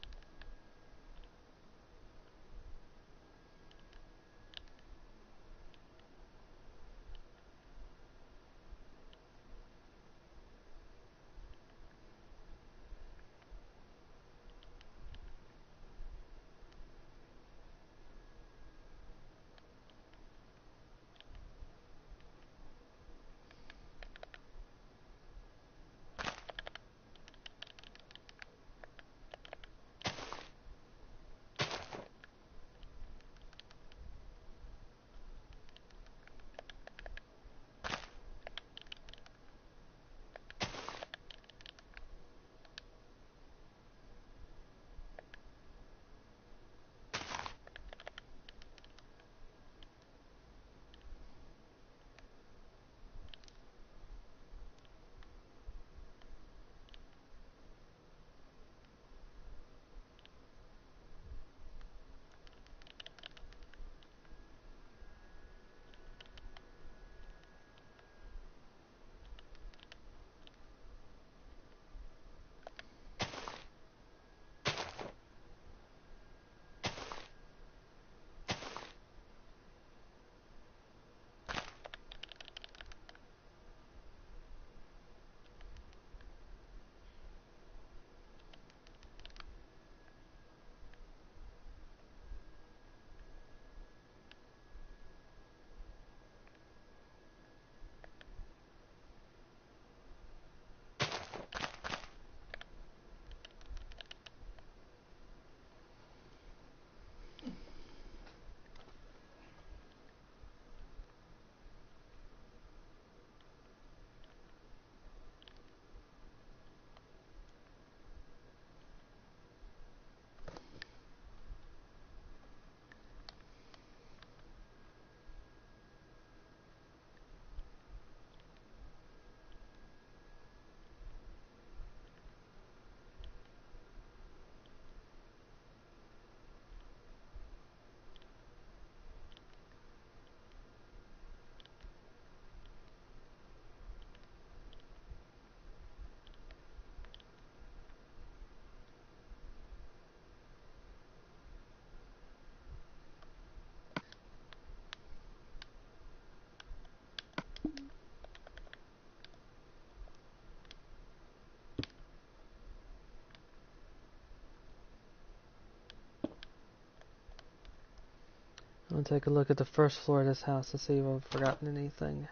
I'll take a look at the first floor of this house to see if I've forgotten anything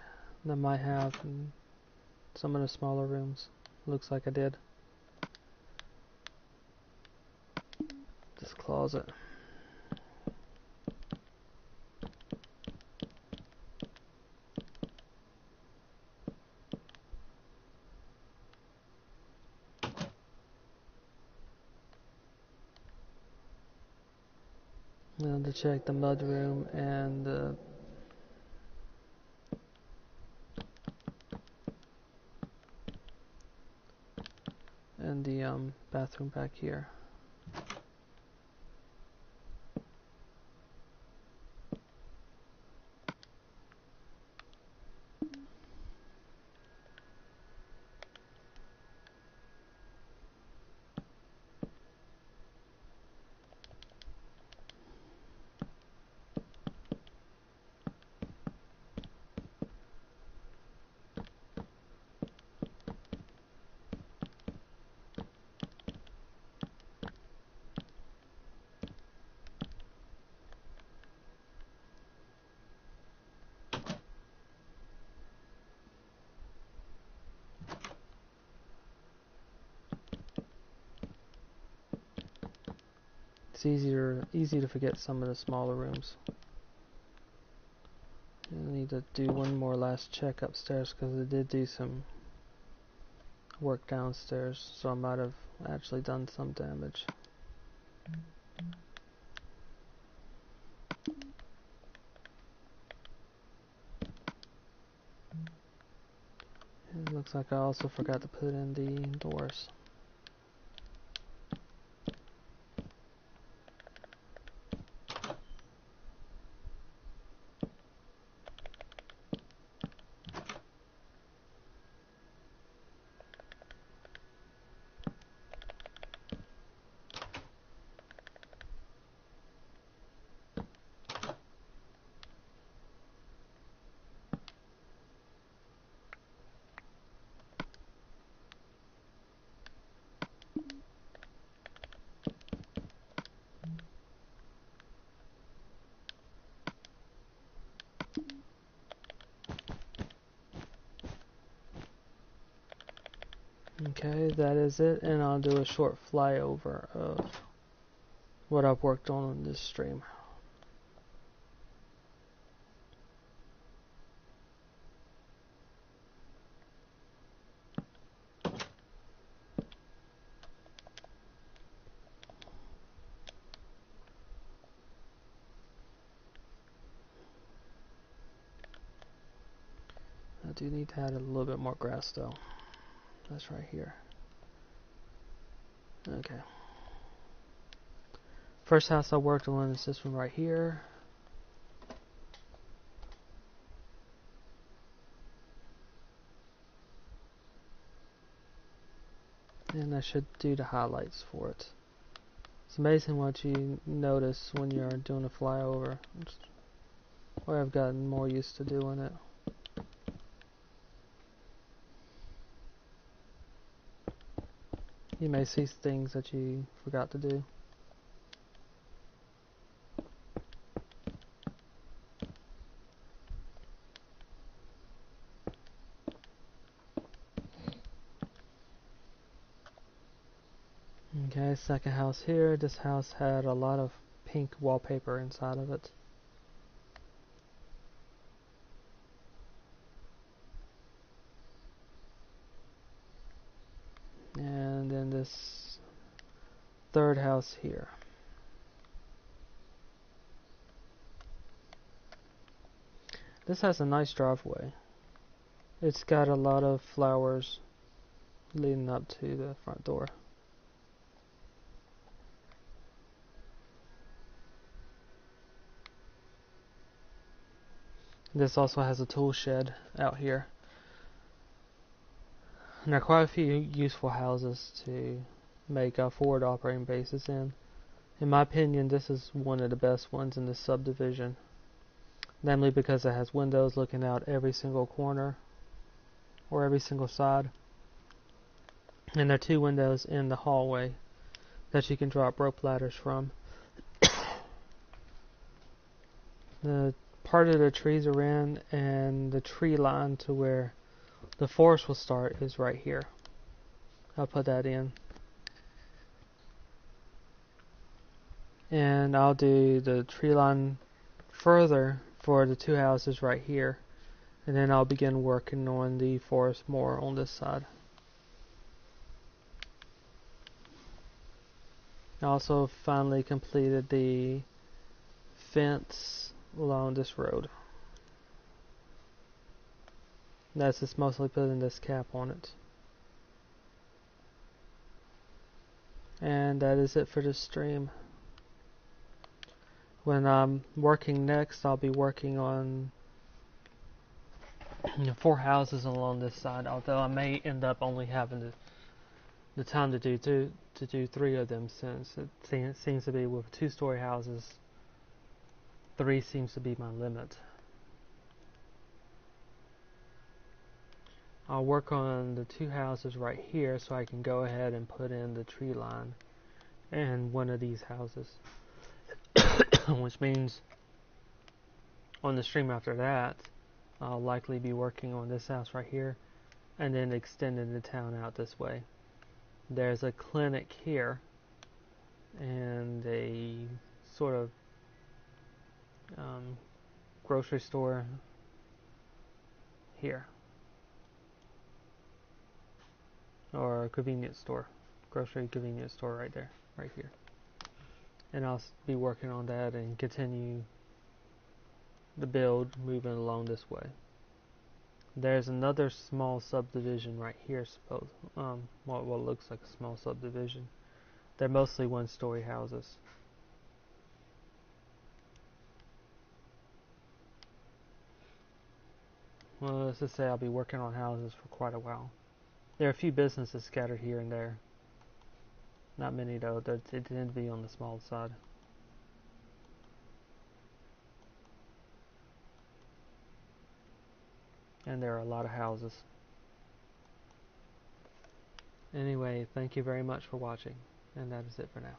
that I might have in some of the smaller rooms. Looks like I did. This closet. Now to check the mud room and the bathroom back here. It's easy to forget some of the smaller rooms. I need to do one more last check upstairs because I did do some work downstairs, so I might have actually done some damage. It looks like I also forgot to put in the doors. Okay, that is it, and I'll do a short flyover of what I've worked on in this stream. I do need to add a little bit more grass though. That's right here. Okay. First house I worked on is this one right here. And I should do the highlights for it. It's amazing what you notice when you're doing a flyover. Or I've gotten more used to doing it. You may see things that you forgot to do. Okay, second house here. This house had a lot of pink wallpaper inside of it. And then this third house here. This has a nice driveway. It's got a lot of flowers leading up to the front door. This also has a tool shed out here. And there are quite a few useful houses to make a forward operating bases in. In my opinion, this is one of the best ones in this subdivision. Namely because it has windows looking out every single corner or every single side. And there are two windows in the hallway that you can drop rope ladders from. the part of the trees are in, and the tree line to where the forest will start is right here. I'll put that in. And I'll do the tree line further for the two houses right here. And then I'll begin working on the forest more on this side. I also finally completed the fence along this road. That's just mostly putting this cap on it. And that is it for this stream. When I'm working next, I'll be working on 4 houses along this side, although I may end up only having the time to do 3 of them, since it seems to be with 2-story houses, 3 seems to be my limit. I'll work on the 2 houses right here so I can go ahead and put in the tree line in one of these houses. Which means on the stream after that, I'll likely be working on this house right here and then extending the town out this way. There's a clinic here and a sort of grocery store here, or a convenience store, grocery convenience store right there, right here. And I'll be working on that and continue the build moving along this way. There's another small subdivision right here, what looks like a small subdivision. They're mostly 1-story houses. Well, let's just say I'll be working on houses for quite a while. There are a few businesses scattered here and there. Not many though, they tend to be on the small side. And there are a lot of houses. Anyway, thank you very much for watching, and that is it for now.